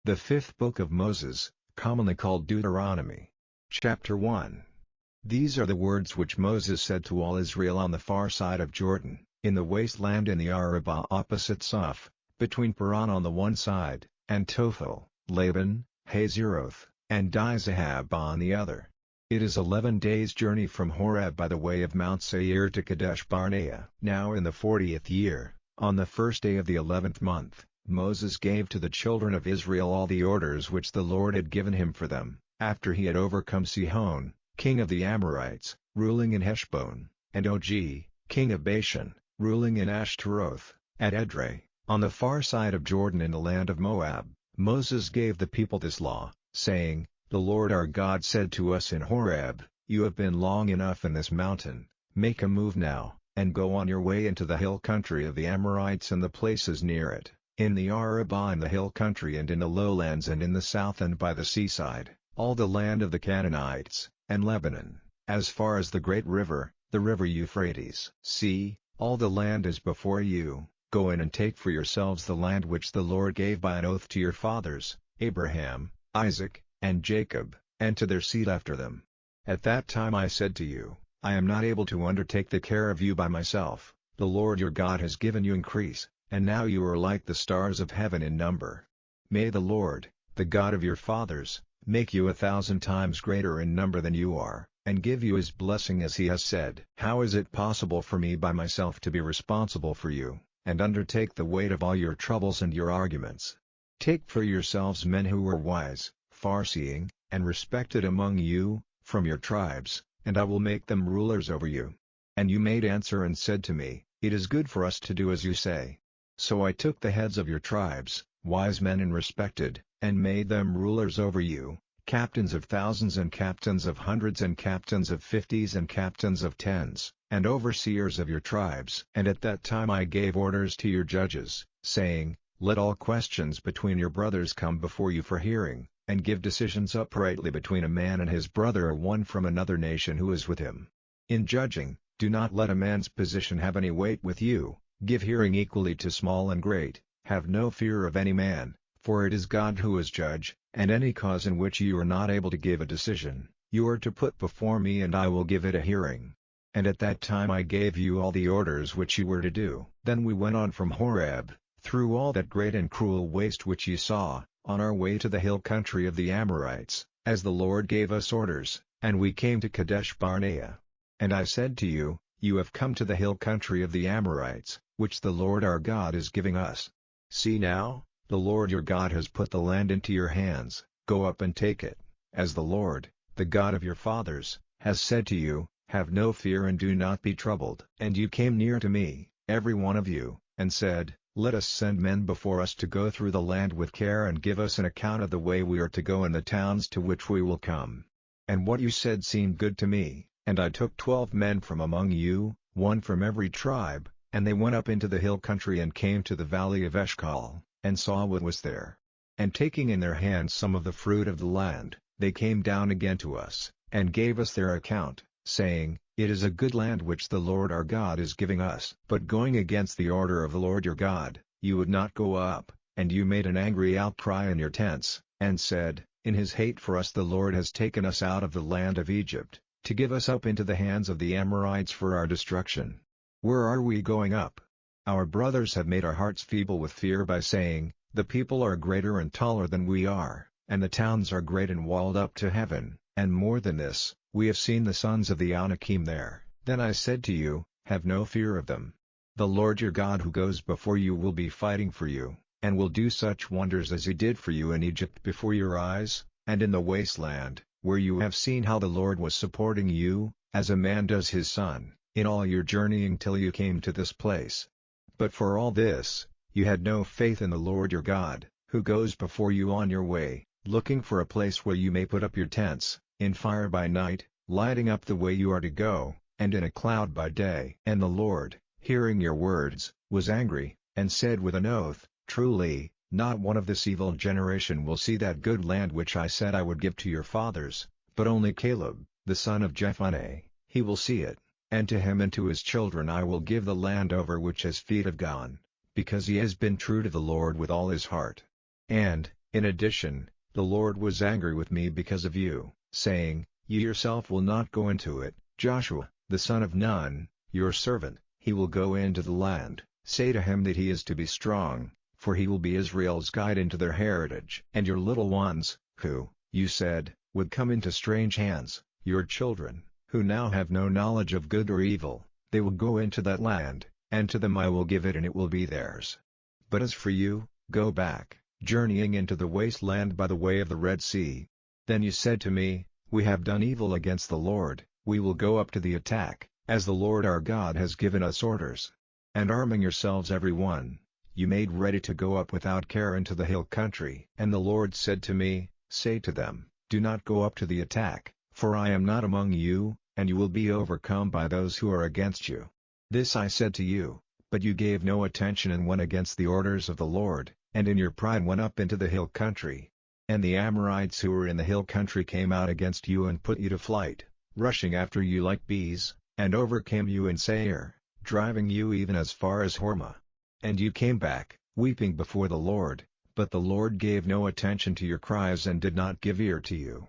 The fifth book of Moses, commonly called Deuteronomy. Chapter 1. These are the words which Moses said to all Israel on the far side of Jordan, in the wasteland in the Arabah opposite Suph, between Paran on the one side, and Tophel, Laban, Hazeroth, and Dizahab on the other. It is 11 days' journey from Horeb by the way of Mount Seir to Kadesh Barnea. Now in the 40th year, on the first day of the 11th month, Moses gave to the children of Israel all the orders which the Lord had given him for them, after he had overcome Sihon, king of the Amorites, ruling in Heshbon, and Og, king of Bashan, ruling in Ashtaroth, at Edrei, on the far side of Jordan in the land of Moab. Moses gave the people this law, saying, "The Lord our God said to us in Horeb, You have been long enough in this mountain, make a move now, and go on your way into the hill country of the Amorites and the places near it, in the Arabah and the hill country and in the lowlands and in the south and by the seaside, all the land of the Canaanites, and Lebanon, as far as the great river, the river Euphrates. See, all the land is before you, go in and take for yourselves the land which the Lord gave by an oath to your fathers, Abraham, Isaac, and Jacob, and to their seed after them. At that time I said to you, I am not able to undertake the care of you by myself, the Lord your God has given you increase, and now you are like the stars of heaven in number. May the Lord, the God of your fathers, make you 1,000 times greater in number than you are, and give you his blessing as he has said. How is it possible for me by myself to be responsible for you, and undertake the weight of all your troubles and your arguments? Take for yourselves men who are wise, far-seeing, and respected among you, from your tribes, and I will make them rulers over you." And you made answer and said to me, "It is good for us to do as you say." So I took the heads of your tribes, wise men and respected, and made them rulers over you, captains of thousands and captains of hundreds and captains of 50s and captains of 10s, and overseers of your tribes. And at that time I gave orders to your judges, saying, "Let all questions between your brothers come before you for hearing, and give decisions uprightly between a man and his brother or one from another nation who is with him. In judging, do not let a man's position have any weight with you, give hearing equally to small and great, have no fear of any man, for it is God who is judge, and any cause in which you are not able to give a decision, you are to put before me and I will give it a hearing." And at that time I gave you all the orders which you were to do. Then we went on from Horeb, through all that great and cruel waste which you saw, on our way to the hill country of the Amorites, as the Lord gave us orders, and we came to Kadesh Barnea. And I said to you, "You have come to the hill country of the Amorites, which the Lord our God is giving us. See now, the Lord your God has put the land into your hands, go up and take it, as the Lord, the God of your fathers, has said to you, have no fear and do not be troubled." And you came near to me, every one of you, and said, "Let us send men before us to go through the land with care and give us an account of the way we are to go and the towns to which we will come." And what you said seemed good to me, and I took 12 men from among you, one from every tribe, and they went up into the hill country and came to the valley of Eshcol, and saw what was there. And taking in their hands some of the fruit of the land, they came down again to us, and gave us their account, saying, "It is a good land which the Lord our God is giving us." But going against the order of the Lord your God, you would not go up, and you made an angry outcry in your tents, and said, "In his hate for us the Lord has taken us out of the land of Egypt, to give us up into the hands of the Amorites for our destruction. Where are we going up? Our brothers have made our hearts feeble with fear by saying, The people are greater and taller than we are, and the towns are great and walled up to heaven, and more than this, we have seen the sons of the Anakim there." Then I said to you, "Have no fear of them. The Lord your God who goes before you will be fighting for you, and will do such wonders as he did for you in Egypt before your eyes, and in the wasteland, where you have seen how the Lord was supporting you, as a man does his son, in all your journeying till you came to this place. But for all this, you had no faith in the Lord your God, who goes before you on your way, looking for a place where you may put up your tents, in fire by night, lighting up the way you are to go, and in a cloud by day." And the Lord, hearing your words, was angry, and said with an oath, "Truly, not one of this evil generation will see that good land which I said I would give to your fathers, but only Caleb, the son of Jephunneh, he will see it, and to him and to his children I will give the land over which his feet have gone, because he has been true to the Lord with all his heart. And, In addition, the Lord was angry with me because of you, saying, You yourself will not go into it. Joshua, the son of Nun, your servant, he will go into the land. Say to him that he is to be strong, for he will be Israel's guide into their heritage. And your little ones, who, you said, would come into strange hands, your children, who now have no knowledge of good or evil, they will go into that land, and to them I will give it and it will be theirs. But as for you, go back, journeying into the wasteland by the way of the Red Sea. Then you said to me, We have done evil against the Lord, we will go up to the attack, as the Lord our God has given us orders. And arming yourselves every one, you made ready to go up without care into the hill country. And the Lord said to me, Say to them, Do not go up to the attack, for I am not among you, and you will be overcome by those who are against you. This I said to you, but you gave no attention and went against the orders of the Lord, and in your pride went up into the hill country. And the Amorites who were in the hill country came out against you and put you to flight, rushing after you like bees, and overcame you in Seir, driving you even as far as Hormah. And you came back, weeping before the Lord, but the Lord gave no attention to your cries and did not give ear to you.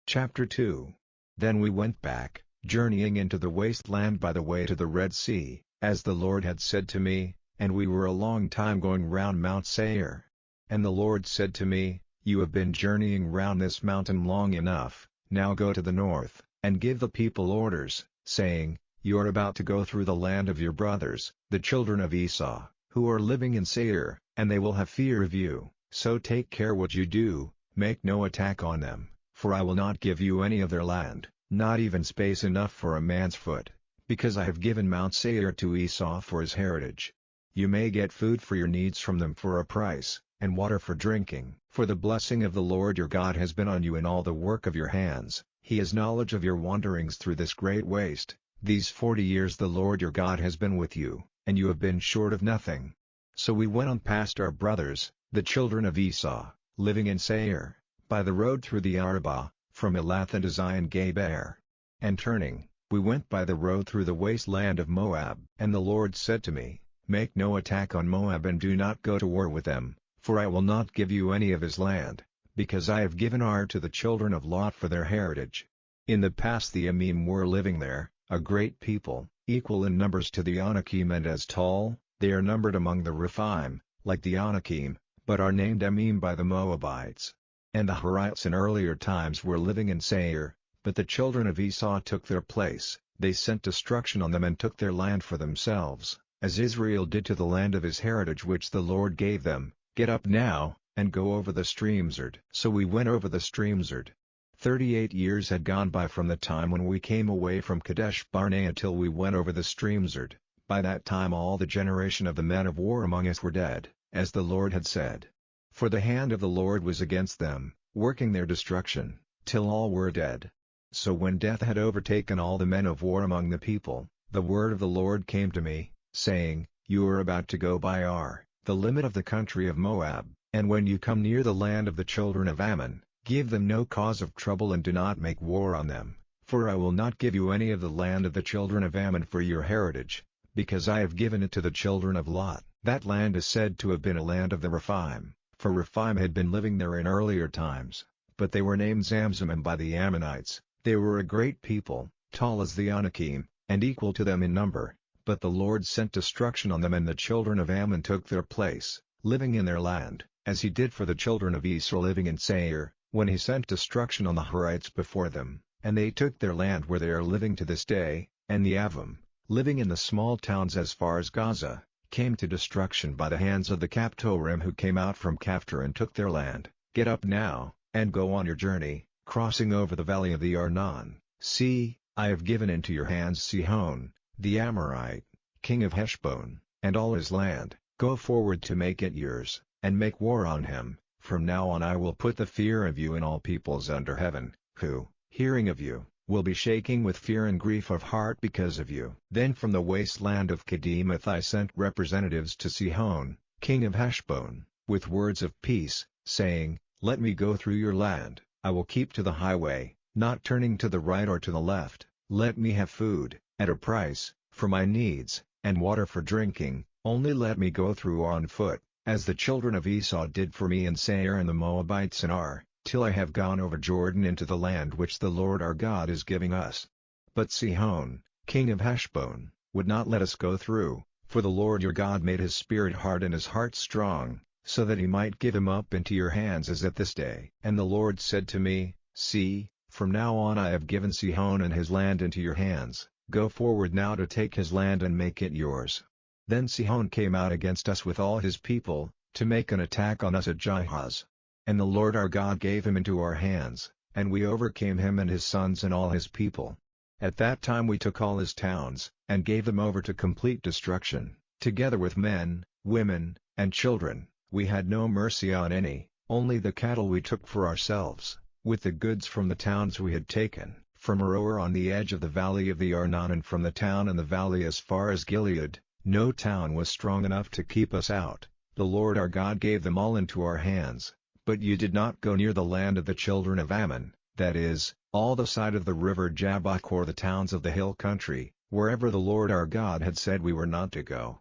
Chapter 2. Then we went back, journeying into the wasteland by the way to the Red Sea, as the Lord had said to me, and we were a long time going round Mount Seir. And the Lord said to me, You have been journeying round this mountain long enough, now go to the north, and give the people orders, saying, You are about to go through the land of your brothers, the children of Esau, who are living in Seir, and they will have fear of you, so take care what you do, make no attack on them, for I will not give you any of their land, not even space enough for a man's foot, because I have given Mount Seir to Esau for his heritage. You may get food for your needs from them for a price, and water for drinking. For the blessing of the Lord your God has been on you in all the work of your hands, he has knowledge of your wanderings through this great waste. These 40 years the Lord your God has been with you, and you have been short of nothing. So we went on past our brothers, the children of Esau, living in Seir, by the road through the Arabah, from Elath and Ezion-Geber. And turning, we went by the road through the wasteland of Moab. And the Lord said to me, Make no attack on Moab and do not go to war with them, for I will not give you any of his land, because I have given Ar to the children of Lot for their heritage. In the past the Emim were living there, a great people, equal in numbers to the Anakim and as tall. They are numbered among the Rephaim, like the Anakim, but are named Emim by the Moabites. And the Horites in earlier times were living in Seir, but the children of Esau took their place. They sent destruction on them and took their land for themselves, as Israel did to the land of his heritage which the Lord gave them. Get up now, and go over the stream Zerd. So we went over the stream Zerd. 38 years had gone by from the time when we came away from Kadesh Barnea until we went over the stream Zerd. By that time all the generation of the men of war among us were dead, as the Lord had said. For the hand of the Lord was against them, working their destruction, till all were dead. So when death had overtaken all the men of war among the people, the word of the Lord came to me, saying, You are about to go by Ar, the limit of the country of Moab, and when you come near the land of the children of Ammon, give them no cause of trouble and do not make war on them, for I will not give you any of the land of the children of Ammon for your heritage, because I have given it to the children of Lot. That land is said to have been a land of the Rephaim, for Rephaim had been living there in earlier times, but they were named Zamzumim by the Ammonites. They were a great people, tall as the Anakim, and equal to them in number, but the Lord sent destruction on them and the children of Ammon took their place, living in their land, as he did for the children of Esau living in Seir, when he sent destruction on the Horites before them, and they took their land where they are living to this day. And the Avim, living in the small towns as far as Gaza, came to destruction by the hands of the Captorim who came out from Caphtor and took their land. Get up now, and go on your journey, crossing over the valley of the Arnon. See, I have given into your hands Sihon, the Amorite, king of Heshbon, and all his land. Go forward to make it yours, and make war on him. From now on I will put the fear of you in all peoples under heaven, who, hearing of you, will be shaking with fear and grief of heart because of you. Then from the wasteland of Kedemoth I sent representatives to Sihon, king of Heshbon, with words of peace, saying, Let me go through your land, I will keep to the highway, not turning to the right or to the left. Let me have food, at a price, for my needs, and water for drinking, only let me go through on foot, as the children of Esau did for me in Seir and the Moabites in Ar, till I have gone over Jordan into the land which the Lord our God is giving us. But Sihon, king of Heshbon, would not let us go through, for the Lord your God made his spirit hard and his heart strong, so that he might give him up into your hands as at this day. And the Lord said to me, See, from now on I have given Sihon and his land into your hands, go forward now to take his land and make it yours. Then Sihon came out against us with all his people, to make an attack on us at Jahaz. And the Lord our God gave him into our hands, and we overcame him and his sons and all his people. At that time we took all his towns, and gave them over to complete destruction, together with men, women, and children. We had no mercy on any, only the cattle we took for ourselves, with the goods from the towns we had taken, from Aroer on the edge of the valley of the Arnon and from the town and the valley as far as Gilead. No town was strong enough to keep us out. The Lord our God gave them all into our hands. But you did not go near the land of the children of Ammon, that is, all the side of the river Jabbok or the towns of the hill country, wherever the Lord our God had said we were not to go.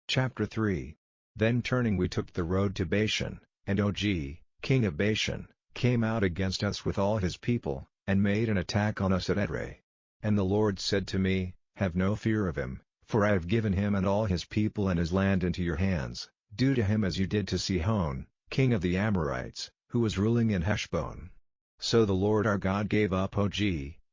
Chapter 3 Then turning we took the road to Bashan, and Og, king of Bashan, came out against us with all his people, and made an attack on us at Edrei. And the Lord said to me, Have no fear of him, for I have given him and all his people and his land into your hands. Do to him as you did to Sihon, king of the Amorites, who was ruling in Heshbon. So the Lord our God gave up Og,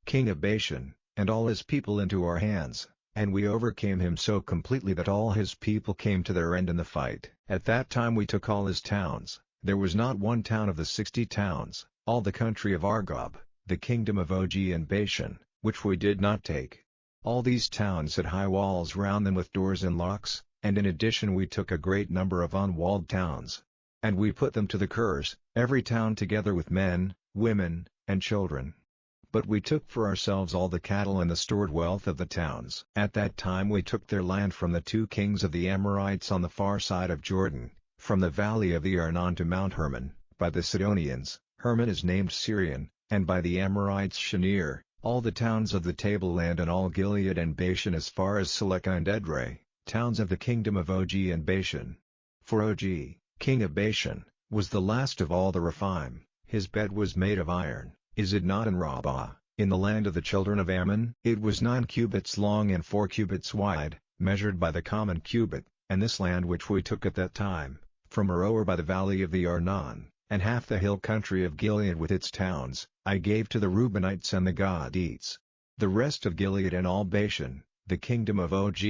king of Bashan, and all his people into our hands, and we overcame him so completely that all his people came to their end in the fight. At that time we took all his towns. There was not one town of the 60 towns, all the country of Argob, the kingdom of Og and Bashan, which we did not take. All these towns had high walls round them with doors and locks, and in addition we took a great number of unwalled towns. And we put them to the curse, every town together with men, women, and children. But we took for ourselves all the cattle and the stored wealth of the towns. At that time we took their land from the 2 kings of the Amorites on the far side of Jordan, from the valley of the Arnon to Mount Hermon, by the Sidonians, Hermon is named Syrian, and by the Amorites Shinir, all the towns of the tableland and all Gilead and Bashan as far as Selekah and Edrei, towns of the kingdom of Og and Bashan. For Og, king of Bashan, was the last of all the Rephaim. His bed was made of iron. Is it not in Rabbah, in the land of the children of Ammon? It was 9 cubits long and 4 cubits wide, measured by the common cubit. And this land which we took at that time, from Aroer by the valley of the Arnon, and half the hill country of Gilead with its towns, I gave to the Reubenites and the Gadites. The rest of Gilead and all Bashan, the kingdom of Og,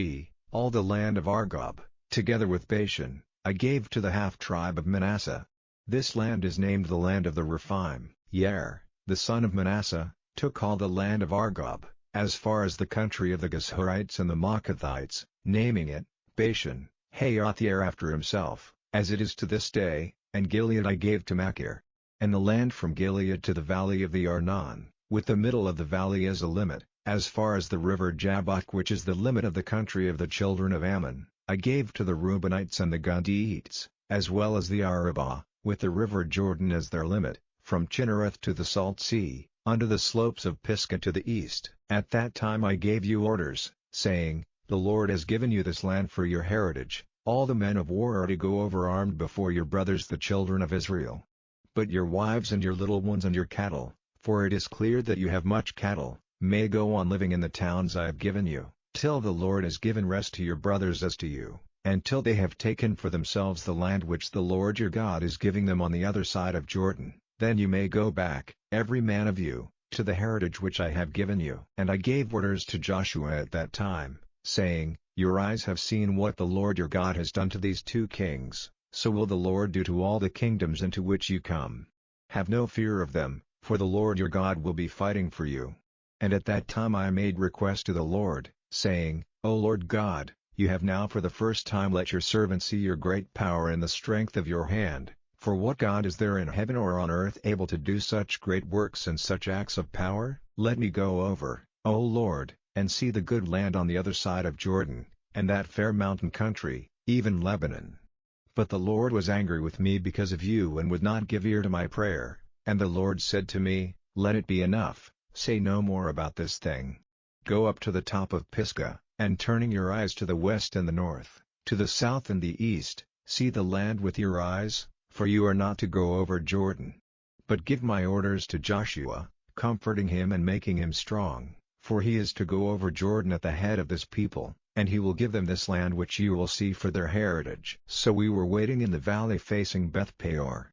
all the land of Argob, together with Bashan, I gave to the half-tribe of Manasseh. This land is named the land of the Rephaim. Yair, the son of Manasseh, took all the land of Argob, as far as the country of the Geshurites and the Maacathites, naming it Bashan, Hayath-Yair after himself, as it is to this day, and Gilead I gave to Machir. And the land from Gilead to the valley of the Arnon, with the middle of the valley as a limit, as far as the river Jabbok which is the limit of the country of the children of Ammon, I gave to the Reubenites and the Gadites, as well as the Arabah, with the river Jordan as their limit, from Chinnereth to the Salt Sea, under the slopes of Pisgah to the east. At that time I gave you orders, saying, The Lord has given you this land for your heritage. All the men of war are to go over armed before your brothers the children of Israel. But your wives and your little ones and your cattle, for it is clear that you have much cattle, may go on living in the towns I have given you, till the Lord has given rest to your brothers as to you, and till they have taken for themselves the land which the Lord your God is giving them on the other side of Jordan. Then you may go back, every man of you, to the heritage which I have given you. And I gave orders to Joshua at that time, saying, Your eyes have seen what the Lord your God has done to these 2 kings, so will the Lord do to all the kingdoms into which you come. Have no fear of them, for the Lord your God will be fighting for you. And at that time I made request to the Lord, saying, O Lord God, you have now for the first time let your servant see your great power and the strength of your hand. For what God is there in heaven or on earth able to do such great works and such acts of power? Let me go over, O Lord, and see the good land on the other side of Jordan, and that fair mountain country, even Lebanon. But the Lord was angry with me because of you and would not give ear to my prayer, and the Lord said to me, Let it be enough, say no more about this thing. Go up to the top of Pisgah, and turning your eyes to the west and the north, to the south and the east, see the land with your eyes, for you are not to go over Jordan. But give my orders to Joshua, comforting him and making him strong, for he is to go over Jordan at the head of this people, and he will give them this land which you will see for their heritage. So we were waiting in the valley facing Beth Peor.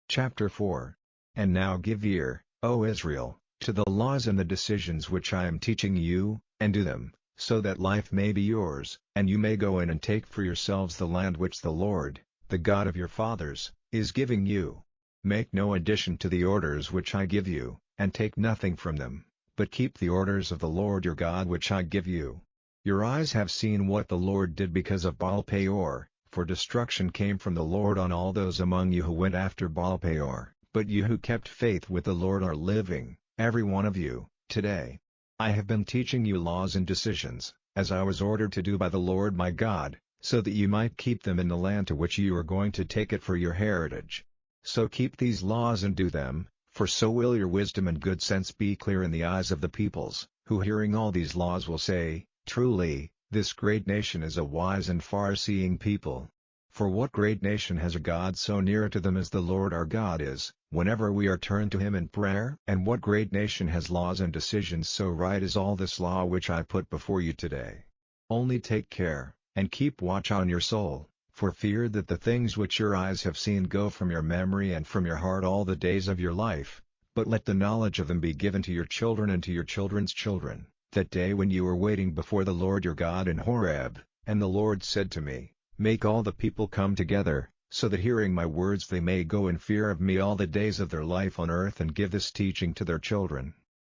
Chapter 4. And now give ear, O Israel, to the laws and the decisions which I am teaching you, and do them, so that life may be yours, and you may go in and take for yourselves the land which the Lord, the God of your fathers, is giving you. Make no addition to the orders which I give you, and take nothing from them, but keep the orders of the Lord your God which I give you. Your eyes have seen what the Lord did because of Baal Peor, for destruction came from the Lord on all those among you who went after Baal Peor, but you who kept faith with the Lord are living, every one of you, today. I have been teaching you laws and decisions, as I was ordered to do by the Lord my God, so that you might keep them in the land to which you are going to take it for your heritage. So keep these laws and do them, for so will your wisdom and good sense be clear in the eyes of the peoples, who hearing all these laws will say, Truly, this great nation is a wise and far-seeing people. For what great nation has a God so near to them as the Lord our God is, whenever we are turned to him in prayer? And what great nation has laws and decisions so right as all this law which I put before you today? Only take care, and keep watch on your soul, for fear that the things which your eyes have seen go from your memory and from your heart all the days of your life, but let the knowledge of them be given to your children and to your children's children, that day when you were waiting before the Lord your God in Horeb, and the Lord said to me, Make all the people come together, so that hearing my words they may go in fear of me all the days of their life on earth and give this teaching to their children.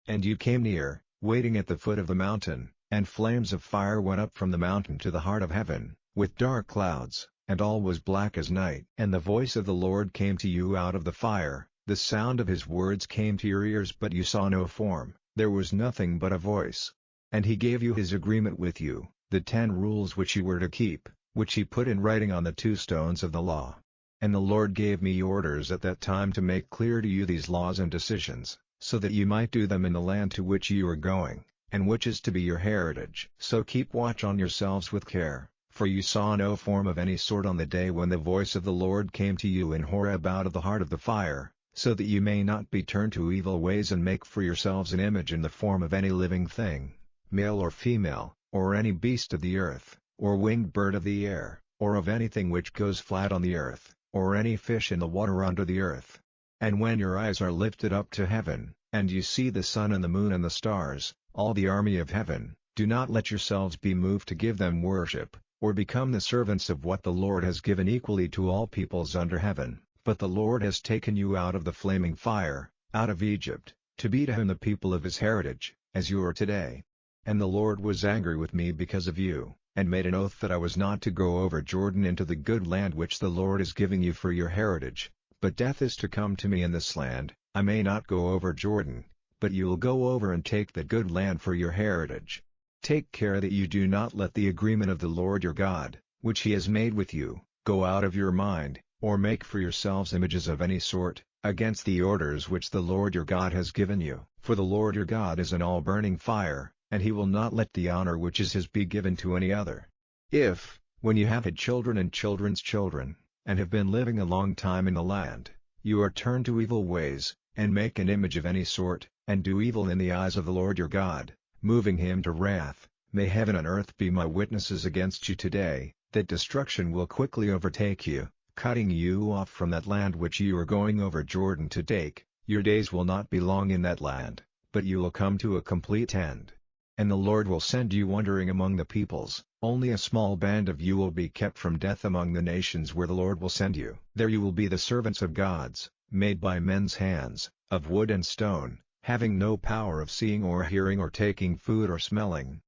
And you came near, waiting at the foot of the mountain, and flames of fire went up from the mountain to the heart of heaven, with dark clouds, and all was black as night. And the voice of the Lord came to you out of the fire, the sound of his words came to your ears but you saw no form, there was nothing but a voice. And he gave you his agreement with you, the 10 rules which you were to keep, which he put in writing on the 2 stones of the law. And the Lord gave me orders at that time to make clear to you these laws and decisions, so that you might do them in the land to which you are going, and which is to be your heritage. So keep watch on yourselves with care, for you saw no form of any sort on the day when the voice of the Lord came to you in Horeb out of the heart of the fire, so that you may not be turned to evil ways and make for yourselves an image in the form of any living thing, male or female, or any beast of the earth, or winged bird of the air, or of anything which goes flat on the earth, or any fish in the water under the earth. And when your eyes are lifted up to heaven, and you see the sun and the moon and the stars, all the army of heaven, do not let yourselves be moved to give them worship, or become the servants of what the Lord has given equally to all peoples under heaven. But the Lord has taken you out of the flaming fire, out of Egypt, to be to him the people of his heritage, as you are today. And the Lord was angry with me because of you, and made an oath that I was not to go over Jordan into the good land which the Lord is giving you for your heritage. But death is to come to me in this land, I may not go over Jordan, but you will go over and take the good land for your heritage. Take care that you do not let the agreement of the Lord your God, which he has made with you, go out of your mind, or make for yourselves images of any sort, against the orders which the Lord your God has given you. For the Lord your God is an all-burning fire, and he will not let the honor which is his be given to any other. If, when you have had children and children's children, and have been living a long time in the land, you are turned to evil ways, and make an image of any sort, and do evil in the eyes of the Lord your God, moving him to wrath, may heaven and earth be my witnesses against you today, that destruction will quickly overtake you, cutting you off from that land which you are going over Jordan to take. Your days will not be long in that land, but you will come to a complete end. And the Lord will send you wandering among the peoples, only a small band of you will be kept from death among the nations where the Lord will send you. There you will be the servants of gods, made by men's hands, of wood and stone, having no power of seeing or hearing or taking food or smelling.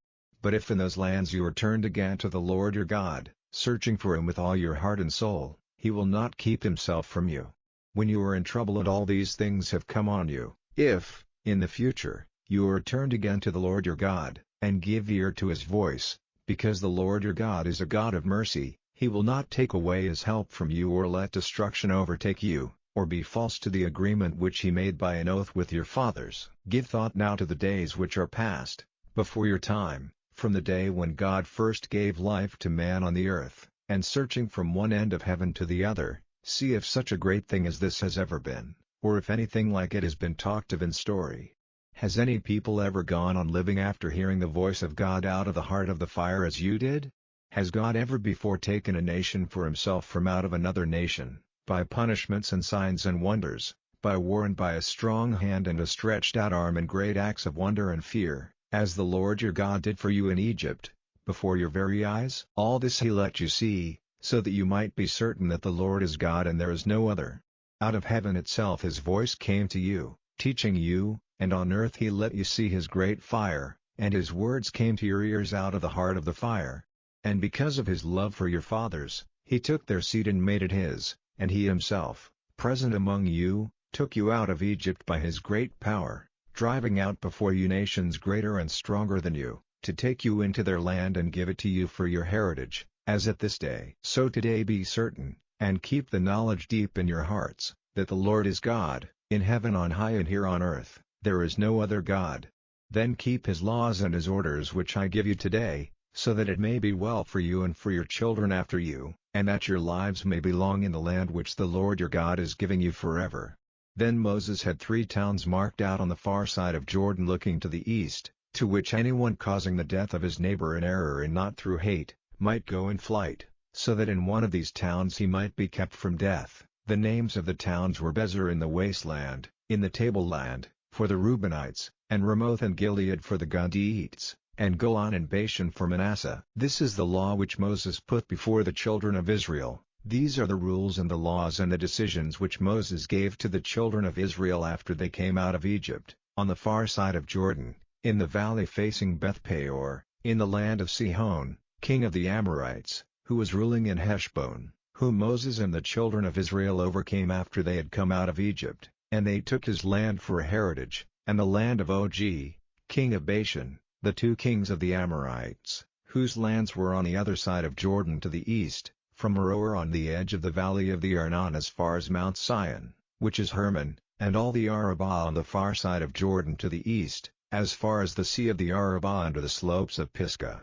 But if in those lands you are turned again to the Lord your God, searching for him with all your heart and soul, he will not keep himself from you. When you are in trouble and all these things have come on you, if, in the future, you are turned again to the Lord your God, and give ear to his voice, because the Lord your God is a God of mercy, he will not take away his help from you or let destruction overtake you, or be false to the agreement which he made by an oath with your fathers. Give thought now to the days which are past, before your time, from the day when God first gave life to man on the earth, and searching from one end of heaven to the other, see if such a great thing as this has ever been, or if anything like it has been talked of in story. Has any people ever gone on living after hearing the voice of God out of the heart of the fire as you did? Has God ever before taken a nation for himself from out of another nation, by punishments and signs and wonders, by war and by a strong hand and a stretched out arm and great acts of wonder and fear, as the Lord your God did for you in Egypt, before your very eyes? All this he let you see, so that you might be certain that the Lord is God and there is no other. Out of heaven itself his voice came to you, teaching you, and on earth he let you see his great fire, and his words came to your ears out of the heart of the fire. And because of his love for your fathers, he took their seed and made it his, and he himself, present among you, took you out of Egypt by his great power, driving out before you nations greater and stronger than you, to take you into their land and give it to you for your heritage, as at this day. So today be certain, and keep the knowledge deep in your hearts, that the Lord is God, in heaven on high and here on earth, there is no other God. Then keep his laws and his orders which I give you today, so that it may be well for you and for your children after you, and that your lives may be long in the land which the Lord your God is giving you forever. Then Moses had 3 towns marked out on the far side of Jordan looking to the east, to which anyone causing the death of his neighbor in error and not through hate, might go in flight, so that in one of these towns he might be kept from death. The names of the towns were Bezer in the wasteland, in the tableland, for the Reubenites, and Ramoth and Gilead for the Gadiites, and Golan and Bashan for Manasseh. This is the law which Moses put before the children of Israel. These are the rules and the laws and the decisions which Moses gave to the children of Israel after they came out of Egypt, on the far side of Jordan, in the valley facing Beth Peor, in the land of Sihon, king of the Amorites, who was ruling in Heshbon, whom Moses and the children of Israel overcame after they had come out of Egypt, and they took his land for a heritage, and the land of Og, king of Bashan, the 2 kings of the Amorites, whose lands were on the other side of Jordan to the east, from Aroer on the edge of the valley of the Arnon as far as Mount Sion, which is Hermon, and all the Arabah on the far side of Jordan to the east, as far as the sea of the Arabah under the slopes of Pisgah.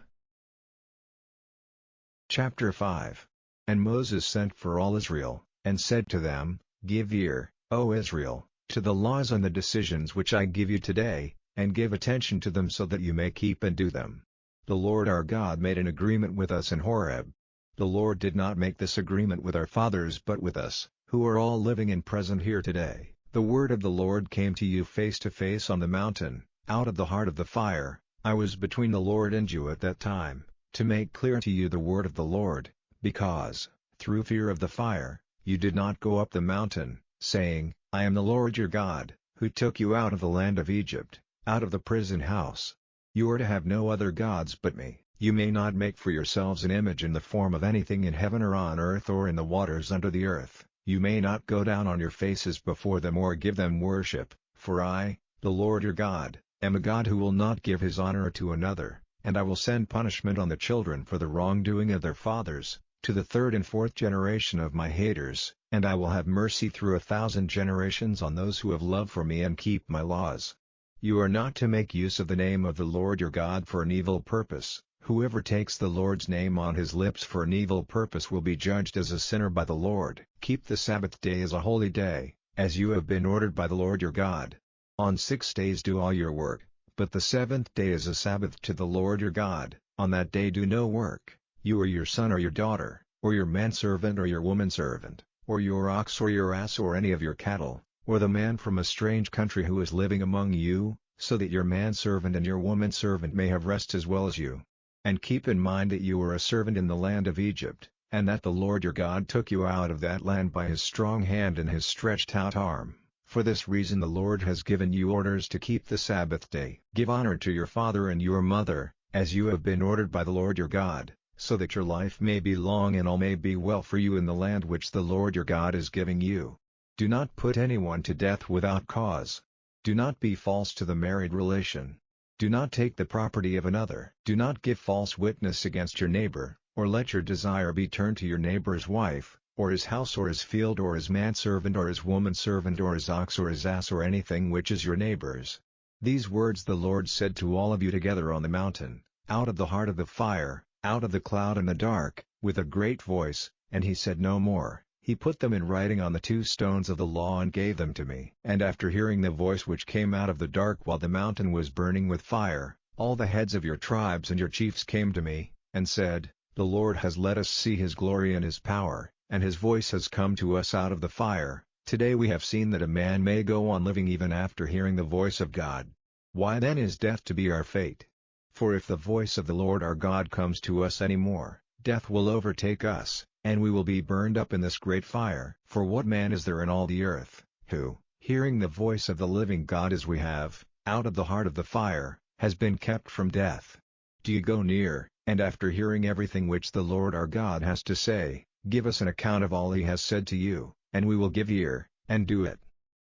Chapter 5. And Moses sent for all Israel, and said to them, Give ear, O Israel, to the laws and the decisions which I give you today, and give attention to them so that you may keep and do them. The Lord our God made an agreement with us in Horeb. The Lord did not make this agreement with our fathers but with us, who are all living and present here today. The word of the Lord came to you face to face on the mountain, out of the heart of the fire. I was between the Lord and you at that time, to make clear to you the word of the Lord, because, through fear of the fire, you did not go up the mountain, saying, I am the Lord your God, who took you out of the land of Egypt, out of the prison house. You are to have no other gods but me. You may not make for yourselves an image in the form of anything in heaven or on earth or in the waters under the earth. You may not go down on your faces before them or give them worship, for I, the Lord your God, am a God who will not give his honor to another, and I will send punishment on the children for the wrongdoing of their fathers, to the 3rd and 4th generation of my haters, and I will have mercy through 1,000 generations on those who have love for me and keep my laws. You are not to make use of the name of the Lord your God for an evil purpose. Whoever takes the Lord's name on his lips for an evil purpose will be judged as a sinner by the Lord. Keep the Sabbath day as a holy day, as you have been ordered by the Lord your God. On 6 days do all your work, but the 7th day is a Sabbath to the Lord your God. On that day do no work, you or your son or your daughter, or your manservant or your womanservant, or your ox or your ass or any of your cattle, or the man from a strange country who is living among you, so that your manservant and your womanservant may have rest as well as you. And keep in mind that you were a servant in the land of Egypt, and that the Lord your God took you out of that land by his strong hand and his stretched out arm. For this reason the Lord has given you orders to keep the Sabbath day. Give honor to your father and your mother, as you have been ordered by the Lord your God, so that your life may be long and all may be well for you in the land which the Lord your God is giving you. Do not put anyone to death without cause. Do not be false to the married relation. Do not take the property of another. Do not give false witness against your neighbor, or let your desire be turned to your neighbor's wife, or his house or his field or his manservant or his womanservant or his ox or his ass or anything which is your neighbor's. These words the Lord said to all of you together on the mountain, out of the heart of the fire, out of the cloud and the dark, with a great voice, and he said no more. He put them in writing on the 2 stones of the law and gave them to me. And after hearing the voice which came out of the dark while the mountain was burning with fire, all the heads of your tribes and your chiefs came to me, and said, The Lord has let us see his glory and his power, and his voice has come to us out of the fire. Today we have seen that a man may go on living even after hearing the voice of God. Why then is death to be our fate? For if the voice of the Lord our God comes to us any more, death will overtake us, and we will be burned up in this great fire. For what man is there in all the earth, who, hearing the voice of the living God as we have, out of the heart of the fire, has been kept from death? Do you go near, and after hearing everything which the Lord our God has to say, give us an account of all he has said to you, and we will give ear, and do it.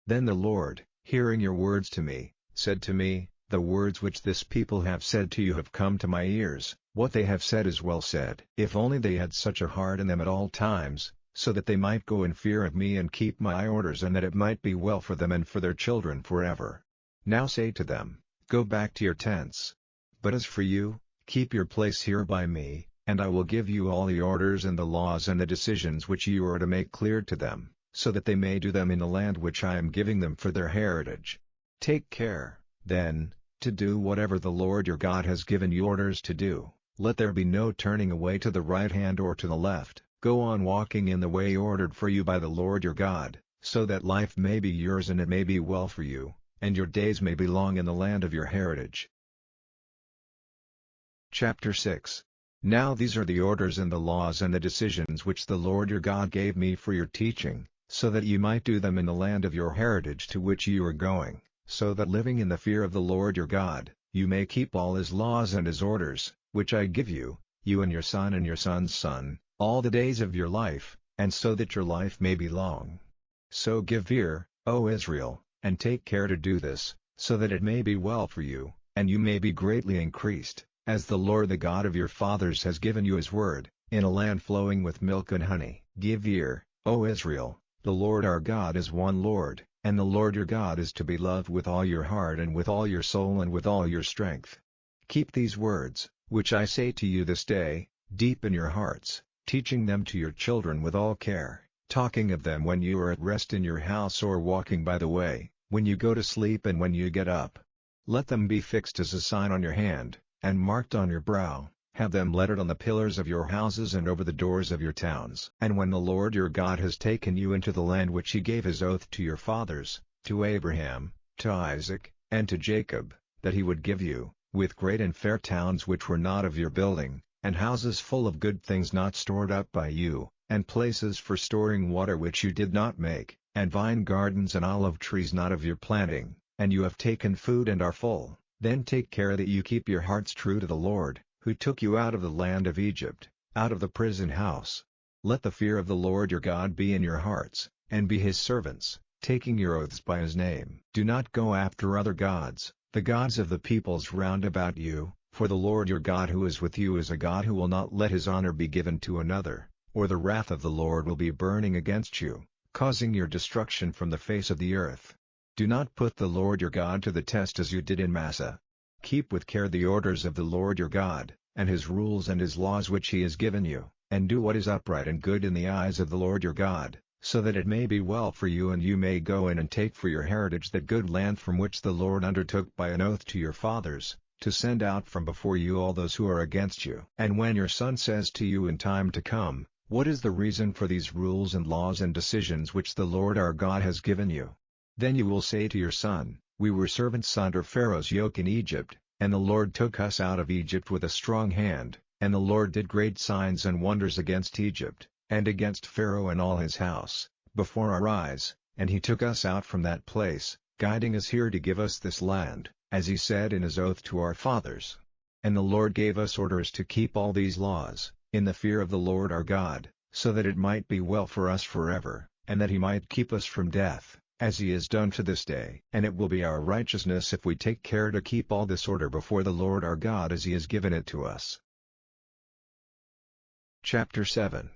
Then the Lord, hearing your words to me, said to me, The words which this people have said to you have come to my ears. What they have said is well said. If only they had such a heart in them at all times, so that they might go in fear of me and keep my orders, and that it might be well for them and for their children forever. Now say to them, Go back to your tents. But as for you, keep your place here by me, and I will give you all the orders and the laws and the decisions which you are to make clear to them, so that they may do them in the land which I am giving them for their heritage. Take care, then, to do whatever the Lord your God has given you orders to do. Let there be no turning away to the right hand or to the left. Go on walking in the way ordered for you by the Lord your God, so that life may be yours and it may be well for you, and your days may be long in the land of your heritage. Chapter 6. Now these are the orders and the laws and the decisions which the Lord your God gave me for your teaching, so that you might do them in the land of your heritage to which you are going, so that living in the fear of the Lord your God, you may keep all his laws and his orders, which I give you, you and your son and your son's son, all the days of your life, and so that your life may be long. So give ear, O Israel, and take care to do this, so that it may be well for you, and you may be greatly increased, as the Lord the God of your fathers has given you his word, in a land flowing with milk and honey. Give ear, O Israel, the Lord our God is one Lord, and the Lord your God is to be loved with all your heart and with all your soul and with all your strength. Keep these words, which I say to you this day, deep in your hearts, teaching them to your children with all care, talking of them when you are at rest in your house or walking by the way, when you go to sleep and when you get up. Let them be fixed as a sign on your hand, and marked on your brow. Have them lettered on the pillars of your houses and over the doors of your towns. And when the Lord your God has taken you into the land which he gave his oath to your fathers, to Abraham, to Isaac, and to Jacob, that he would give you, with great and fair towns which were not of your building, and houses full of good things not stored up by you, and places for storing water which you did not make, and vine gardens and olive trees not of your planting, and you have taken food and are full, then take care that you keep your hearts true to the Lord, who took you out of the land of Egypt, out of the prison house. Let the fear of the Lord your God be in your hearts, and be his servants, taking your oaths by his name. Do not go after other gods, the gods of the peoples round about you, for the Lord your God who is with you is a God who will not let his honor be given to another, or the wrath of the Lord will be burning against you, causing your destruction from the face of the earth. Do not put the Lord your God to the test as you did in Massah. Keep with care the orders of the Lord your God, and his rules and his laws which he has given you, and do what is upright and good in the eyes of the Lord your God, so that it may be well for you and you may go in and take for your heritage that good land from which the Lord undertook by an oath to your fathers, to send out from before you all those who are against you. And when your son says to you in time to come, What is the reason for these rules and laws and decisions which the Lord our God has given you? Then you will say to your son, We were servants under Pharaoh's yoke in Egypt, and the Lord took us out of Egypt with a strong hand, and the Lord did great signs and wonders against Egypt, and against Pharaoh and all his house, before our eyes, and he took us out from that place, guiding us here to give us this land, as he said in his oath to our fathers. And the Lord gave us orders to keep all these laws, in the fear of the Lord our God, so that it might be well for us forever, and that he might keep us from death, as he has done to this day. And it will be our righteousness if we take care to keep all this order before the Lord our God as he has given it to us. Chapter 7.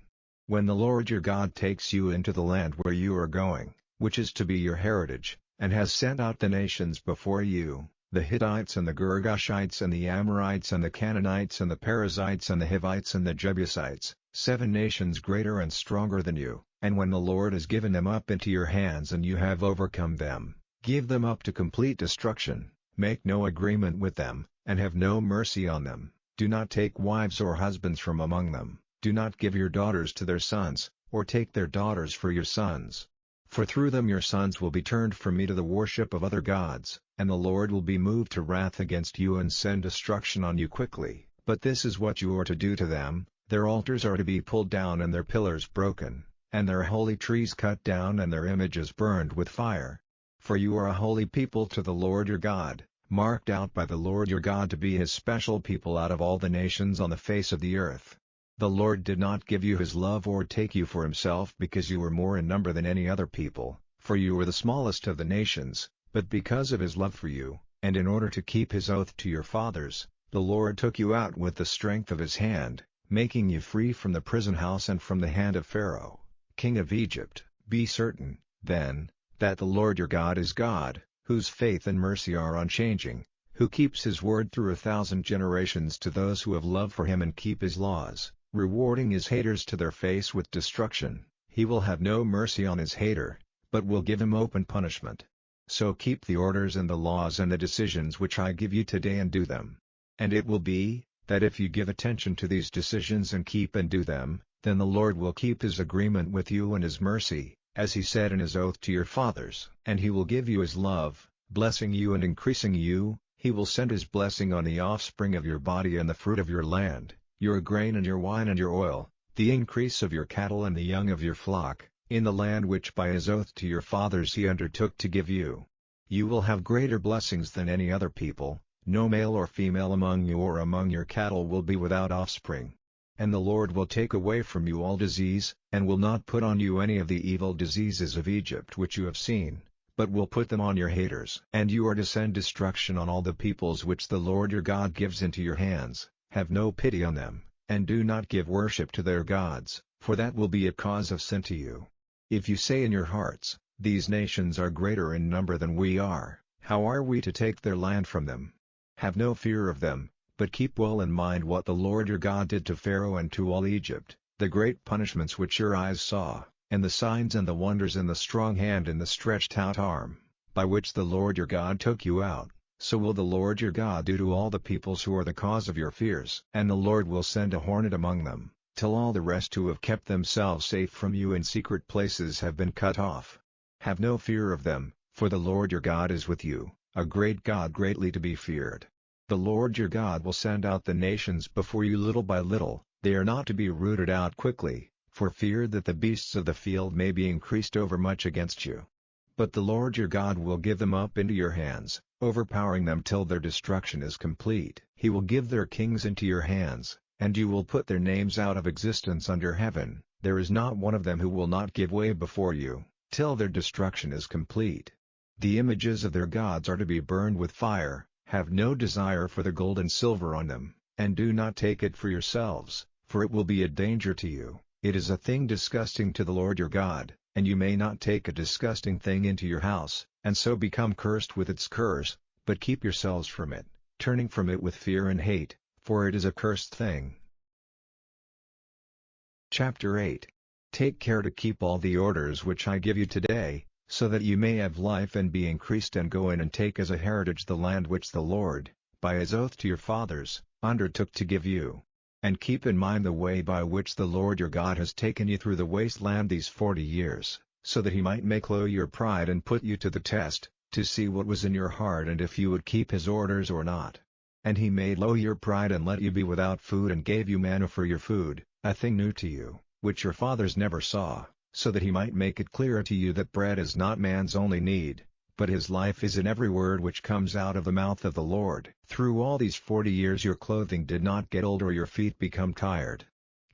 When the Lord your God takes you into the land where you are going, which is to be your heritage, and has sent out the nations before you, the Hittites and the Girgashites and the Amorites and the Canaanites and the Perizzites and the Hivites and the Jebusites, 7 nations greater and stronger than you, and when the Lord has given them up into your hands and you have overcome them, give them up to complete destruction, make no agreement with them, and have no mercy on them. Do not take wives or husbands from among them, do not give your daughters to their sons, or take their daughters for your sons. For through them your sons will be turned from me to the worship of other gods, and the Lord will be moved to wrath against you and send destruction on you quickly. But this is what you are to do to them: their altars are to be pulled down and their pillars broken, and their holy trees cut down and their images burned with fire. For you are a holy people to the Lord your God, marked out by the Lord your God to be his special people out of all the nations on the face of the earth. The Lord did not give you his love or take you for himself because you were more in number than any other people, for you were the smallest of the nations, but because of his love for you, and in order to keep his oath to your fathers, the Lord took you out with the strength of his hand, making you free from the prison house and from the hand of Pharaoh, king of Egypt. Be certain, then, that the Lord your God is God, whose faith and mercy are unchanging, who keeps his word through 1,000 generations to those who have love for him and keep his laws, rewarding his haters to their face with destruction. He will have no mercy on his hater, but will give him open punishment. So keep the orders and the laws and the decisions which I give you today and do them. And it will be, that if you give attention to these decisions and keep and do them, then the Lord will keep his agreement with you and his mercy, as he said in his oath to your fathers. And he will give you his love, blessing you and increasing you. He will send his blessing on the offspring of your body and the fruit of your land, your grain and your wine and your oil, the increase of your cattle and the young of your flock, in the land which by his oath to your fathers he undertook to give you. You will have greater blessings than any other people. No male or female among you or among your cattle will be without offspring. And the Lord will take away from you all disease, and will not put on you any of the evil diseases of Egypt which you have seen, but will put them on your haters. And you are to send destruction on all the peoples which the Lord your God gives into your hands. Have no pity on them, and do not give worship to their gods, for that will be a cause of sin to you. If you say in your hearts, these nations are greater in number than we are, how are we to take their land from them? Have no fear of them, but keep well in mind what the Lord your God did to Pharaoh and to all Egypt, the great punishments which your eyes saw, and the signs and the wonders and the strong hand and the stretched out arm, by which the Lord your God took you out. So will the Lord your God do to all the peoples who are the cause of your fears. And the Lord will send a hornet among them, till all the rest who have kept themselves safe from you in secret places have been cut off. Have no fear of them, for the Lord your God is with you, a great God greatly to be feared. The Lord your God will send out the nations before you little by little. They are not to be rooted out quickly, for fear that the beasts of the field may be increased overmuch against you. But the Lord your God will give them up into your hands, overpowering them till their destruction is complete. He will give their kings into your hands, and you will put their names out of existence under heaven. There is not one of them who will not give way before you, till their destruction is complete. The images of their gods are to be burned with fire. Have no desire for the gold and silver on them, and do not take it for yourselves, for it will be a danger to you. It is a thing disgusting to the Lord your God, and you may not take a disgusting thing into your house, and so become cursed with its curse, but keep yourselves from it, turning from it with fear and hate, for it is a cursed thing. Chapter 8. Take care to keep all the orders which I give you today, so that you may have life and be increased and go in and take as a heritage the land which the Lord, by his oath to your fathers, undertook to give you. And keep in mind the way by which the Lord your God has taken you through the wasteland these 40 years, so that he might make low your pride and put you to the test, to see what was in your heart and if you would keep his orders or not. And he made low your pride and let you be without food and gave you manna for your food, a thing new to you, which your fathers never saw, so that he might make it clear to you that bread is not man's only need, but his life is in every word which comes out of the mouth of the Lord. Through all these 40 years your clothing did not get old or your feet become tired.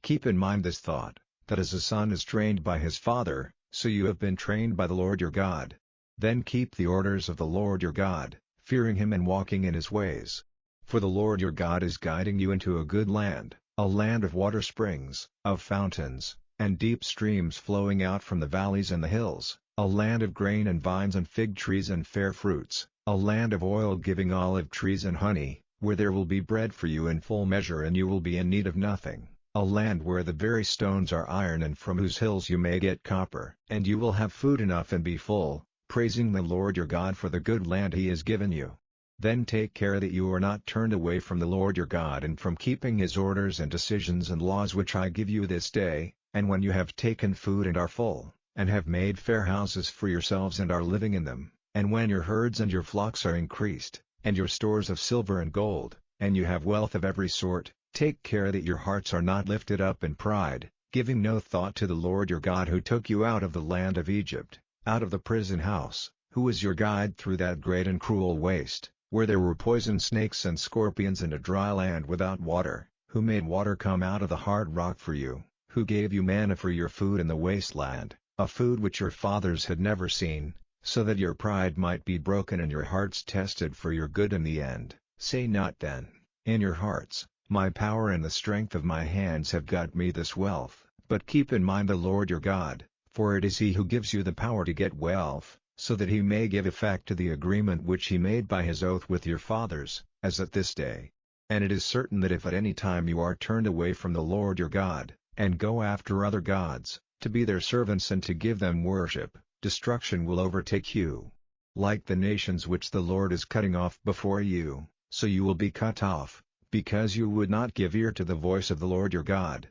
Keep in mind this thought, that as a son is trained by his father, so you have been trained by the Lord your God. Then keep the orders of the Lord your God, fearing him and walking in his ways. For the Lord your God is guiding you into a good land, a land of water springs, of fountains, and deep streams flowing out from the valleys and the hills, a land of grain and vines and fig trees and fair fruits, a land of oil giving olive trees and honey, where there will be bread for you in full measure and you will be in need of nothing, a land where the very stones are iron and from whose hills you may get copper. And you will have food enough and be full, praising the Lord your God for the good land he has given you. Then take care that you are not turned away from the Lord your God and from keeping his orders and decisions and laws which I give you this day, and when you have taken food and are full, and have made fair houses for yourselves and are living in them, and when your herds and your flocks are increased, and your stores of silver and gold, and you have wealth of every sort, take care that your hearts are not lifted up in pride, giving no thought to the Lord your God who took you out of the land of Egypt, out of the prison house, who was your guide through that great and cruel waste, where there were poison snakes and scorpions and a dry land without water, who made water come out of the hard rock for you, who gave you manna for your food in the wasteland, a food which your fathers had never seen, so that your pride might be broken and your hearts tested for your good in the end. Say not then, in your hearts, my power and the strength of my hands have got me this wealth, but keep in mind the Lord your God, for it is he who gives you the power to get wealth, so that he may give effect to the agreement which he made by his oath with your fathers, as at this day. And it is certain that if at any time you are turned away from the Lord your God, and go after other gods, to be their servants and to give them worship, destruction will overtake you. Like the nations which the Lord is cutting off before you, so you will be cut off, because you would not give ear to the voice of the Lord your God.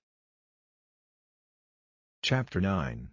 Chapter 9.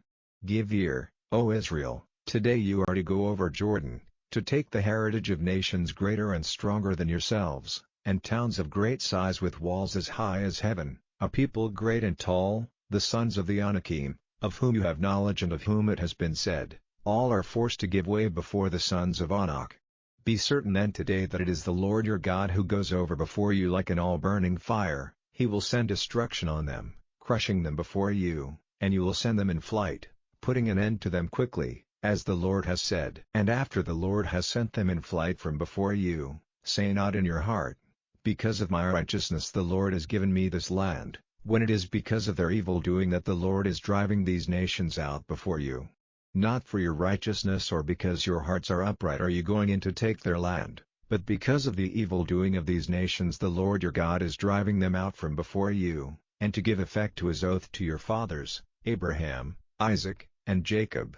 Give ear, O Israel, today you are to go over Jordan, to take the heritage of nations greater and stronger than yourselves, and towns of great size with walls as high as heaven, a people great and tall, the sons of the Anakim, of whom you have knowledge and of whom it has been said, all are forced to give way before the sons of Anak. Be certain then today that it is the Lord your God who goes over before you like an all-burning fire. He will send destruction on them, crushing them before you, and you will send them in flight, putting an end to them quickly, as the Lord has said. And after the Lord has sent them in flight from before you, say not in your heart, because of my righteousness the Lord has given me this land, when it is because of their evil doing that the Lord is driving these nations out before you. Not for your righteousness or because your hearts are upright are you going in to take their land, but because of the evil doing of these nations the Lord your God is driving them out from before you, and to give effect to his oath to your fathers, Abraham, Isaac, and Jacob.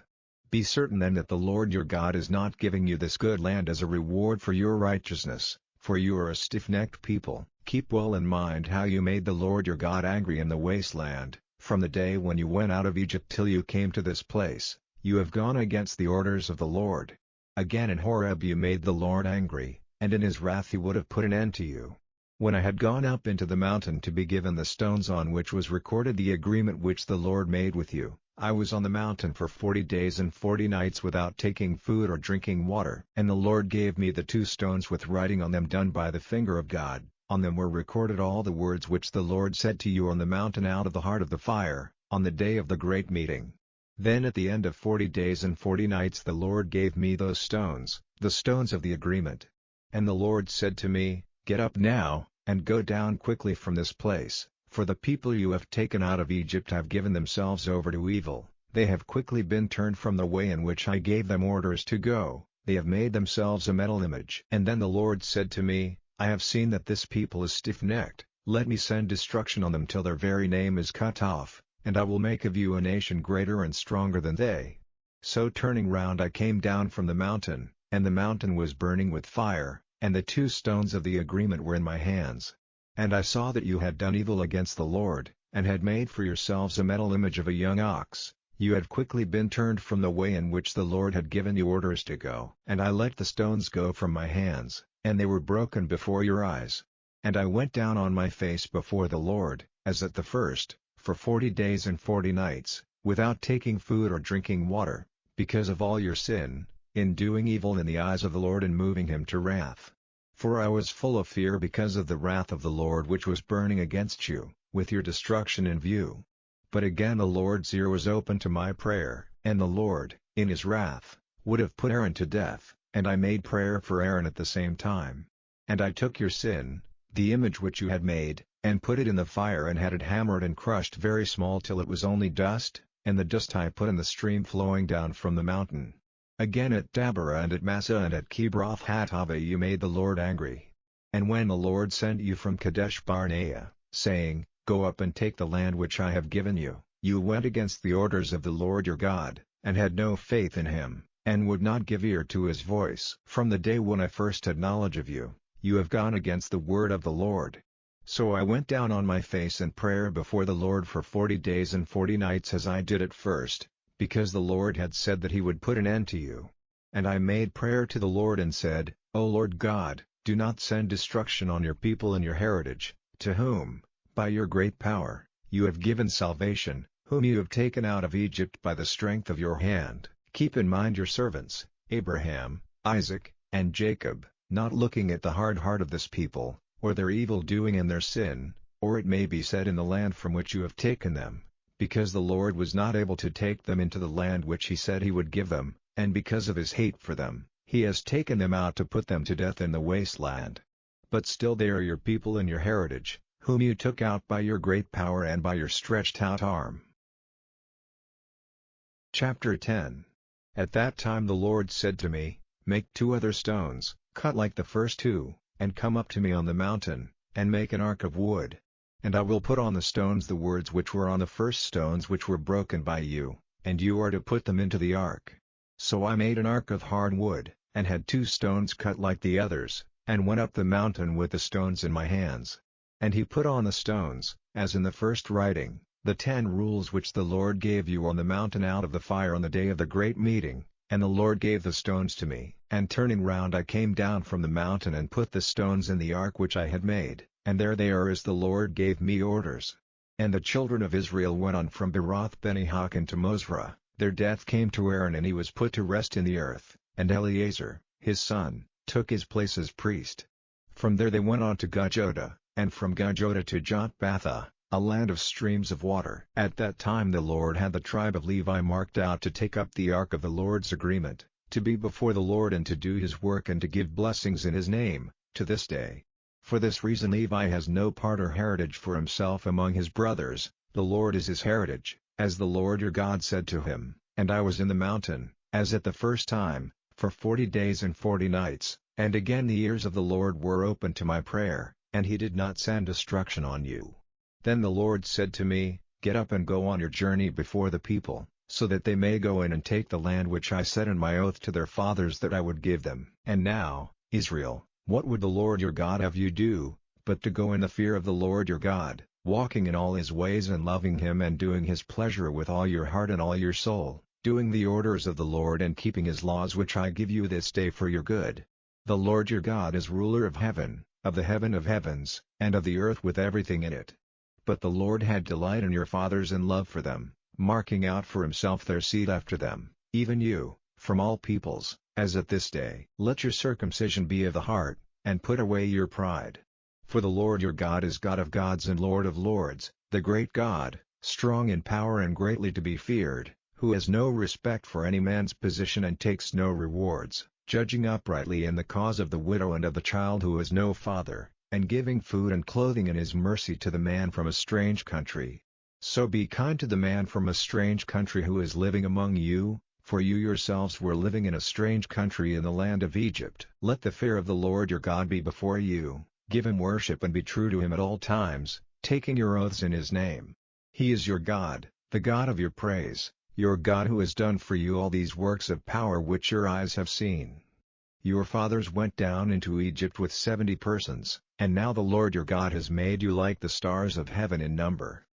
Be certain then that the Lord your God is not giving you this good land as a reward for your righteousness, for you are a stiff-necked people. Keep well in mind how you made the Lord your God angry in the wasteland, from the day when you went out of Egypt till you came to this place. You have gone against the orders of the Lord. Again in Horeb you made the Lord angry, and in his wrath he would have put an end to you. When I had gone up into the mountain to be given the stones on which was recorded the agreement which the Lord made with you, I was on the mountain for 40 days and 40 nights without taking food or drinking water. And the Lord gave me the 2 stones with writing on them done by the finger of God. On them were recorded all the words which the Lord said to you on the mountain out of the heart of the fire, on the day of the great meeting. Then at the end of 40 days and 40 nights the Lord gave me those stones, the stones of the agreement. And the Lord said to me, Get up now, and go down quickly from this place, for the people you have taken out of Egypt have given themselves over to evil, they have quickly been turned from the way in which I gave them orders to go, they have made themselves a metal image. And then the Lord said to me, I have seen that this people is stiff-necked, let me send destruction on them till their very name is cut off, and I will make of you a nation greater and stronger than they. So turning round I came down from the mountain, and the mountain was burning with fire, and the 2 stones of the agreement were in my hands. And I saw that you had done evil against the Lord, and had made for yourselves a metal image of a young ox. You had quickly been turned from the way in which the Lord had given you orders to go. And I let the stones go from my hands, and they were broken before your eyes. And I went down on my face before the Lord, as at the first, for 40 days and 40 nights, without taking food or drinking water, because of all your sin, in doing evil in the eyes of the Lord and moving him to wrath. For I was full of fear because of the wrath of the Lord which was burning against you, with your destruction in view. But again the Lord's ear was open to my prayer, and the Lord, in his wrath, would have put Aaron to death, and I made prayer for Aaron at the same time. And I took your sin, the image which you had made, and put it in the fire and had it hammered and crushed very small till it was only dust, and the dust I put in the stream flowing down from the mountain. Again at Taberah and at Massah and at Kibroth-Hattaavah you made the Lord angry. And when the Lord sent you from Kadesh-barnea, saying, Go up and take the land which I have given you, you went against the orders of the Lord your God, and had no faith in him, and would not give ear to his voice. From the day when I first had knowledge of you, you have gone against the word of the Lord. So I went down on my face in prayer before the Lord for 40 days and 40 nights as I did at first, because the Lord had said that he would put an end to you. And I made prayer to the Lord and said, O Lord God, do not send destruction on your people and your heritage, to whom, by your great power, you have given salvation, whom you have taken out of Egypt by the strength of your hand. Keep in mind your servants, Abraham, Isaac, and Jacob, not looking at the hard heart of this people, or their evil doing and their sin, or it may be said in the land from which you have taken them, because the Lord was not able to take them into the land which he said he would give them, and because of his hate for them, he has taken them out to put them to death in the wasteland. But still they are your people and your heritage, whom you took out by your great power and by your stretched out arm. Chapter 10. At that time the Lord said to me, Make 2 other stones, cut like the first 2, and come up to me on the mountain, and make an ark of wood. And I will put on the stones the words which were on the first stones which were broken by you, and you are to put them into the ark. So I made an ark of hard wood, and had 2 stones cut like the others, and went up the mountain with the stones in my hands. And he put on the stones, as in the first writing, the 10 rules which the Lord gave you on the mountain out of the fire on the day of the great meeting, and the Lord gave the stones to me. And turning round I came down from the mountain and put the stones in the ark which I had made, and there they are as the Lord gave me orders. And the children of Israel went on from Beroth-beni-Hakan to Mosra. Their death came to Aaron and he was put to rest in the earth, and Eleazar, his son, took his place as priest. From there they went on to Gujjodah, and from Gujjodah to Jotbathah, a land of streams of water. At that time the Lord had the tribe of Levi marked out to take up the ark of the Lord's agreement, to be before the Lord and to do his work and to give blessings in his name, to this day. For this reason Levi has no part or heritage for himself among his brothers, the Lord is his heritage, as the Lord your God said to him. And I was in the mountain, as at the first time, for 40 days and 40 nights, and again the ears of the Lord were open to my prayer, and he did not send destruction on you. Then the Lord said to me, Get up and go on your journey before the people, so that they may go in and take the land which I said in my oath to their fathers that I would give them. And now, Israel, what would the Lord your God have you do, but to go in the fear of the Lord your God, walking in all his ways and loving him and doing his pleasure with all your heart and all your soul, doing the orders of the Lord and keeping his laws which I give you this day for your good. The Lord your God is ruler of heaven, of the heaven of heavens, and of the earth with everything in it. But the Lord had delight in your fathers and love for them, marking out for himself their seed after them, even you, from all peoples, as at this day. Let your circumcision be of the heart, and put away your pride. For the Lord your God is God of gods and Lord of lords, the great God, strong in power and greatly to be feared, who has no respect for any man's position and takes no rewards, judging uprightly in the cause of the widow and of the child who has no father, and giving food and clothing in his mercy to the man from a strange country. So be kind to the man from a strange country who is living among you, for you yourselves were living in a strange country in the land of Egypt. Let the fear of the Lord your God be before you, give him worship and be true to him at all times, taking your oaths in his name. He is your God, the God of your praise, your God who has done for you all these works of power which your eyes have seen. Your fathers went down into Egypt with 70 persons, and now the Lord your God has made you like the stars of heaven in number.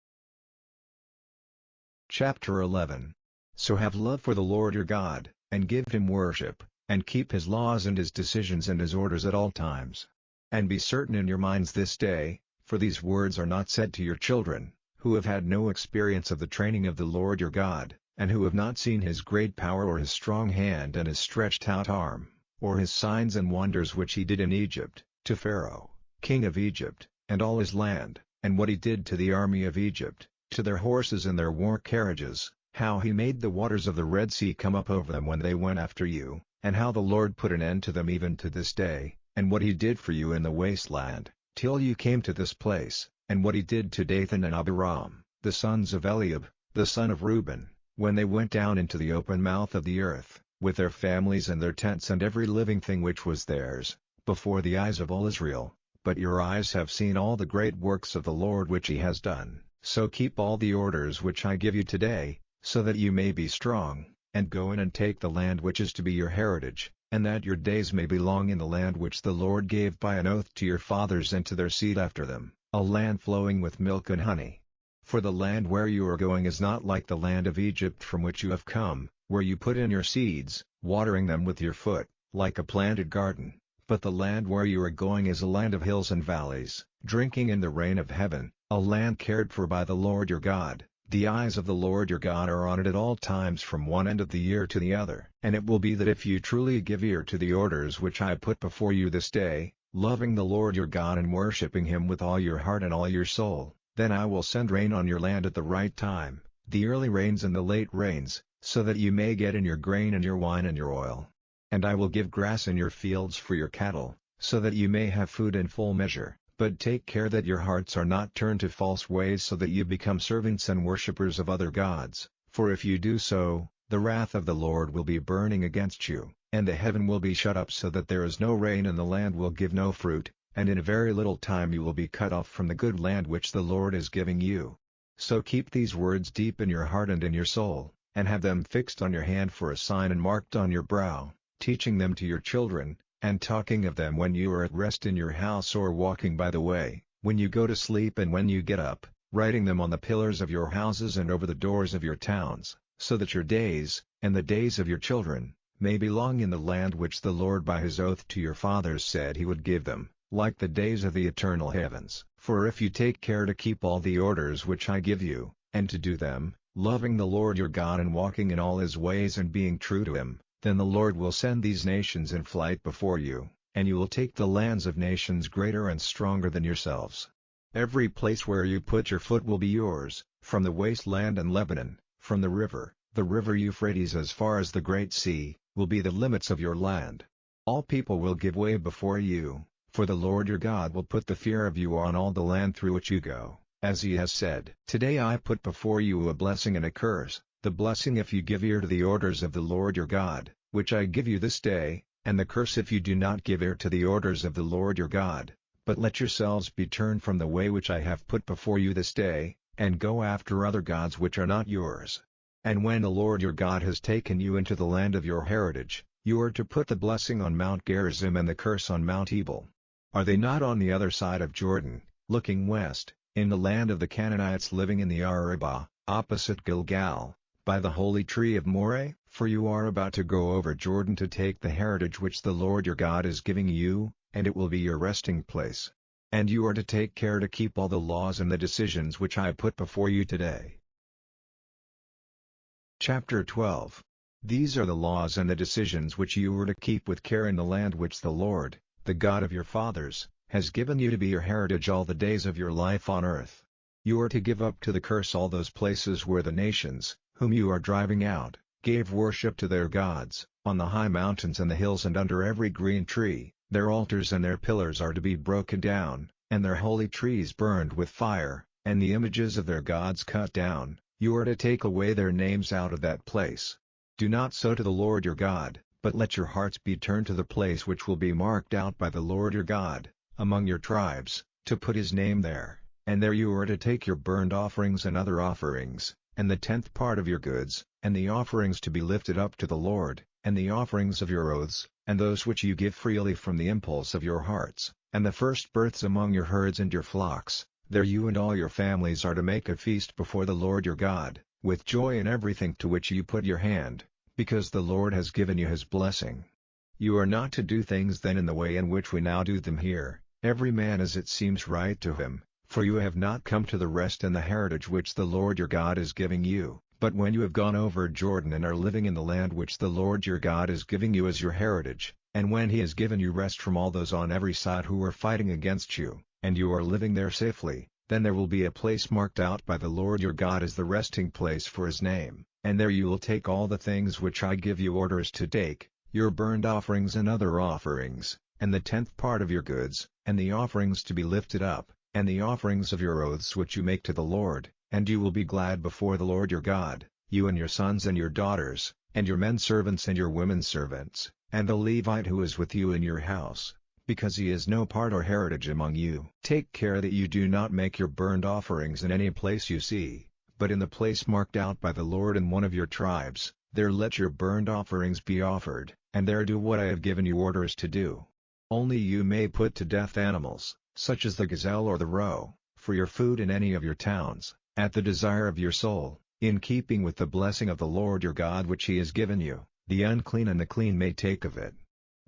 Chapter 11. So have love for the Lord your God, and give him worship, and keep his laws and his decisions and his orders at all times. And be certain in your minds this day, for these words are not said to your children, who have had no experience of the training of the Lord your God, and who have not seen his great power or his strong hand and his stretched out arm, or his signs and wonders which he did in Egypt, to Pharaoh, king of Egypt, and all his land, and what he did to the army of Egypt, to their horses and their war carriages, how he made the waters of the Red Sea come up over them when they went after you, and how the Lord put an end to them even to this day, and what he did for you in the wasteland, till you came to this place, and what he did to Dathan and Abiram, the sons of Eliab, the son of Reuben, when they went down into the open mouth of the earth, with their families and their tents and every living thing which was theirs, before the eyes of all Israel. But your eyes have seen all the great works of the Lord which he has done. So keep all the orders which I give you today, so that you may be strong, and go in and take the land which is to be your heritage, and that your days may be long in the land which the Lord gave by an oath to your fathers and to their seed after them, a land flowing with milk and honey. For the land where you are going is not like the land of Egypt from which you have come, where you put in your seeds, watering them with your foot, like a planted garden. But the land where you are going is a land of hills and valleys, drinking in the rain of heaven, a land cared for by the Lord your God. The eyes of the Lord your God are on it at all times from one end of the year to the other. And it will be that if you truly give ear to the orders which I put before you this day, loving the Lord your God and worshipping him with all your heart and all your soul, then I will send rain on your land at the right time, the early rains and the late rains, so that you may get in your grain and your wine and your oil. And I will give grass in your fields for your cattle, so that you may have food in full measure. But take care that your hearts are not turned to false ways so that you become servants and worshippers of other gods, for if you do so, the wrath of the Lord will be burning against you, and the heaven will be shut up so that there is no rain and the land will give no fruit, and in a very little time you will be cut off from the good land which the Lord is giving you. So keep these words deep in your heart and in your soul, and have them fixed on your hand for a sign and marked on your brow, teaching them to your children, and talking of them when you are at rest in your house or walking by the way, when you go to sleep and when you get up, writing them on the pillars of your houses and over the doors of your towns, so that your days, and the days of your children, may be long in the land which the Lord by his oath to your fathers said he would give them, like the days of the eternal heavens. For if you take care to keep all the orders which I give you, and to do them, loving the Lord your God and walking in all his ways and being true to him, then the Lord will send these nations in flight before you, and you will take the lands of nations greater and stronger than yourselves. Every place where you put your foot will be yours, from the wasteland and Lebanon, from the river Euphrates as far as the great sea, will be the limits of your land. All people will give way before you, for the Lord your God will put the fear of you on all the land through which you go, as he has said. Today I put before you a blessing and a curse. The blessing if you give ear to the orders of the Lord your God, which I give you this day, and the curse if you do not give ear to the orders of the Lord your God, but let yourselves be turned from the way which I have put before you this day, and go after other gods which are not yours. And when the Lord your God has taken you into the land of your heritage, you are to put the blessing on Mount Gerizim and the curse on Mount Ebal. Are they not on the other side of Jordan, looking west, in the land of the Canaanites living in the Arabah, opposite Gilgal, by the holy tree of Moreh? For you are about to go over Jordan to take the heritage which the Lord your God is giving you, and it will be your resting place. And you are to take care to keep all the laws and the decisions which I put before you today. Chapter 12. These are the laws and the decisions which you are to keep with care in the land which the Lord, the God of your fathers, has given you to be your heritage all the days of your life on earth. You are to give up to the curse all those places where the nations, whom you are driving out, gave worship to their gods. On the high mountains and the hills and under every green tree, their altars and their pillars are to be broken down, and their holy trees burned with fire, and the images of their gods cut down. You are to take away their names out of that place. Do not so to the Lord your God, but let your hearts be turned to the place which will be marked out by the Lord your God, among your tribes, to put his name there, and there you are to take your burnt offerings and other offerings, and the 10th part of your goods, and the offerings to be lifted up to the Lord, and the offerings of your oaths, and those which you give freely from the impulse of your hearts, and the first births among your herds and your flocks. There you and all your families are to make a feast before the Lord your God, with joy in everything to which you put your hand, because the Lord has given you his blessing. You are not to do things then in the way in which we now do them here, every man as it seems right to him, for you have not come to the rest and the heritage which the Lord your God is giving you. But when you have gone over Jordan and are living in the land which the Lord your God is giving you as your heritage, and when he has given you rest from all those on every side who are fighting against you, and you are living there safely, then there will be a place marked out by the Lord your God as the resting place for his name, and there you will take all the things which I give you orders to take, your burnt offerings and other offerings, and the 10th part of your goods, and the offerings to be lifted up, and the offerings of your oaths which you make to the Lord, and you will be glad before the Lord your God, you and your sons and your daughters, and your men servants and your women servants, and the Levite who is with you in your house, because he is no part or heritage among you. Take care that you do not make your burnt offerings in any place you see, but in the place marked out by the Lord in one of your tribes, there let your burnt offerings be offered, and there do what I have given you orders to do. Only you may put to death animals, such as the gazelle or the roe, for your food in any of your towns, at the desire of your soul, in keeping with the blessing of the Lord your God which he has given you. The unclean and the clean may take of it.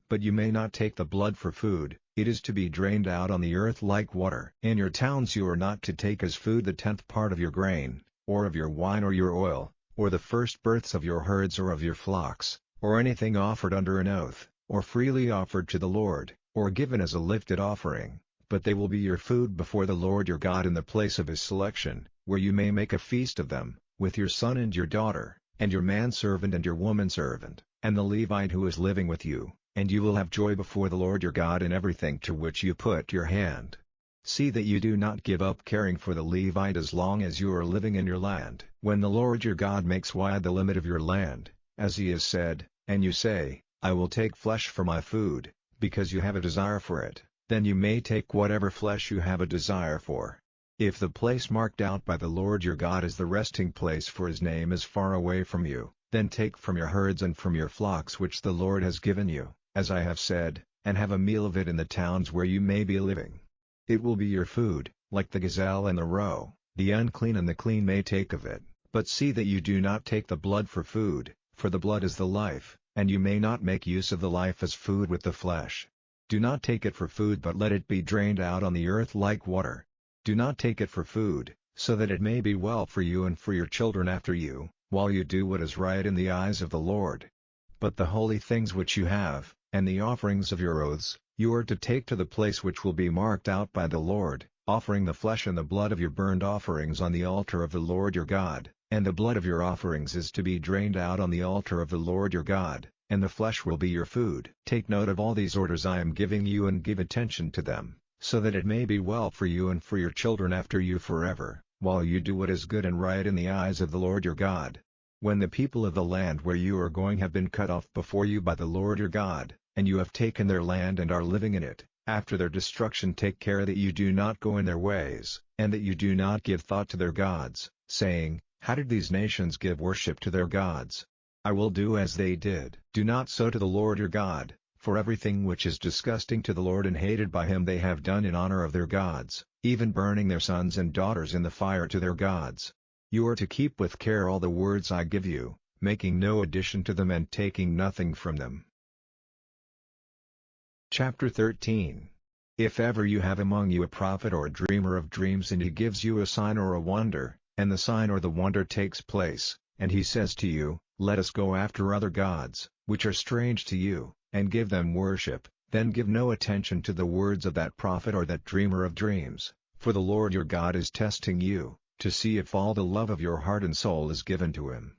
But you may not take the blood for food, it is to be drained out on the earth like water. In your towns you are not to take as food the 10th part of your grain, or of your wine or your oil, or the first births of your herds or of your flocks, or anything offered under an oath, or freely offered to the Lord, or given as a lifted offering, but they will be your food before the Lord your God in the place of his selection, where you may make a feast of them, with your son and your daughter, and your manservant and your womanservant, and the Levite who is living with you, and you will have joy before the Lord your God in everything to which you put your hand. See that you do not give up caring for the Levite as long as you are living in your land. When the Lord your God makes wide the limit of your land, as he has said, and you say, I will take flesh for my food, because you have a desire for it, then you may take whatever flesh you have a desire for. If the place marked out by the Lord your God as the resting place for his name is far away from you, then take from your herds and from your flocks which the Lord has given you, as I have said, and have a meal of it in the towns where you may be living. It will be your food, like the gazelle and the roe. The unclean and the clean may take of it, but see that you do not take the blood for food, for the blood is the life, and you may not make use of the life as food with the flesh. Do not take it for food but let it be drained out on the earth like water. Do not take it for food, so that it may be well for you and for your children after you, while you do what is right in the eyes of the Lord. But the holy things which you have, and the offerings of your oaths, you are to take to the place which will be marked out by the Lord, offering the flesh and the blood of your burnt offerings on the altar of the Lord your God, and the blood of your offerings is to be drained out on the altar of the Lord your God, and the flesh will be your food. Take note of all these orders I am giving you and give attention to them, so that it may be well for you and for your children after you forever, while you do what is good and right in the eyes of the Lord your God. When the people of the land where you are going have been cut off before you by the Lord your God, and you have taken their land and are living in it, after their destruction take care that you do not go in their ways, and that you do not give thought to their gods, saying, how did these nations give worship to their gods? I will do as they did. Do not so to the Lord your God, for everything which is disgusting to the Lord and hated by him they have done in honor of their gods, even burning their sons and daughters in the fire to their gods. You are to keep with care all the words I give you, making no addition to them and taking nothing from them. Chapter 13. If ever you have among you a prophet or a dreamer of dreams and he gives you a sign or a wonder, and the sign or the wonder takes place, and he says to you, let us go after other gods, which are strange to you, and give them worship, then give no attention to the words of that prophet or that dreamer of dreams, for the Lord your God is testing you, to see if all the love of your heart and soul is given to him.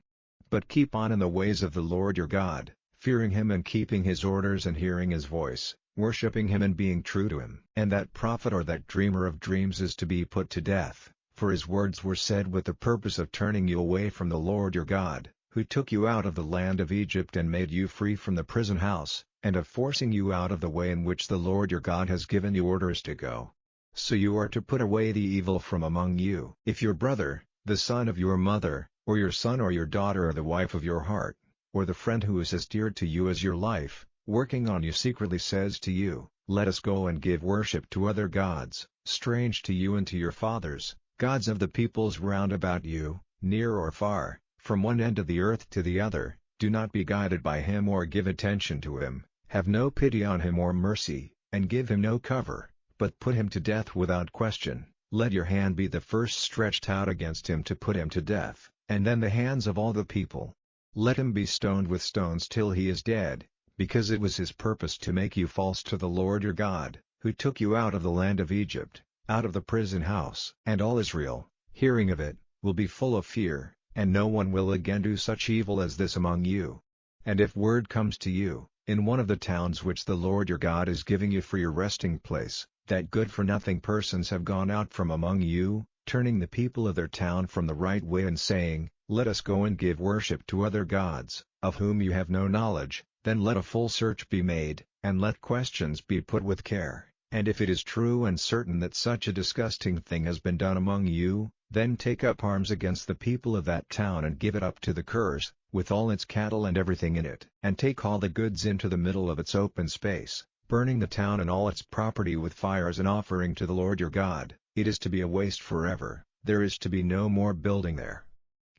But keep on in the ways of the Lord your God, fearing him and keeping his orders and hearing his voice, worshipping him and being true to him. And that prophet or that dreamer of dreams is to be put to death, for his words were said with the purpose of turning you away from the Lord your God, who took you out of the land of Egypt and made you free from the prison house, and of forcing you out of the way in which the Lord your God has given you orders to go. So you are to put away the evil from among you. If your brother, the son of your mother, or your son or your daughter or the wife of your heart, or the friend who is as dear to you as your life, working on you secretly says to you, let us go and give worship to other gods, strange to you and to your fathers, gods of the peoples round about you, near or far, from one end of the earth to the other, do not be guided by him or give attention to him, have no pity on him or mercy, and give him no cover, but put him to death without question. Let your hand be the first stretched out against him to put him to death, and then the hands of all the people. Let him be stoned with stones till he is dead, because it was his purpose to make you false to the Lord your God, who took you out of the land of Egypt, out of the prison house. And all Israel, hearing of it, will be full of fear, and no one will again do such evil as this among you. And if word comes to you, in one of the towns which the Lord your God is giving you for your resting place, that good-for-nothing persons have gone out from among you, turning the people of their town from the right way and saying, "Let us go and give worship to other gods, of whom you have no knowledge," then let a full search be made, and let questions be put with care, and if it is true and certain that such a disgusting thing has been done among you, then take up arms against the people of that town and give it up to the curse, with all its cattle and everything in it, and take all the goods into the middle of its open space, burning the town and all its property with fire as an offering to the Lord your God. It is to be a waste forever, there is to be no more building there.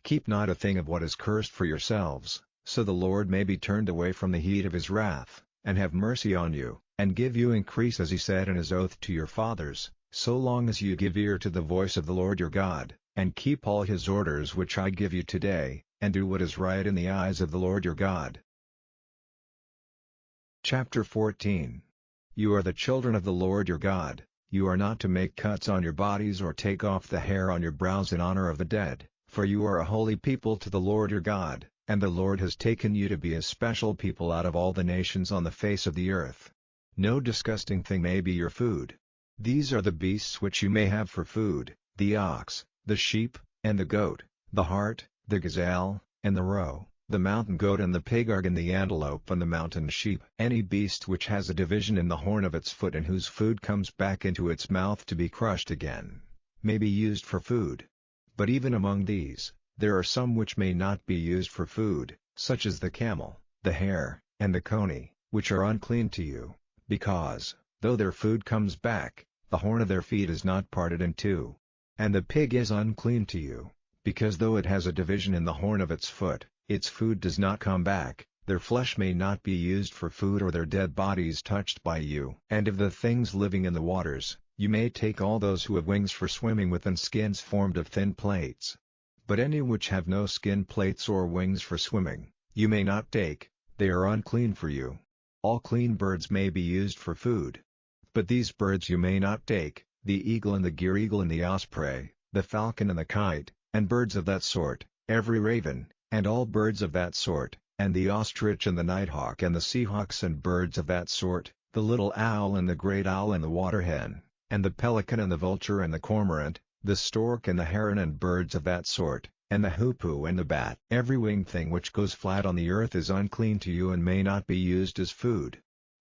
Keep not a thing of what is cursed for yourselves, so the Lord may be turned away from the heat of his wrath, and have mercy on you, and give you increase as he said in his oath to your fathers, so long as you give ear to the voice of the Lord your God, and keep all his orders which I give you today, and do what is right in the eyes of the Lord your God. Chapter 14. You are the children of the Lord your God. You are not to make cuts on your bodies or take off the hair on your brows in honor of the dead, for you are a holy people to the Lord your God, and the Lord has taken you to be a special people out of all the nations on the face of the earth. No disgusting thing may be your food. These are the beasts which you may have for food: the ox, the sheep, and the goat, the hart, the gazelle, and the roe, the mountain goat and the pig and the antelope and the mountain sheep. Any beast which has a division in the horn of its foot and whose food comes back into its mouth to be crushed again, may be used for food. But even among these, there are some which may not be used for food, such as the camel, the hare, and the coney, which are unclean to you, because, though their food comes back, the horn of their feet is not parted in two. And the pig is unclean to you, because though it has a division in the horn of its foot, its food does not come back. Their flesh may not be used for food or their dead bodies touched by you. And of the things living in the waters, you may take all those who have wings for swimming with and skins formed of thin plates. But any which have no skin plates or wings for swimming, you may not take, they are unclean for you. All clean birds may be used for food. But these birds you may not take: the eagle and the gear-eagle and the osprey, the falcon and the kite, and birds of that sort, every raven, and all birds of that sort, and the ostrich and the nighthawk and the seahawks and birds of that sort, the little owl and the great owl and the water hen, and the pelican and the vulture and the cormorant, the stork and the heron and birds of that sort, and the hoopoe and the bat. Every winged thing which goes flat on the earth is unclean to you and may not be used as food.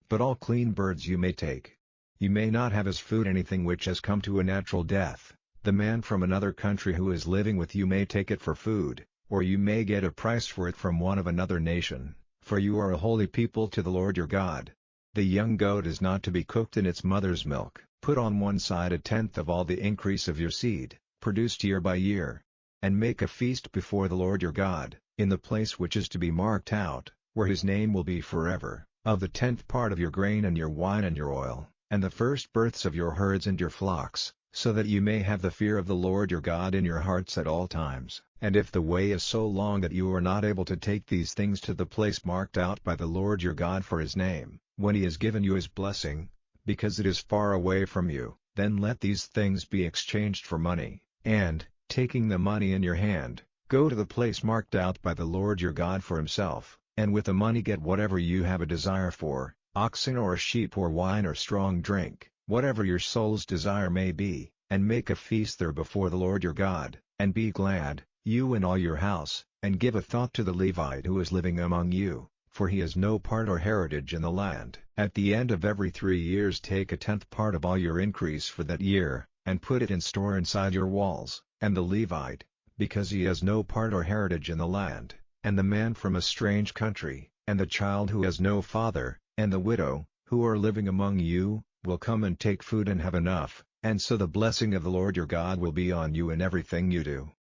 But all clean birds you may take. You may not have as food anything which has come to a natural death. The man from another country who is living with you may take it for food, or you may get a price for it from one of another nation, for you are a holy people to the Lord your God. The young goat is not to be cooked in its mother's milk. Put on one side 1/10 of all the increase of your seed, produced year by year. And make a feast before the Lord your God, in the place which is to be marked out, where his name will be forever, of the 10th part of your grain and your wine and your oil, and the first births of your herds and your flocks, so that you may have the fear of the Lord your God in your hearts at all times. And if the way is so long that you are not able to take these things to the place marked out by the Lord your God for his name, when he has given you his blessing, because it is far away from you, then let these things be exchanged for money, and, taking the money in your hand, go to the place marked out by the Lord your God for himself, and with the money get whatever you have a desire for, oxen or sheep or wine or strong drink, whatever your soul's desire may be, and make a feast there before the Lord your God, and be glad, you and all your house, and give a thought to the Levite who is living among you, for he has no part or heritage in the land. At the end of every 3 years take 1/10 part of all your increase for that year, and put it in store inside your walls. And the Levite, because he has no part or heritage in the land, and the man from a strange country, and the child who has no father, and the widow, who are living among you, will come and take food and have enough, and so the blessing of the Lord your God will be on you in everything you do.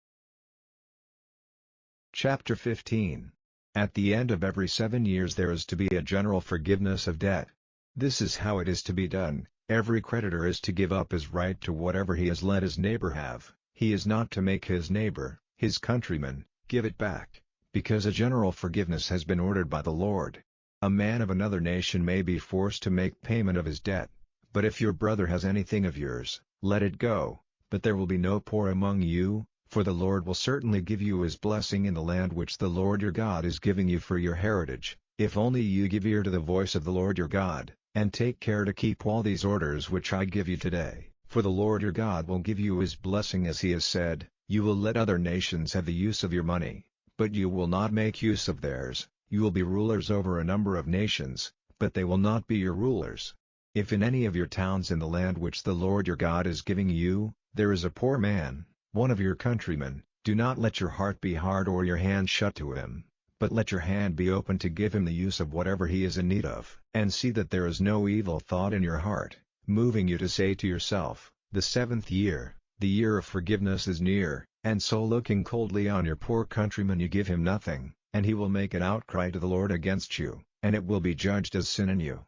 Chapter 15. At the end of every 7 years there is to be a general forgiveness of debt. This is how it is to be done: every creditor is to give up his right to whatever he has let his neighbor have. He is not to make his neighbor, his countryman, give it back, because a general forgiveness has been ordered by the Lord. A man of another nation may be forced to make payment of his debt, but if your brother has anything of yours, let it go. But there will be no poor among you, for the Lord will certainly give you his blessing in the land which the Lord your God is giving you for your heritage, if only you give ear to the voice of the Lord your God, and take care to keep all these orders which I give you today. For the Lord your God will give you his blessing as he has said, you will let other nations have the use of your money, but you will not make use of theirs, you will be rulers over a number of nations, but they will not be your rulers. If in any of your towns in the land which the Lord your God is giving you, there is a poor man, one of your countrymen, do not let your heart be hard or your hand shut to him, but let your hand be open to give him the use of whatever he is in need of. And see that there is no evil thought in your heart, moving you to say to yourself, the 7th year, the year of forgiveness is near, and so looking coldly on your poor countryman you give him nothing, and he will make an outcry to the Lord against you, and it will be judged as sin in you.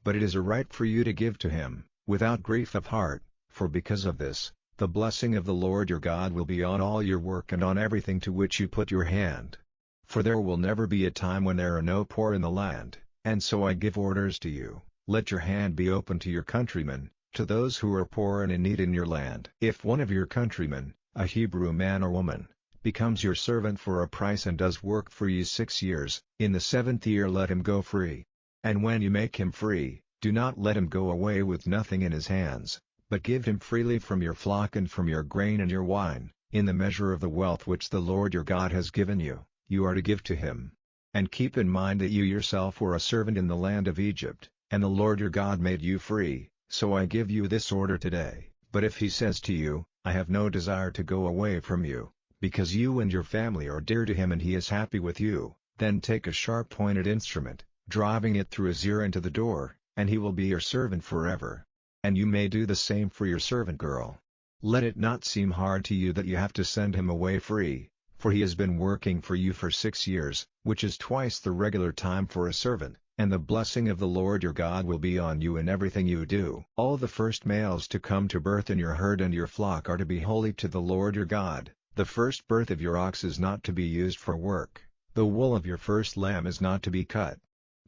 But it is a right for you to give to him, without grief of heart, for because of this, the blessing of the Lord your God will be on all your work and on everything to which you put your hand. For there will never be a time when there are no poor in the land, and so I give orders to you, let your hand be open to your countrymen, to those who are poor and in need in your land. If one of your countrymen, a Hebrew man or woman, becomes your servant for a price and does work for you 6 years, in the 7th year let him go free. And when you make him free, do not let him go away with nothing in his hands, but give him freely from your flock and from your grain and your wine, in the measure of the wealth which the Lord your God has given you, you are to give to him. And keep in mind that you yourself were a servant in the land of Egypt, and the Lord your God made you free, so I give you this order today. But if he says to you, I have no desire to go away from you, because you and your family are dear to him and he is happy with you, then take a sharp-pointed instrument, driving it through his ear into the door, and he will be your servant forever. And you may do the same for your servant girl. Let it not seem hard to you that you have to send him away free, for he has been working for you for 6 years, which is twice the regular time for a servant, and the blessing of the Lord your God will be on you in everything you do. All the first males to come to birth in your herd and your flock are to be holy to the Lord your God. The first birth of your ox is not to be used for work, the wool of your first lamb is not to be cut.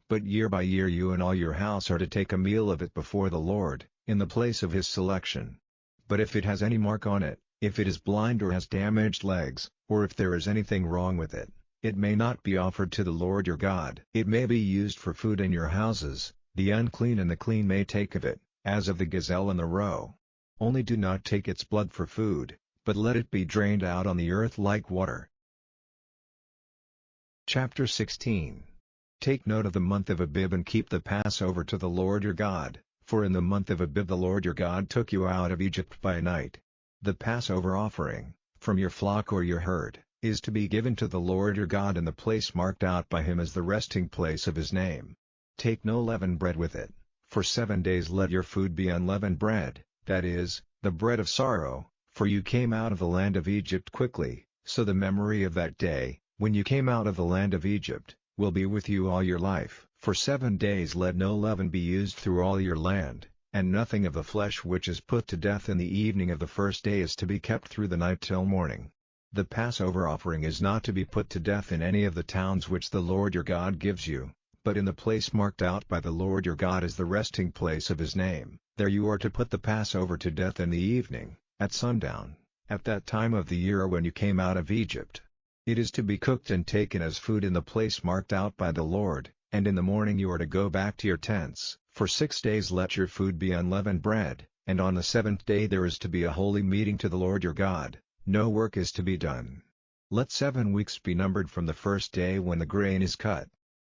But year by year you and all your house are to take a meal of it before the Lord, in the place of his selection. But if it has any mark on it, if it is blind or has damaged legs, or if there is anything wrong with it, it may not be offered to the Lord your God. It may be used for food in your houses, the unclean and the clean may take of it, as of the gazelle and the roe. Only do not take its blood for food, but let it be drained out on the earth like water. Chapter 16. Take note of the month of Abib and keep the Passover to the Lord your God, for in the month of Abib the Lord your God took you out of Egypt by night. The Passover offering, from your flock or your herd, is to be given to the Lord your God in the place marked out by him as the resting place of his name. Take no leavened bread with it, for 7 days let your food be unleavened bread, that is, the bread of sorrow, for you came out of the land of Egypt quickly, so the memory of that day, when you came out of the land of Egypt, will be with you all your life. For 7 days let no leaven be used through all your land, and nothing of the flesh which is put to death in the evening of the first day is to be kept through the night till morning. The Passover offering is not to be put to death in any of the towns which the Lord your God gives you, but in the place marked out by the Lord your God as the resting place of his name. There you are to put the Passover to death in the evening, at sundown, at that time of the year when you came out of Egypt. It is to be cooked and taken as food in the place marked out by the Lord, and in the morning you are to go back to your tents. For 6 days let your food be unleavened bread, and on the 7th day there is to be a holy meeting to the Lord your God, no work is to be done. Let 7 weeks be numbered from the first day when the grain is cut.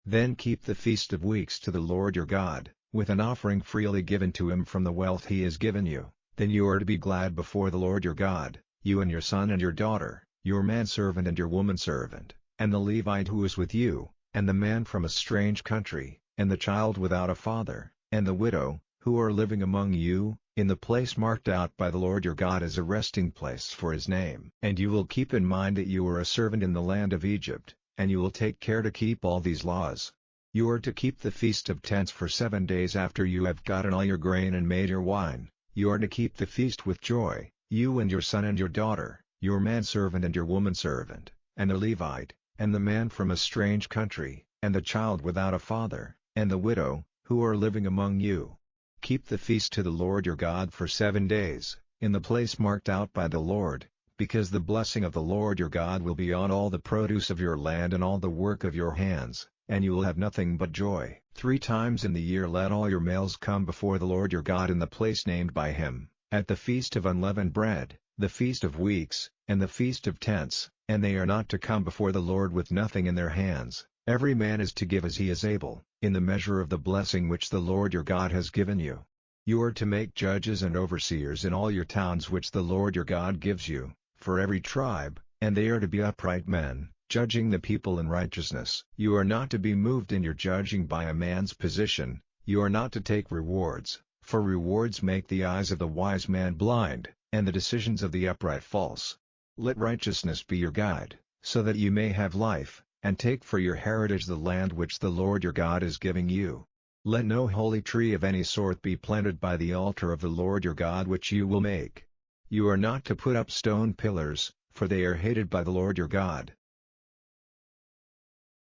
Then keep the feast of weeks to the Lord your God, with an offering freely given to him from the wealth he has given you. Then you are to be glad before the Lord your God, you and your son and your daughter, your manservant and your womanservant, and the Levite who is with you, and the man from a strange country, and the child without a father, and the widow, who are living among you, in the place marked out by the Lord your God as a resting place for his name. And you will keep in mind that you were a servant in the land of Egypt, and you will take care to keep all these laws. You are to keep the Feast of Tents for 7 days after you have gotten all your grain and made your wine. You are to keep the feast with joy, you and your son and your daughter, your manservant and your womanservant, and the Levite, and the man from a strange country, and the child without a father, and the widow, who are living among you. Keep the feast to the Lord your God for 7 days, in the place marked out by the Lord, because the blessing of the Lord your God will be on all the produce of your land and all the work of your hands, and you will have nothing but joy. 3 times in the year let all your males come before the Lord your God in the place named by him, at the feast of unleavened bread, the feast of weeks, and the feast of tents, and they are not to come before the Lord with nothing in their hands. Every man is to give as he is able, in the measure of the blessing which the Lord your God has given you. You are to make judges and overseers in all your towns which the Lord your God gives you, for every tribe, and they are to be upright men, judging the people in righteousness. You are not to be moved in your judging by a man's position, you are not to take rewards, for rewards make the eyes of the wise man blind, and the decisions of the upright false. Let righteousness be your guide, so that you may have life, and take for your heritage the land which the Lord your God is giving you. Let no holy tree of any sort be planted by the altar of the Lord your God which you will make. You are not to put up stone pillars, for they are hated by the Lord your God.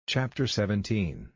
Chapter 17.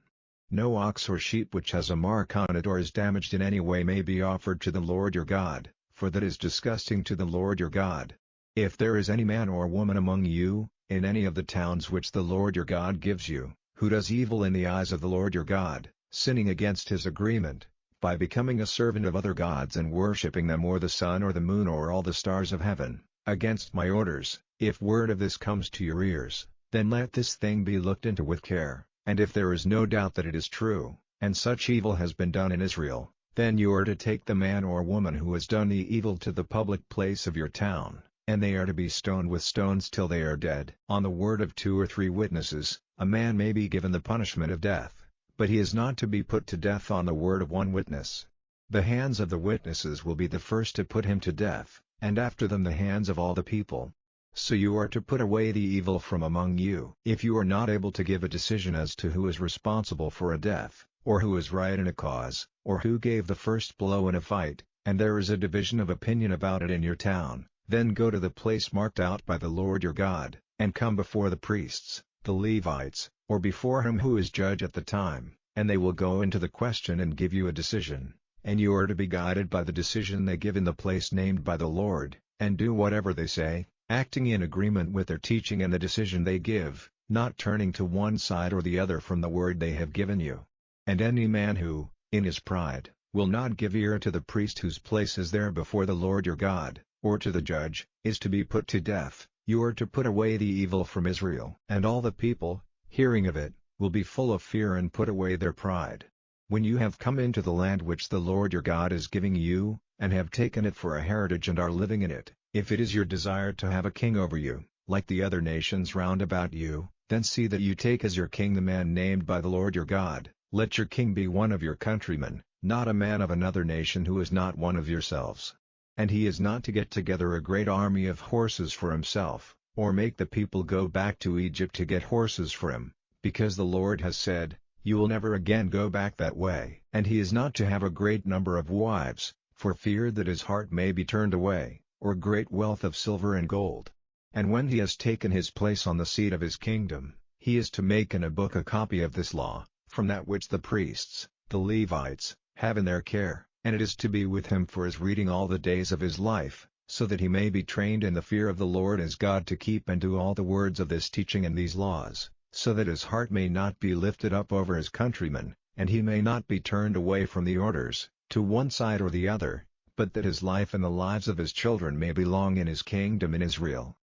No ox or sheep which has a mark on it or is damaged in any way may be offered to the Lord your God, for that is disgusting to the Lord your God. If there is any man or woman among you, in any of the towns which the Lord your God gives you, who does evil in the eyes of the Lord your God, sinning against his agreement, by becoming a servant of other gods and worshipping them or the sun or the moon or all the stars of heaven, against my orders, if word of this comes to your ears, then let this thing be looked into with care, and if there is no doubt that it is true, and such evil has been done in Israel, then you are to take the man or woman who has done the evil to the public place of your town, and they are to be stoned with stones till they are dead. On the word of 2 or 3 witnesses, a man may be given the punishment of death, but he is not to be put to death on the word of one witness. The hands of the witnesses will be the first to put him to death, and after them the hands of all the people. So you are to put away the evil from among you. If you are not able to give a decision as to who is responsible for a death, or who is right in a cause, or who gave the first blow in a fight, and there is a division of opinion about it in your town, then go to the place marked out by the Lord your God, and come before the priests, the Levites, or before him who is judge at the time, and they will go into the question and give you a decision, and you are to be guided by the decision they give in the place named by the Lord, and do whatever they say, acting in agreement with their teaching and the decision they give, not turning to one side or the other from the word they have given you. And any man who, in his pride, will not give ear to the priest whose place is there before the Lord your God, or to the judge, is to be put to death. You are to put away the evil from Israel. And all the people, hearing of it, will be full of fear and put away their pride. When you have come into the land which the Lord your God is giving you, and have taken it for a heritage and are living in it, if it is your desire to have a king over you, like the other nations round about you, then see that you take as your king the man named by the Lord your God. Let your king be one of your countrymen, not a man of another nation who is not one of yourselves. And he is not to get together a great army of horses for himself, or make the people go back to Egypt to get horses for him, because the Lord has said, you will never again go back that way. And he is not to have a great number of wives, for fear that his heart may be turned away, or great wealth of silver and gold. And when he has taken his place on the seat of his kingdom, he is to make in a book a copy of this law, from that which the priests, the Levites, have in their care, and it is to be with him for his reading all the days of his life, so that he may be trained in the fear of the Lord his God to keep and do all the words of this teaching and these laws, so that his heart may not be lifted up over his countrymen, and he may not be turned away from the orders, to one side or the other, but that his life and the lives of his children may be long in his kingdom in Israel.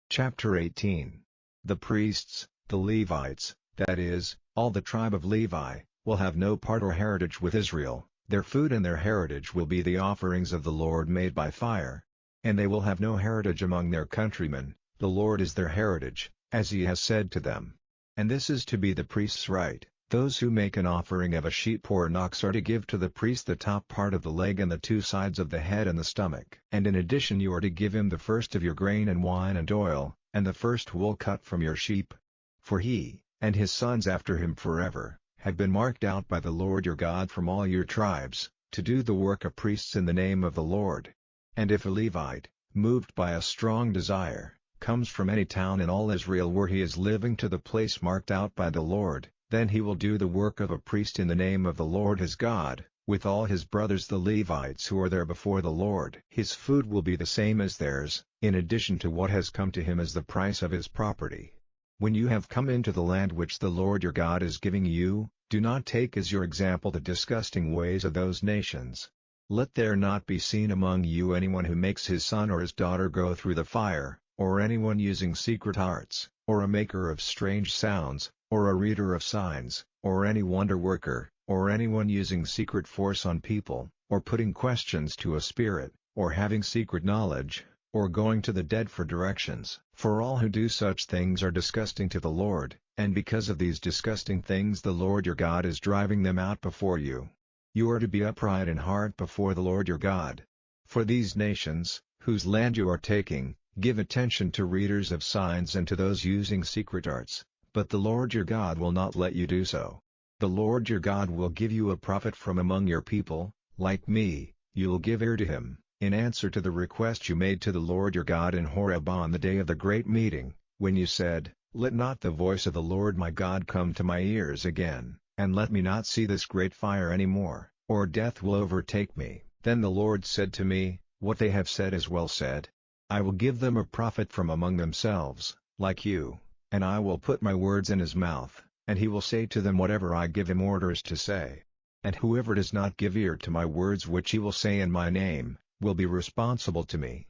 Chapter 18. The priests, the Levites, that is, all the tribe of Levi, will have no part or heritage with Israel. Their food and their heritage will be the offerings of the Lord made by fire. And they will have no heritage among their countrymen, the Lord is their heritage, as he has said to them. And this is to be the priest's right. Those who make an offering of a sheep or an ox are to give to the priest the top part of the leg and the 2 sides of the head and the stomach. And in addition you are to give him the first of your grain and wine and oil, and the first wool cut from your sheep. For he, and his sons after him forever, have been marked out by the Lord your God from all your tribes, to do the work of priests in the name of the Lord. And if a Levite, moved by a strong desire, comes from any town in all Israel where he is living to the place marked out by the Lord, then he will do the work of a priest in the name of the Lord his God, with all his brothers the Levites who are there before the Lord. His food will be the same as theirs, in addition to what has come to him as the price of his property. When you have come into the land which the Lord your God is giving you, do not take as your example the disgusting ways of those nations. Let there not be seen among you anyone who makes his son or his daughter go through the fire, or anyone using secret arts, or a maker of strange sounds, or a reader of signs, or any wonder worker, or anyone using secret force on people, or putting questions to a spirit, or having secret knowledge, or going to the dead for directions. For all who do such things are disgusting to the Lord, and because of these disgusting things the Lord your God is driving them out before you. You are to be upright in heart before the Lord your God. For these nations, whose land you are taking, give attention to readers of signs and to those using secret arts, but the Lord your God will not let you do so. The Lord your God will give you a prophet from among your people, like me. You will give ear to him, in answer to the request you made to the Lord your God in Horeb on the day of the great meeting, when you said, "Let not the voice of the Lord my God come to my ears again, and let me not see this great fire any more, or death will overtake me." Then the Lord said to me, "What they have said is well said. I will give them a prophet from among themselves, like you, and I will put my words in his mouth, and he will say to them whatever I give him orders to say. And whoever does not give ear to my words which he will say in my name, will be responsible to me.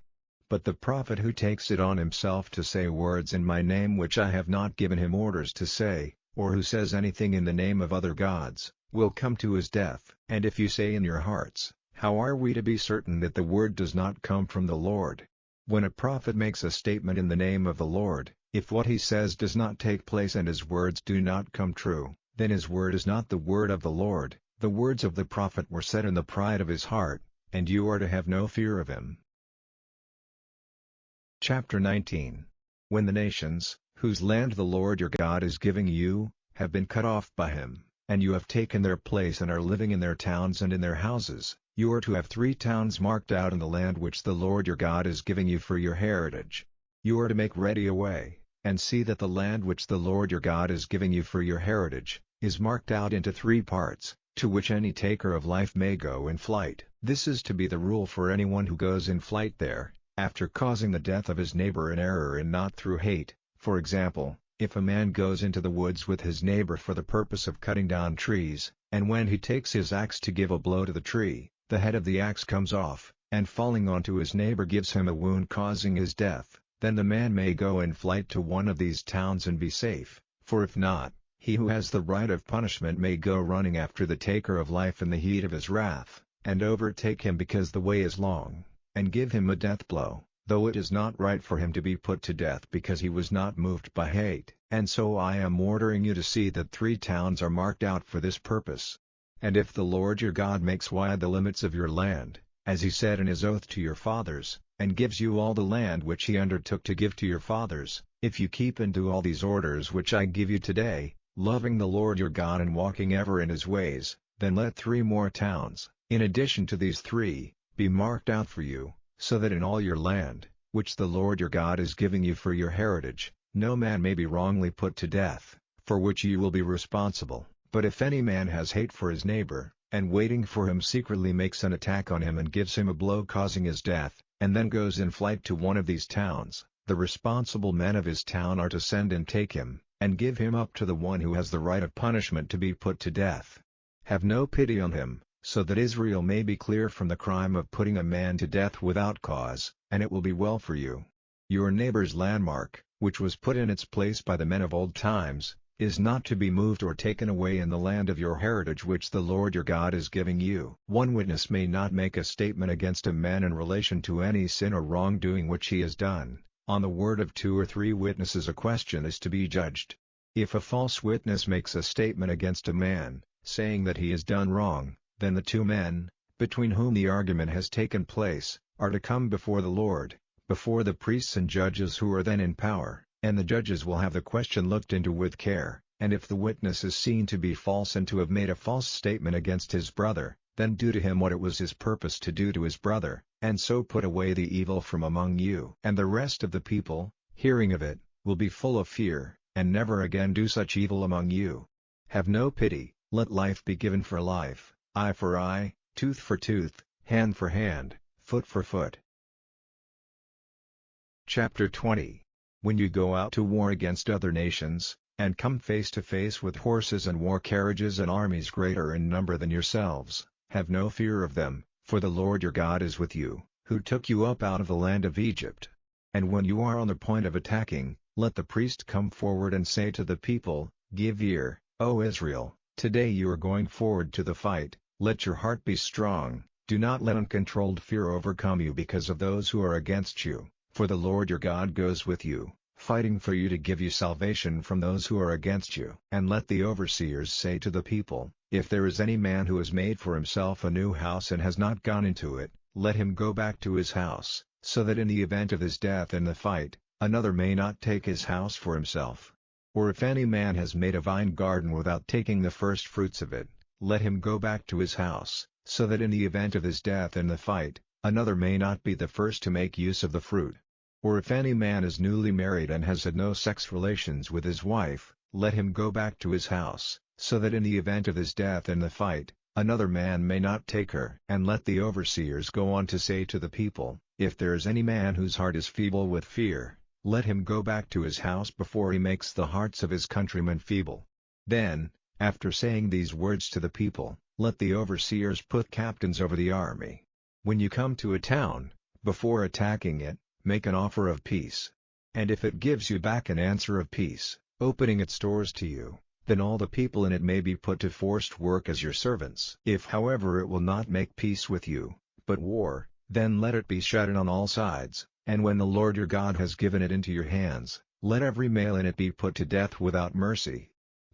But the prophet who takes it on himself to say words in my name which I have not given him orders to say, or who says anything in the name of other gods, will come to his death." And if you say in your hearts, "How are we to be certain that the word does not come from the Lord?" When a prophet makes a statement in the name of the Lord, if what he says does not take place and his words do not come true, then his word is not the word of the Lord. The words of the prophet were said in the pride of his heart, and you are to have no fear of him. Chapter 19. When the nations, whose land the Lord your God is giving you, have been cut off by him, and you have taken their place and are living in their towns and in their houses, you are to have 3 towns marked out in the land which the Lord your God is giving you for your heritage. You are to make ready a way, and see that the land which the Lord your God is giving you for your heritage, is marked out into 3 parts, to which any taker of life may go in flight. This is to be the rule for anyone who goes in flight there, after causing the death of his neighbor in error and not through hate. For example, if a man goes into the woods with his neighbor for the purpose of cutting down trees, and when he takes his axe to give a blow to the tree, the head of the axe comes off, and falling onto his neighbor gives him a wound causing his death, then the man may go in flight to one of these towns and be safe, for if not, he who has the right of punishment may go running after the taker of life in the heat of his wrath, and overtake him because the way is long, and give him a death blow, though it is not right for him to be put to death because he was not moved by hate. And so I am ordering you to see that 3 towns are marked out for this purpose. And if the Lord your God makes wide the limits of your land, as he said in his oath to your fathers, and gives you all the land which he undertook to give to your fathers, if you keep and do all these orders which I give you today, loving the Lord your God and walking ever in his ways, then let 3 more towns, in addition to these 3, be marked out for you, so that in all your land, which the Lord your God is giving you for your heritage, no man may be wrongly put to death, for which you will be responsible. But if any man has hate for his neighbor, and waiting for him secretly makes an attack on him and gives him a blow causing his death, and then goes in flight to one of these towns, the responsible men of his town are to send and take him, and give him up to the one who has the right of punishment to be put to death. Have no pity on him, so that Israel may be clear from the crime of putting a man to death without cause, and it will be well for you. Your neighbor's landmark, which was put in its place by the men of old times, is not to be moved or taken away in the land of your heritage which the Lord your God is giving you. One witness may not make a statement against a man in relation to any sin or wrongdoing which he has done. On the word of 2 or 3 witnesses a question is to be judged. If a false witness makes a statement against a man, saying that he has done wrong, then the 2 men, between whom the argument has taken place, are to come before the Lord, before the priests and judges who are then in power, and the judges will have the question looked into with care, and if the witness is seen to be false and to have made a false statement against his brother, then do to him what it was his purpose to do to his brother, and so put away the evil from among you. And the rest of the people, hearing of it, will be full of fear, and never again do such evil among you. Have no pity, let life be given for life, eye for eye, tooth for tooth, hand for hand, foot for foot. Chapter 20. When you go out to war against other nations, and come face to face with horses and war carriages and armies greater in number than yourselves, have no fear of them, for the Lord your God is with you, who took you up out of the land of Egypt. And when you are on the point of attacking, let the priest come forward and say to the people, Give ear, O Israel, today you are going forward to the fight, let your heart be strong, do not let uncontrolled fear overcome you because of those who are against you, for the Lord your God goes with you, fighting for you to give you salvation from those who are against you. And let the overseers say to the people, If there is any man who has made for himself a new house and has not gone into it, let him go back to his house, so that in the event of his death in the fight, another may not take his house for himself. Or if any man has made a vine garden without taking the first fruits of it, let him go back to his house, so that in the event of his death in the fight, another may not be the first to make use of the fruit. Or if any man is newly married and has had no sex relations with his wife, let him go back to his house, so that in the event of his death in the fight, another man may not take her. And let the overseers go on to say to the people, If there is any man whose heart is feeble with fear, let him go back to his house before he makes the hearts of his countrymen feeble. Then, after saying these words to the people, let the overseers put captains over the army. When you come to a town, before attacking it, make an offer of peace. And if it gives you back an answer of peace, opening its doors to you, then all the people in it may be put to forced work as your servants. If however it will not make peace with you, but war, then let it be shut in on all sides, and when the Lord your God has given it into your hands, let every male in it be put to death without mercy.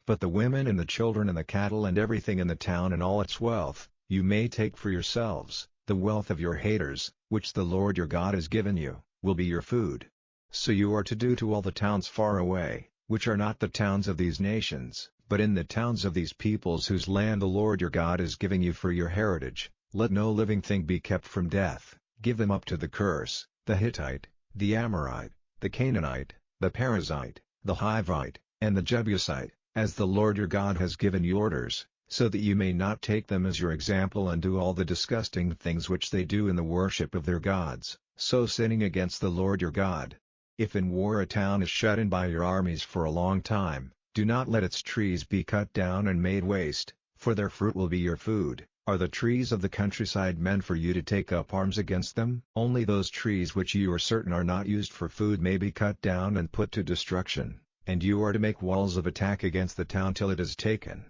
But the women and the children and the cattle and everything in the town and all its wealth, you may take for yourselves, the wealth of your haters, which the Lord your God has given you, will be your food. So you are to do to all the towns far away, which are not the towns of these nations, but in the towns of these peoples whose land the Lord your God is giving you for your heritage, let no living thing be kept from death, give them up to the curse, the Hittite, the Amorite, the Canaanite, the Perizzite, the Hivite, and the Jebusite, as the Lord your God has given you orders, so that you may not take them as your example and do all the disgusting things which they do in the worship of their gods, so sinning against the Lord your God. If in war a town is shut in by your armies for a long time, do not let its trees be cut down and made waste, for their fruit will be your food. Are the trees of the countryside meant for you to take up arms against them? Only those trees which you are certain are not used for food may be cut down and put to destruction, and you are to make walls of attack against the town till it is taken.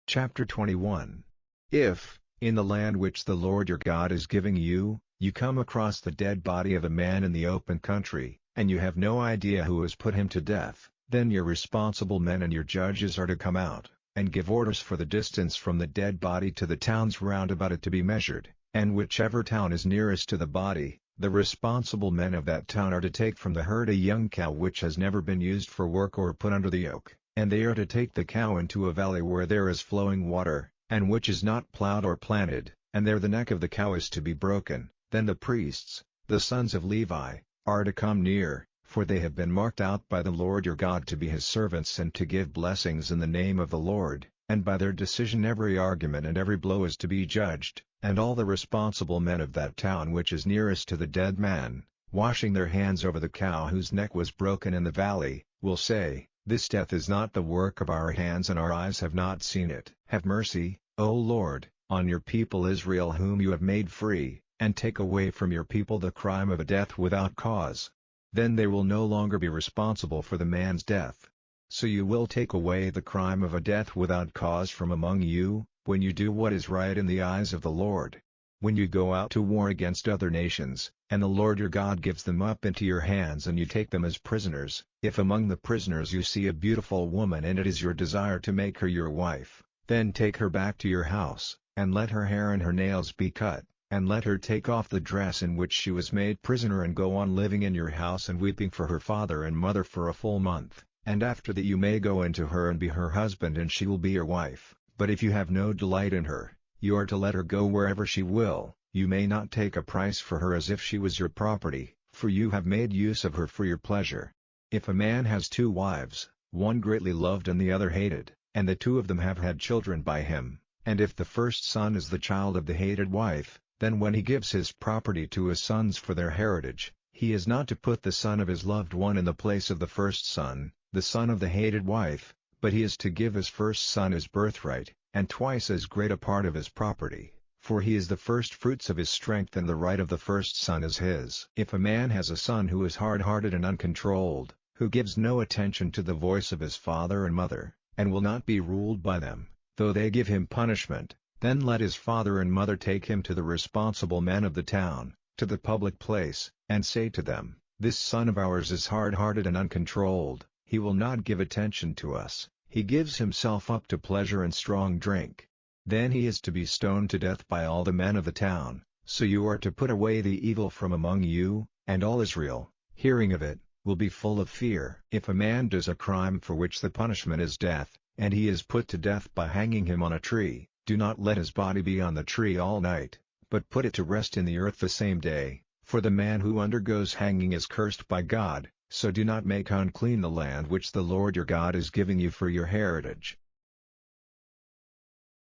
Chapter 21. If, in the land which the Lord your God is giving you, you come across the dead body of a man in the open country, and you have no idea who has put him to death, then your responsible men and your judges are to come out, and give orders for the distance from the dead body to the towns round about it to be measured, and whichever town is nearest to the body, the responsible men of that town are to take from the herd a young cow which has never been used for work or put under the yoke, and they are to take the cow into a valley where there is flowing water, and which is not plowed or planted, and there the neck of the cow is to be broken. Then the priests, the sons of Levi, are to come near, for they have been marked out by the Lord your God to be his servants and to give blessings in the name of the Lord, and by their decision every argument and every blow is to be judged, and all the responsible men of that town which is nearest to the dead man, washing their hands over the cow whose neck was broken in the valley, will say, This death is not the work of our hands and our eyes have not seen it. Have mercy, O Lord, on your people Israel whom you have made free, and take away from your people the crime of a death without cause. Then they will no longer be responsible for the man's death. So you will take away the crime of a death without cause from among you, when you do what is right in the eyes of the Lord. When you go out to war against other nations, and the Lord your God gives them up into your hands and you take them as prisoners, if among the prisoners you see a beautiful woman and it is your desire to make her your wife, then take her back to your house, and let her hair and her nails be cut, and let her take off the dress in which she was made prisoner and go on living in your house and weeping for her father and mother for a full month, and after that you may go into her and be her husband and she will be your wife. But if you have no delight in her, you are to let her go wherever she will. You may not take a price for her as if she was your property, for you have made use of her for your pleasure. If a man has 2 wives, one greatly loved and the other hated, and the 2 of them have had children by him, and if the first son is the child of the hated wife, then when he gives his property to his sons for their heritage, he is not to put the son of his loved one in the place of the first son, the son of the hated wife, but he is to give his first son his birthright, and twice as great a part of his property, for he is the first fruits of his strength and the right of the first son is his. If a man has a son who is hard-hearted and uncontrolled, who gives no attention to the voice of his father and mother, and will not be ruled by them, though they give him punishment, then let his father and mother take him to the responsible men of the town, to the public place, and say to them, "This son of ours is hard-hearted and uncontrolled, he will not give attention to us, he gives himself up to pleasure and strong drink." Then he is to be stoned to death by all the men of the town, so you are to put away the evil from among you, and all Israel, hearing of it, will be full of fear. If a man does a crime for which the punishment is death, and he is put to death by hanging him on a tree, do not let his body be on the tree all night, but put it to rest in the earth the same day, for the man who undergoes hanging is cursed by God, so do not make unclean the land which the Lord your God is giving you for your heritage.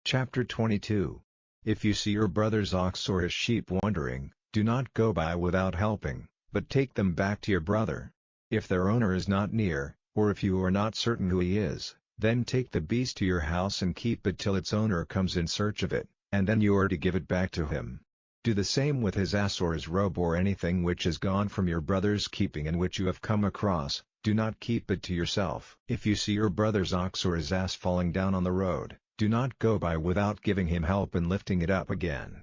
Chapter 22. If you see your brother's ox or his sheep wandering, do not go by without helping, but take them back to your brother. If their owner is not near, or if you are not certain who he is, then take the beast to your house and keep it till its owner comes in search of it, and then you are to give it back to him. Do the same with his ass or his robe or anything which is gone from your brother's keeping and which you have come across, do not keep it to yourself. If you see your brother's ox or his ass falling down on the road, do not go by without giving him help in lifting it up again.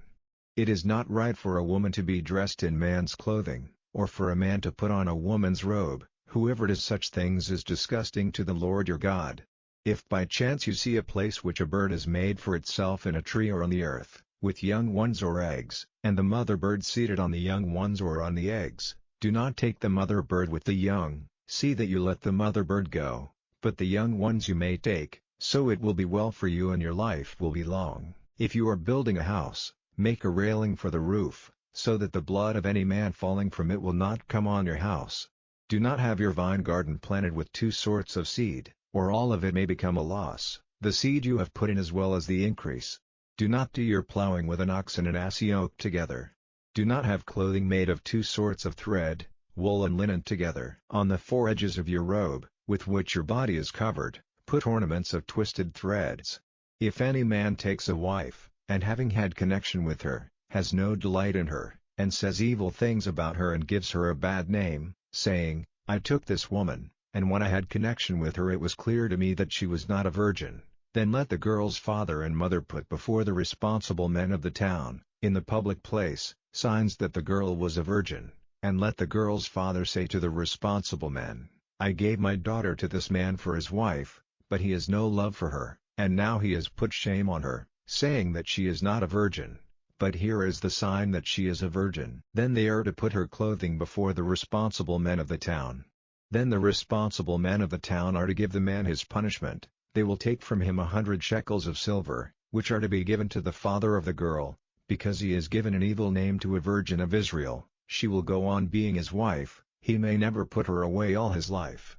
It is not right for a woman to be dressed in man's clothing, or for a man to put on a woman's robe. Whoever does such things is disgusting to the Lord your God. If by chance you see a place which a bird has made for itself in a tree or on the earth, with young ones or eggs, and the mother bird seated on the young ones or on the eggs, do not take the mother bird with the young, see that you let the mother bird go, but the young ones you may take, so it will be well for you and your life will be long. If you are building a house, make a railing for the roof, so that the blood of any man falling from it will not come on your house. Do not have your vine garden planted with two sorts of seed, or all of it may become a loss, the seed you have put in as well as the increase. Do not do your plowing with an ox and an ass yoked together. Do not have clothing made of two sorts of thread, wool and linen together. On the four edges of your robe, with which your body is covered, put ornaments of twisted threads. If any man takes a wife, and having had connection with her, has no delight in her, and says evil things about her and gives her a bad name, saying, "I took this woman, and when I had connection with her it was clear to me that she was not a virgin," then let the girl's father and mother put before the responsible men of the town, in the public place, signs that the girl was a virgin, and let the girl's father say to the responsible men, "I gave my daughter to this man for his wife, but he has no love for her, and now he has put shame on her, saying that she is not a virgin, but here is the sign that she is a virgin." Then they are to put her clothing before the responsible men of the town. Then the responsible men of the town are to give the man his punishment. They will take from him 100 shekels of silver, which are to be given to the father of the girl, because he has given an evil name to a virgin of Israel. She will go on being his wife, he may never put her away all his life.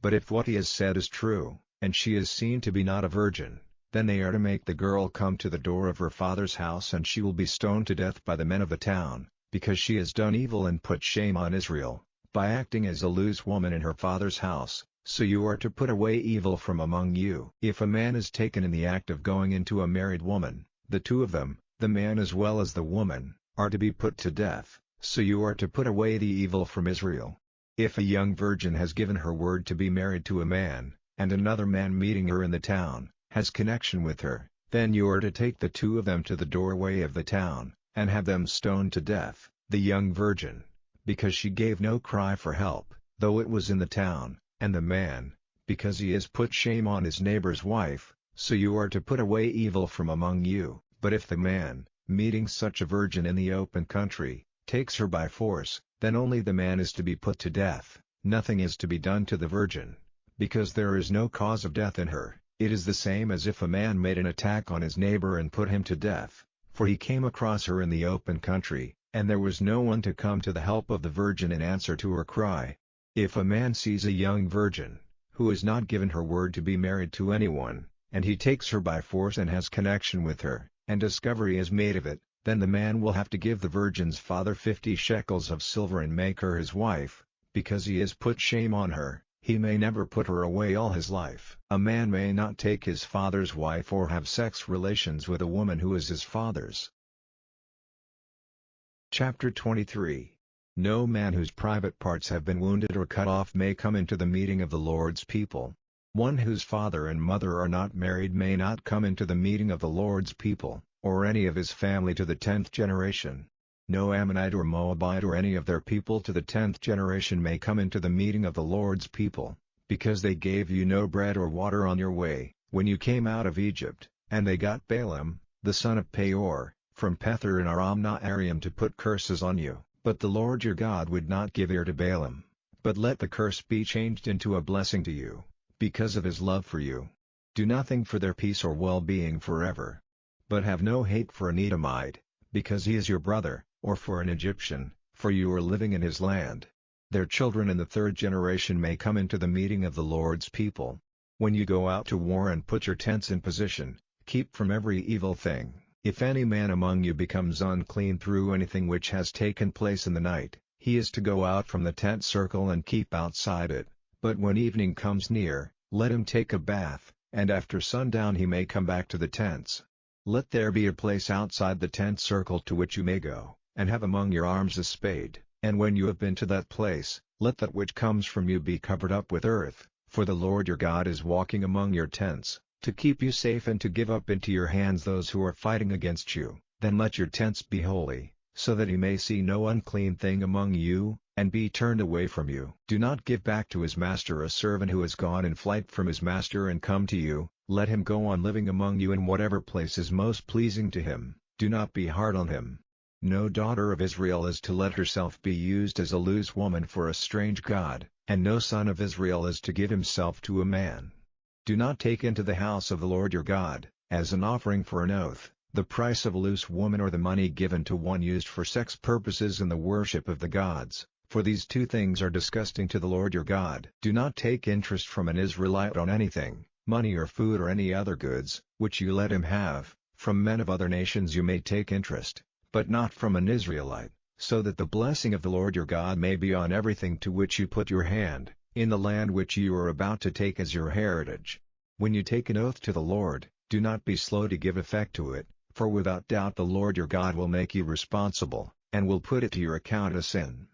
But if what he has said is true, and she is seen to be not a virgin, then they are to make the girl come to the door of her father's house and she will be stoned to death by the men of the town, because she has done evil and put shame on Israel, by acting as a loose woman in her father's house. So you are to put away evil from among you. If a man is taken in the act of going into a married woman, the two of them, the man as well as the woman, are to be put to death, so you are to put away the evil from Israel. If a young virgin has given her word to be married to a man, and another man meeting her in the town, has connection with her, then you are to take the two of them to the doorway of the town, and have them stoned to death, the young virgin, because she gave no cry for help, though it was in the town, and the man, because he has put shame on his neighbor's wife, so you are to put away evil from among you. But if the man, meeting such a virgin in the open country, takes her by force, then only the man is to be put to death, nothing is to be done to the virgin, because there is no cause of death in her. It is the same as if a man made an attack on his neighbor and put him to death, for he came across her in the open country, and there was no one to come to the help of the virgin in answer to her cry. If a man sees a young virgin, who has not given her word to be married to anyone, and he takes her by force and has connection with her, and discovery is made of it, then the man will have to give the virgin's father 50 shekels of silver and make her his wife, because he has put shame on her, he may never put her away all his life. A man may not take his father's wife or have sex relations with a woman who is his father's. Chapter 23. No man whose private parts have been wounded or cut off may come into the meeting of the Lord's people. One whose father and mother are not married may not come into the meeting of the Lord's people, or any of his family to the 10th generation. No Ammonite or Moabite or any of their people to the 10th generation may come into the meeting of the Lord's people, because they gave you no bread or water on your way, when you came out of Egypt, and they got Balaam, the son of Peor, from Pether in Aram-Naharaim to put curses on you. But the Lord your God would not give ear to Balaam, but let the curse be changed into a blessing to you, because of his love for you. Do nothing for their peace or well-being forever. But have no hate for an Edomite, because he is your brother, or for an Egyptian, for you are living in his land. Their children in the 3rd generation may come into the meeting of the Lord's people. When you go out to war and put your tents in position, keep from every evil thing. If any man among you becomes unclean through anything which has taken place in the night, he is to go out from the tent circle and keep outside it, but when evening comes near, let him take a bath, and after sundown he may come back to the tents. Let there be a place outside the tent circle to which you may go, and have among your arms a spade, and when you have been to that place, let that which comes from you be covered up with earth, for the Lord your God is walking among your tents, to keep you safe and to give up into your hands those who are fighting against you. Then let your tents be holy, so that he may see no unclean thing among you, and be turned away from you. Do not give back to his master a servant who has gone in flight from his master and come to you. Let him go on living among you in whatever place is most pleasing to him. Do not be hard on him. No daughter of Israel is to let herself be used as a loose woman for a strange god, and no son of Israel is to give himself to a man. Do not take into the house of the Lord your God, as an offering for an oath, the price of a loose woman or the money given to one used for sex purposes in the worship of the gods, for these two things are disgusting to the Lord your God. Do not take interest from an Israelite on anything, money or food or any other goods, which you let him have. From men of other nations you may take interest, but not from an Israelite, so that the blessing of the Lord your God may be on everything to which you put your hand, in the land which you are about to take as your heritage. When you take an oath to the Lord, do not be slow to give effect to it, for without doubt the Lord your God will make you responsible, and will put it to your account as sin.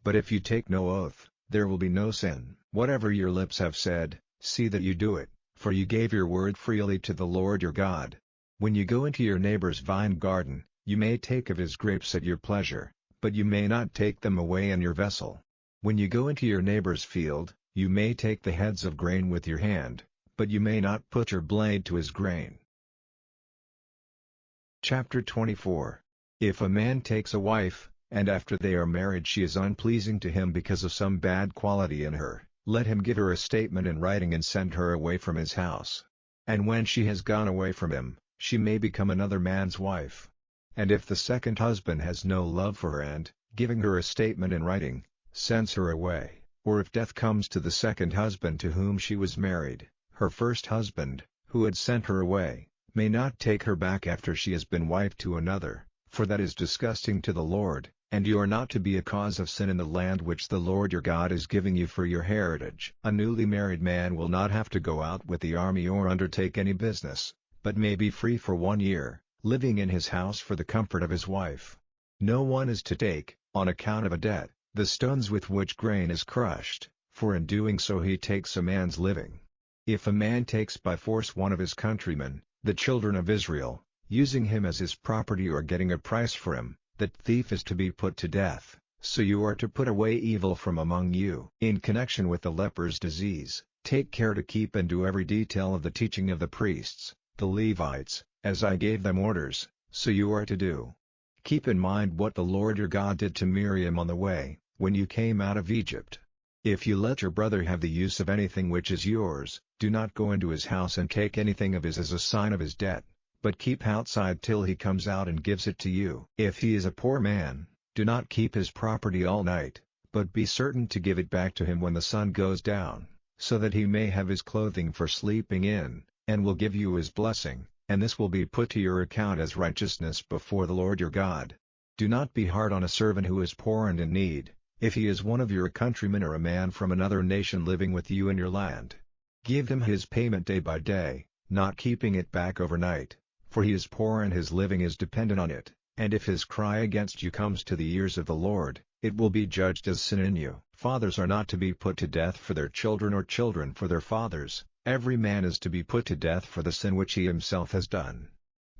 But if you take no oath, there will be no sin. Whatever your lips have said, see that you do it, for you gave your word freely to the Lord your God. When you go into your neighbor's vine garden, you may take of his grapes at your pleasure, but you may not take them away in your vessel. When you go into your neighbor's field, you may take the heads of grain with your hand, but you may not put your blade to his grain. Chapter 24. If a man takes a wife, and after they are married she is unpleasing to him because of some bad quality in her, let him give her a statement in writing and send her away from his house. And when she has gone away from him, she may become another man's wife. And if the second husband has no love for her and, giving her a statement in writing, sends her away, or if death comes to the second husband to whom she was married, her first husband, who had sent her away, may not take her back after she has been wife to another, for that is disgusting to the Lord, and you are not to be a cause of sin in the land which the Lord your God is giving you for your heritage. A newly married man will not have to go out with the army or undertake any business, but may be free for 1 year, living in his house for the comfort of his wife. No one is to take, on account of a debt, the stones with which grain is crushed, for in doing so he takes a man's living. If a man takes by force one of his countrymen, the children of Israel, using him as his property or getting a price for him, that thief is to be put to death, so you are to put away evil from among you. In connection with the leper's disease, take care to keep and do every detail of the teaching of the priests, the Levites, as I gave them orders, so you are to do. Keep in mind what the Lord your God did to Miriam on the way, when you came out of Egypt. If you let your brother have the use of anything which is yours, do not go into his house and take anything of his as a sign of his debt, but keep outside till he comes out and gives it to you. If he is a poor man, do not keep his property all night, but be certain to give it back to him when the sun goes down, so that he may have his clothing for sleeping in, and will give you his blessing, and this will be put to your account as righteousness before the Lord your God. Do not be hard on a servant who is poor and in need, If he is one of your countrymen or a man from another nation living with you in your land, give him his payment day by day, not keeping it back overnight, for he is poor and his living is dependent on it, and if his cry against you comes to the ears of the Lord, it will be judged as sin in you. Fathers are not to be put to death for their children or children for their fathers. Every man is to be put to death for the sin which he himself has done.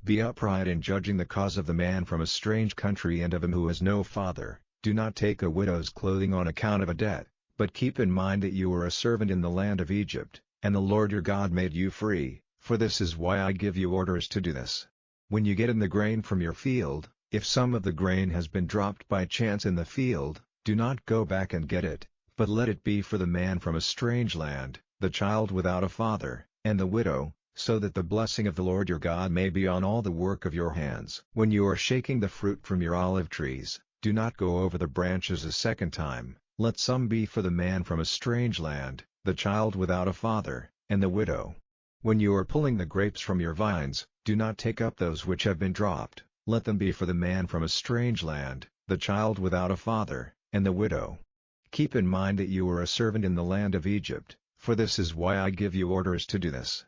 Be upright in judging the cause of the man from a strange country and of him who has no father. Do not take a widow's clothing on account of a debt, but keep in mind that you were a servant in the land of Egypt, and the Lord your God made you free, for this is why I give you orders to do this. When you get in the grain from your field, if some of the grain has been dropped by chance in the field, do not go back and get it, but let it be for the man from a strange land, the child without a father, and the widow, so that the blessing of the Lord your God may be on all the work of your hands. When you are shaking the fruit from your olive trees, do not go over the branches a second time. Let some be for the man from a strange land, the child without a father, and the widow. When you are pulling the grapes from your vines, do not take up those which have been dropped. Let them be for the man from a strange land, the child without a father, and the widow. Keep in mind that you were a servant in the land of Egypt, for this is why I give you orders to do this.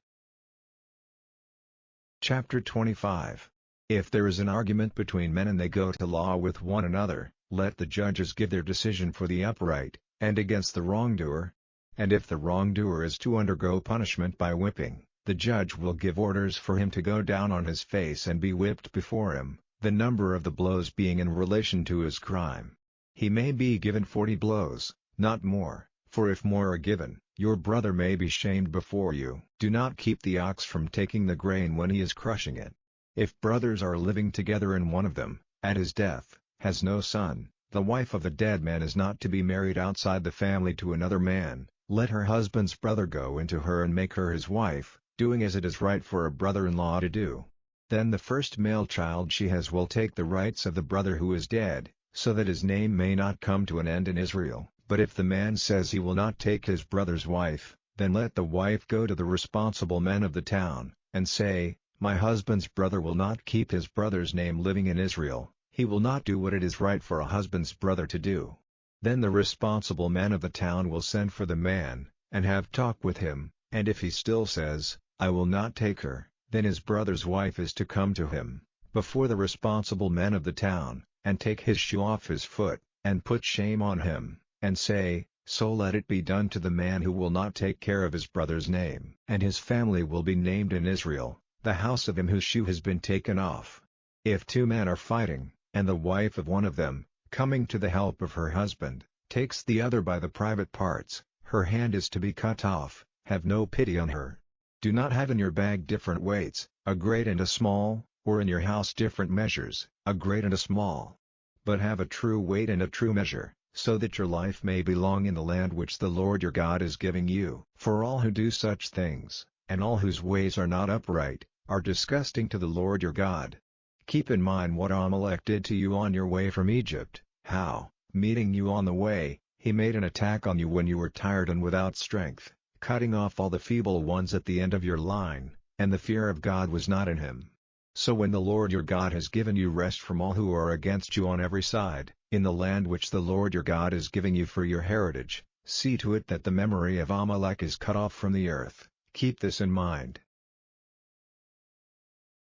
Chapter 25. If there is an argument between men and they go to law with one another, let the judges give their decision for the upright, and against the wrongdoer. And if the wrongdoer is to undergo punishment by whipping, the judge will give orders for him to go down on his face and be whipped before him, the number of the blows being in relation to his crime. He may be given 40 blows, not more, for if more are given, your brother may be shamed before you. Do not keep the ox from taking the grain when he is crushing it. If brothers are living together and one of them, at his death, has no son, the wife of the dead man is not to be married outside the family to another man. Let her husband's brother go into her and make her his wife, doing as it is right for a brother-in-law to do. Then the first male child she has will take the rights of the brother who is dead, so that his name may not come to an end in Israel. But if the man says he will not take his brother's wife, then let the wife go to the responsible men of the town, and say, My husband's brother will not keep his brother's name living in Israel, he will not do what it is right for a husband's brother to do. Then the responsible men of the town will send for the man, and have talk with him, and if he still says, I will not take her, then his brother's wife is to come to him, before the responsible men of the town, and take his shoe off his foot, and put shame on him, and say, So let it be done to the man who will not take care of his brother's name. And his family will be named in Israel, the house of him whose shoe has been taken off. If two men are fighting, and the wife of one of them, coming to the help of her husband, takes the other by the private parts, her hand is to be cut off. Have no pity on her. Do not have in your bag different weights, a great and a small, or in your house different measures, a great and a small. But have a true weight and a true measure, so that your life may be long in the land which the Lord your God is giving you. For all who do such things, and all whose ways are not upright, are disgusting to the Lord your God. Keep in mind what Amalek did to you on your way from Egypt, how, meeting you on the way, he made an attack on you when you were tired and without strength, cutting off all the feeble ones at the end of your line, and the fear of God was not in him. So when the Lord your God has given you rest from all who are against you on every side, in the land which the Lord your God is giving you for your heritage, see to it that the memory of Amalek is cut off from the earth. Keep this in mind.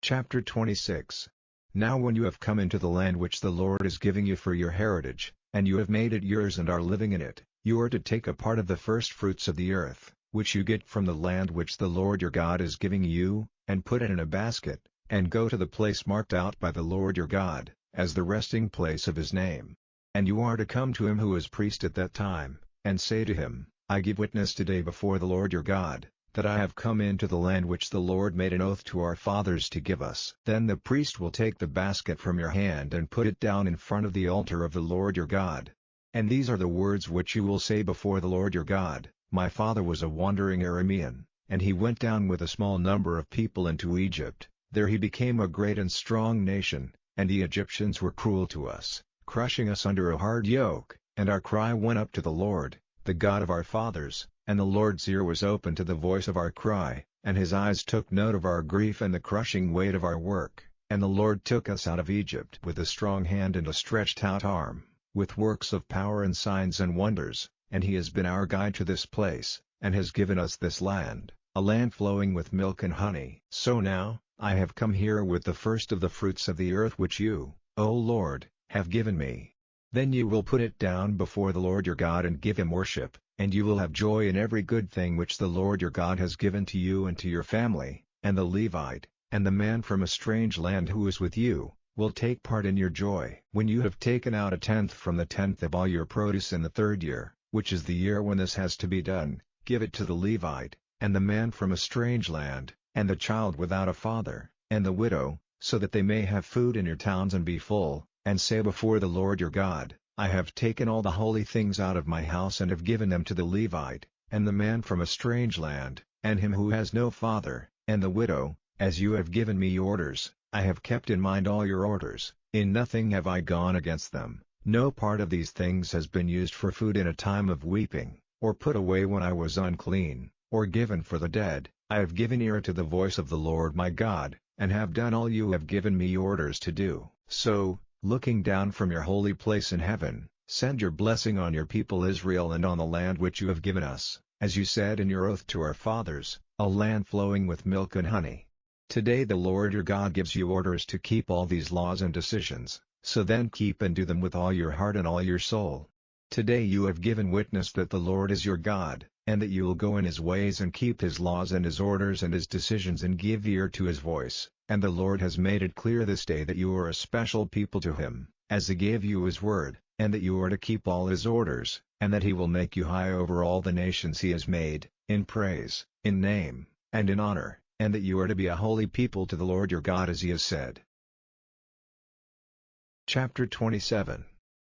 Chapter 26. Now when you have come into the land which the Lord is giving you for your heritage, and you have made it yours and are living in it, you are to take a part of the first fruits of the earth, which you get from the land which the Lord your God is giving you, and put it in a basket, and go to the place marked out by the Lord your God, as the resting place of his name. And you are to come to him who is priest at that time, and say to him, I give witness today before the Lord your God, that I have come into the land which the Lord made an oath to our fathers to give us. Then the priest will take the basket from your hand and put it down in front of the altar of the Lord your God. And these are the words which you will say before the Lord your God, My father was a wandering Aramean, and he went down with a small number of people into Egypt. There he became a great and strong nation, and the Egyptians were cruel to us, crushing us under a hard yoke, and our cry went up to the Lord, the God of our fathers, and the Lord's ear was open to the voice of our cry, and his eyes took note of our grief and the crushing weight of our work, and the Lord took us out of Egypt with a strong hand and a stretched out arm. with works of power and signs and wonders, and he has been our guide to this place, and has given us this land, a land flowing with milk and honey. So now, I have come here with the first of the fruits of the earth which you, O Lord, have given me. Then you will put it down before the Lord your God and give him worship, and you will have joy in every good thing which the Lord your God has given to you and to your family, and the Levite, and the man from a strange land who is with you, will take part in your joy. When you have taken out a tenth from the tenth of all your produce in the third year, which is the year when this has to be done, give it to the Levite, and the man from a strange land, and the child without a father, and the widow, so that they may have food in your towns and be full, and say before the Lord your God, I have taken all the holy things out of my house and have given them to the Levite, and the man from a strange land, and him who has no father, and the widow, as you have given me orders. I have kept in mind all your orders, in nothing have I gone against them. No part of these things has been used for food in a time of weeping, or put away when I was unclean, or given for the dead. I have given ear to the voice of the Lord my God, and have done all you have given me orders to do. So, looking down from your holy place in heaven, send your blessing on your people Israel and on the land which you have given us, as you said in your oath to our fathers, a land flowing with milk and honey. Today the Lord your God gives you orders to keep all these laws and decisions, so then keep and do them with all your heart and all your soul. Today you have given witness that the Lord is your God, and that you will go in his ways and keep his laws and his orders and his decisions and give ear to his voice, and the Lord has made it clear this day that you are a special people to him, as he gave you his word, and that you are to keep all his orders, and that he will make you high over all the nations he has made, in praise, in name, and in honor, and that you are to be a holy people to the Lord your God as he has said. Chapter 27.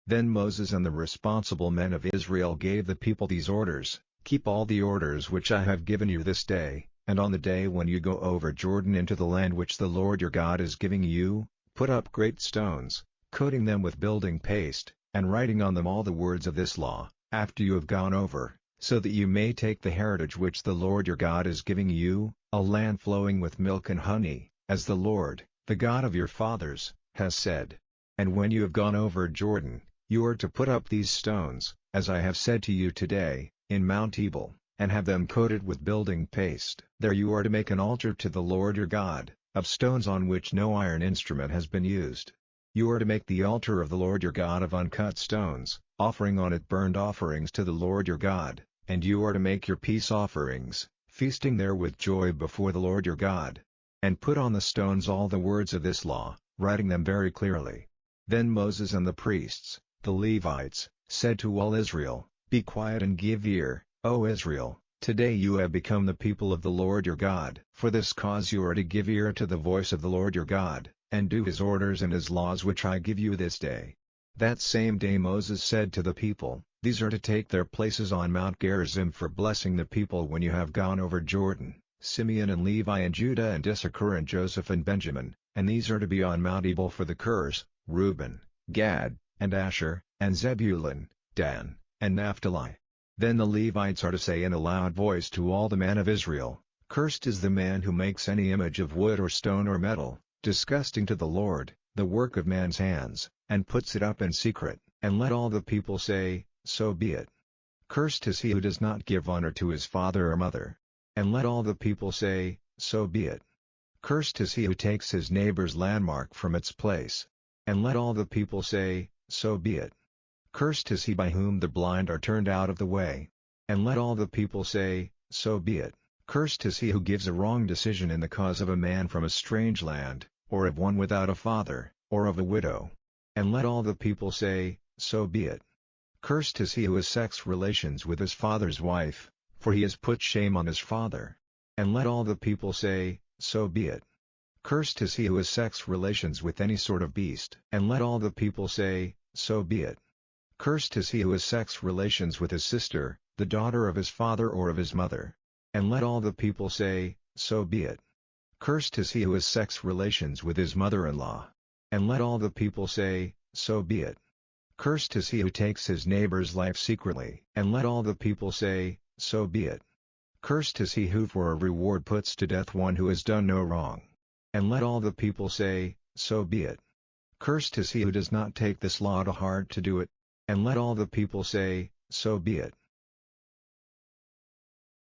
Then Moses and the responsible men of Israel gave the people these orders: Keep all the orders which I have given you this day, and on the day when you go over Jordan into the land which the Lord your God is giving you, put up great stones, coating them with building paste, and writing on them all the words of this law, after you have gone over, so that you may take the heritage which the Lord your God is giving you, a land flowing with milk and honey, as the Lord, the God of your fathers, has said. And when you have gone over Jordan, you are to put up these stones, as I have said to you today, in Mount Ebal, and have them coated with building paste. There you are to make an altar to the Lord your God, of stones on which no iron instrument has been used. You are to make the altar of the Lord your God of uncut stones, offering on it burnt offerings to the Lord your God, and you are to make your peace offerings, feasting there with joy before the Lord your God. And put on the stones all the words of this law, writing them very clearly. Then Moses and the priests, the Levites, said to all Israel, Be quiet and give ear, O Israel, today you have become the people of the Lord your God. For this cause you are to give ear to the voice of the Lord your God, and do his orders and his laws which I give you this day. That same day Moses said to the people, These are to take their places on Mount Gerizim for blessing the people when you have gone over Jordan, Simeon and Levi and Judah and Issachar and Joseph and Benjamin, and these are to be on Mount Ebal for the curs, Reuben, Gad, and Asher, and Zebulun, Dan, and Naphtali. Then the Levites are to say in a loud voice to all the men of Israel, Cursed is the man who makes any image of wood or stone or metal, disgusting to the Lord, the work of man's hands, and puts it up in secret. And let all the people say, So be it. Cursed is he who does not give honor to his father or mother. And let all the people say, So be it. Cursed is he who takes his neighbor's landmark from its place. And let all the people say, So be it. Cursed is he by whom the blind are turned out of the way. And let all the people say, So be it. Cursed is he who gives a wrong decision in the cause of a man from a strange land, or of one without a father, or of a widow. And let all the people say, So be it. Cursed is he who has sex relations with his father's wife, for he has put shame on his father. And let all the people say, So be it. Cursed is he who has sex relations with any sort of beast. And let all the people say, So be it. Cursed is he who has sex relations with his sister, the daughter of his father or of his mother. And let all the people say, So be it. Cursed is he who has sex relations with his mother-in-law. And let all the people say, So be it. Cursed is he who takes his neighbor's life secretly. And let all the people say, So be it. Cursed is he who for a reward puts to death one who has done no wrong. And let all the people say, So be it. Cursed is he who does not take this law to heart to do it. And let all the people say, So be it.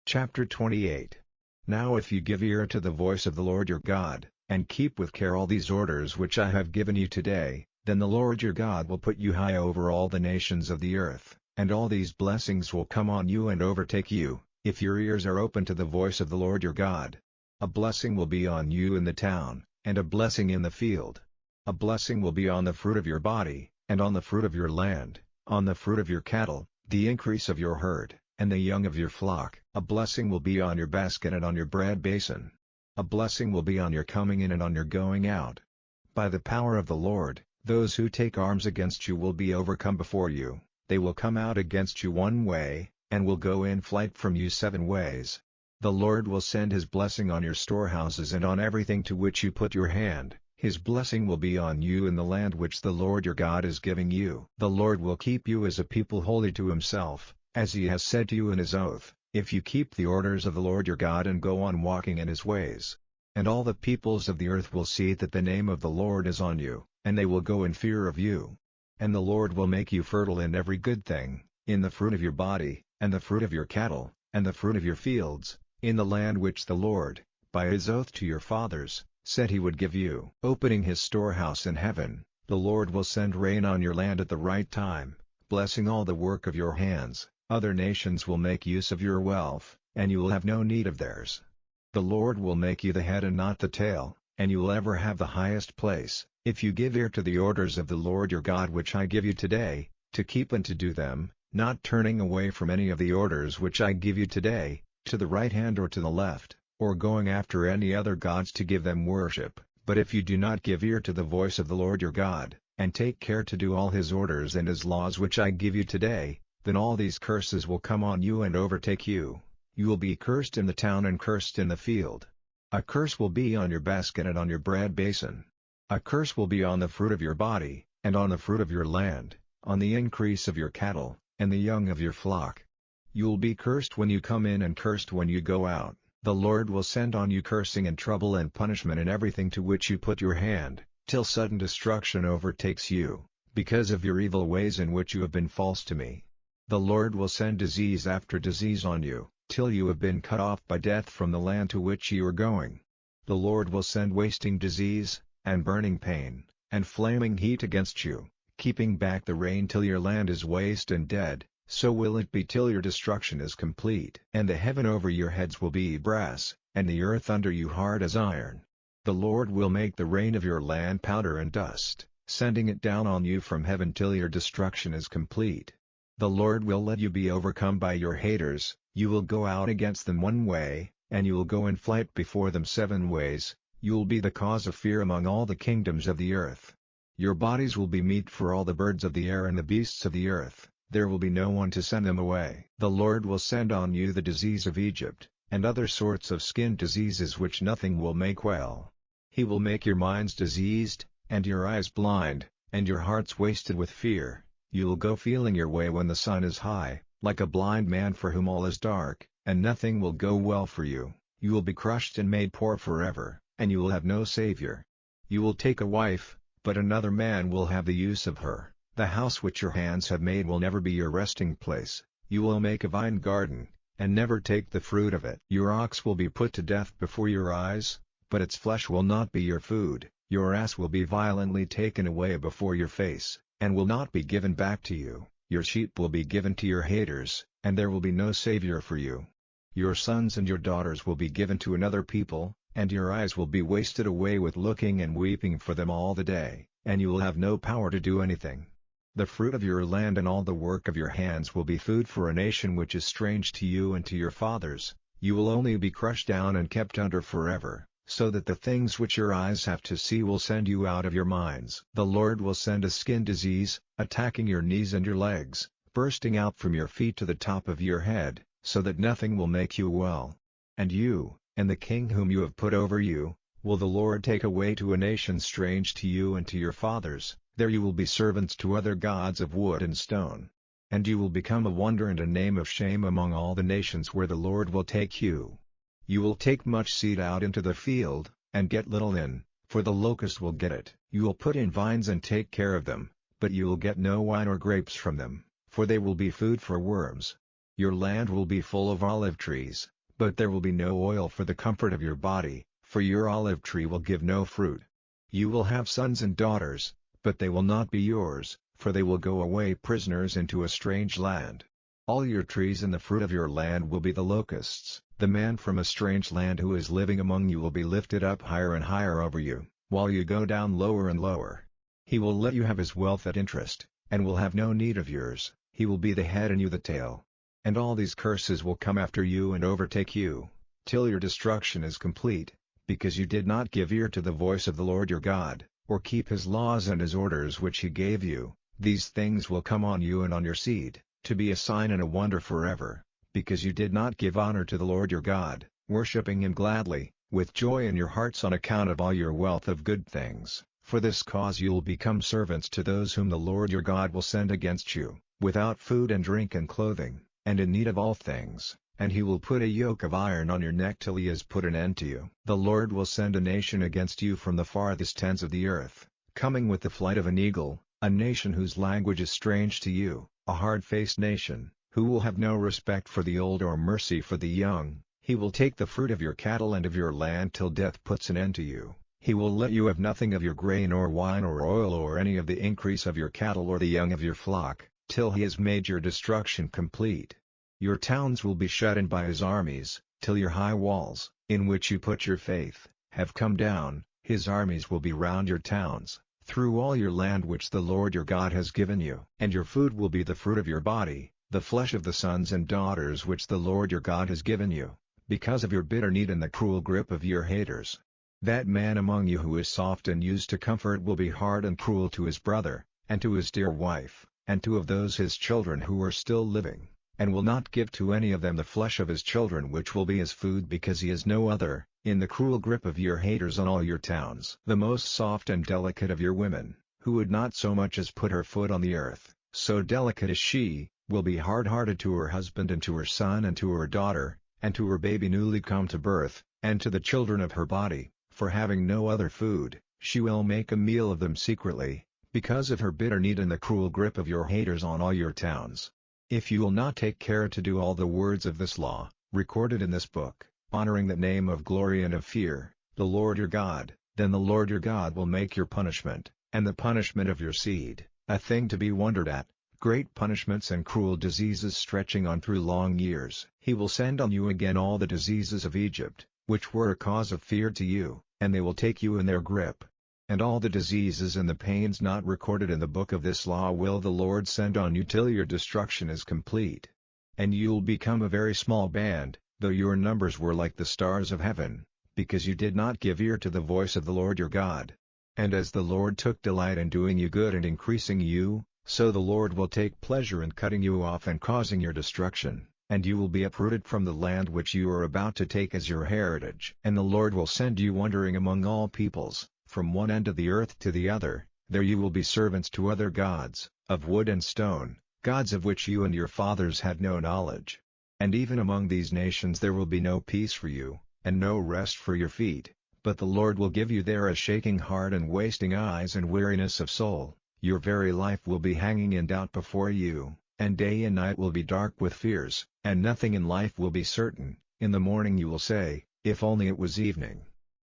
Chapter 28. Now if you give ear to the voice of the Lord your God, and keep with care all these orders which I have given you today, then the Lord your God will put you high over all the nations of the earth, and all these blessings will come on you and overtake you, if your ears are open to the voice of the Lord your God. A blessing will be on you in the town, and a blessing in the field. A blessing will be on the fruit of your body, and on the fruit of your land, on the fruit of your cattle, the increase of your herd, and the young of your flock. A blessing will be on your basket and on your bread basin. A blessing will be on your coming in and on your going out. By the power of the Lord, those who take arms against you will be overcome before you. They will come out against you one way, and will go in flight from you 7 ways. The Lord will send His blessing on your storehouses and on everything to which you put your hand. His blessing will be on you in the land which the Lord your God is giving you. The Lord will keep you as a people holy to Himself, as He has said to you in His oath, if you keep the orders of the Lord your God and go on walking in His ways. And all the peoples of the earth will see that the name of the Lord is on you, and they will go in fear of you. And the Lord will make you fertile in every good thing, in the fruit of your body, and the fruit of your cattle, and the fruit of your fields, in the land which the Lord, by His oath to your fathers, said He would give you. Opening His storehouse in heaven, the Lord will send rain on your land at the right time, blessing all the work of your hands. Other nations will make use of your wealth, and you will have no need of theirs. The Lord will make you the head and not the tail, and you will ever have the highest place, if you give ear to the orders of the Lord your God which I give you today, to keep and to do them, not turning away from any of the orders which I give you today, to the right hand or to the left, or going after any other gods to give them worship. But if you do not give ear to the voice of the Lord your God, and take care to do all His orders and His laws which I give you today, then all these curses will come on you and overtake you. You will be cursed in the town and cursed in the field. A curse will be on your basket and on your bread basin. A curse will be on the fruit of your body, and on the fruit of your land, on the increase of your cattle, and the young of your flock. You will be cursed when you come in and cursed when you go out. The Lord will send on you cursing and trouble and punishment in everything to which you put your hand, till sudden destruction overtakes you, because of your evil ways in which you have been false to me. The Lord will send disease after disease on you, till you have been cut off by death from the land to which you are going. The Lord will send wasting disease, and burning pain, and flaming heat against you, keeping back the rain till your land is waste and dead, so will it be till your destruction is complete. And the heaven over your heads will be brass, and the earth under you hard as iron. The Lord will make the rain of your land powder and dust, sending it down on you from heaven till your destruction is complete. The Lord will let you be overcome by your haters. You will go out against them one way, and you will go in flight before them 7 ways. You will be the cause of fear among all the kingdoms of the earth. Your bodies will be meat for all the birds of the air and the beasts of the earth. There will be no one to send them away. The Lord will send on you the disease of Egypt, and other sorts of skin diseases which nothing will make well. He will make your minds diseased, and your eyes blind, and your hearts wasted with fear. You will go feeling your way when the sun is high, like a blind man for whom all is dark, and nothing will go well for you. You will be crushed and made poor forever, and you will have no savior. You will take a wife, but another man will have the use of her. The house which your hands have made will never be your resting place. You will make a vine garden, and never take the fruit of it. Your ox will be put to death before your eyes, but its flesh will not be your food. Your ass will be violently taken away before your face, and will not be given back to you. Your sheep will be given to your haters, and there will be no savior for you. Your sons and your daughters will be given to another people, and your eyes will be wasted away with looking and weeping for them all the day, and you will have no power to do anything. The fruit of your land and all the work of your hands will be food for a nation which is strange to you and to your fathers. You will only be crushed down and kept under forever, so that the things which your eyes have to see will send you out of your minds. The Lord will send a skin disease, attacking your knees and your legs, bursting out from your feet to the top of your head, so that nothing will make you well. And you, and the king whom you have put over you, will the Lord take away to a nation strange to you and to your fathers. There you will be servants to other gods of wood and stone. And you will become a wonder and a name of shame among all the nations where the Lord will take you. You will take much seed out into the field, and get little in, for the locust will get it. You will put in vines and take care of them, but you will get no wine or grapes from them, for they will be food for worms. Your land will be full of olive trees, but there will be no oil for the comfort of your body, for your olive tree will give no fruit. You will have sons and daughters, but they will not be yours, for they will go away prisoners into a strange land. All your trees and the fruit of your land will be the locusts. The man from a strange land who is living among you will be lifted up higher and higher over you, while you go down lower and lower. He will let you have his wealth at interest, and will have no need of yours. He will be the head and you the tail. And all these curses will come after you and overtake you, till your destruction is complete, because you did not give ear to the voice of the Lord your God, or keep his laws and his orders which he gave you. These things will come on you and on your seed, to be a sign and a wonder forever, because you did not give honor to the Lord your God, worshipping him gladly, with joy in your hearts on account of all your wealth of good things. For this cause you will become servants to those whom the Lord your God will send against you, without food and drink and clothing, and in need of all things, and he will put a yoke of iron on your neck till he has put an end to you. The Lord will send a nation against you from the farthest ends of the earth, coming with the flight of an eagle, a nation whose language is strange to you, a hard-faced nation, who will have no respect for the old or mercy for the young. He will take the fruit of your cattle and of your land till death puts an end to you. He will let you have nothing of your grain or wine or oil or any of the increase of your cattle or the young of your flock, till he has made your destruction complete. Your towns will be shut in by his armies, till your high walls, in which you put your faith, have come down. His armies will be round your towns, through all your land which the Lord your God has given you. And your food will be the fruit of your body, the flesh of the sons and daughters which the Lord your God has given you, because of your bitter need and the cruel grip of your haters. That man among you who is soft and used to comfort will be hard and cruel to his brother, and to his dear wife, and to of those his children who are still living, and will not give to any of them the flesh of his children which will be his food, because he has no other, in the cruel grip of your haters on all your towns. The most soft and delicate of your women, who would not so much as put her foot on the earth, so delicate is she, will be hard-hearted to her husband and to her son and to her daughter, and to her baby newly come to birth, and to the children of her body. For having no other food, she will make a meal of them secretly, because of her bitter need and the cruel grip of your haters on all your towns. If you will not take care to do all the words of this law, recorded in this book, honoring the name of glory and of fear, the Lord your God, then the Lord your God will make your punishment, and the punishment of your seed, a thing to be wondered at, great punishments and cruel diseases stretching on through long years. He will send on you again all the diseases of Egypt, which were a cause of fear to you, and they will take you in their grip. And all the diseases and the pains not recorded in the book of this law will the Lord send on you till your destruction is complete. And you'll become a very small band, though your numbers were like the stars of heaven, because you did not give ear to the voice of the Lord your God. And as the Lord took delight in doing you good and increasing you, so the Lord will take pleasure in cutting you off and causing your destruction. And you will be uprooted from the land which you are about to take as your heritage. And the Lord will send you wandering among all peoples, from one end of the earth to the other. There you will be servants to other gods, of wood and stone, gods of which you and your fathers had no knowledge. And even among these nations there will be no peace for you, and no rest for your feet, but the Lord will give you there a shaking heart and wasting eyes and weariness of soul. Your very life will be hanging in doubt before you, and day and night will be dark with fears, and nothing in life will be certain. In the morning you will say, if only it was evening.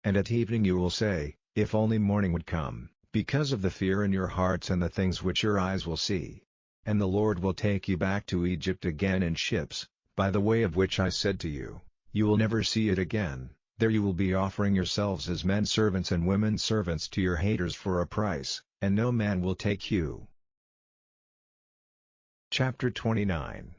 And at evening you will say, if only morning would come, because of the fear in your hearts and the things which your eyes will see. And the Lord will take you back to Egypt again in ships, by the way of which I said to you, you will never see it again. There you will be offering yourselves as men servants and women servants to your haters for a price, and no man will take you. Chapter 29.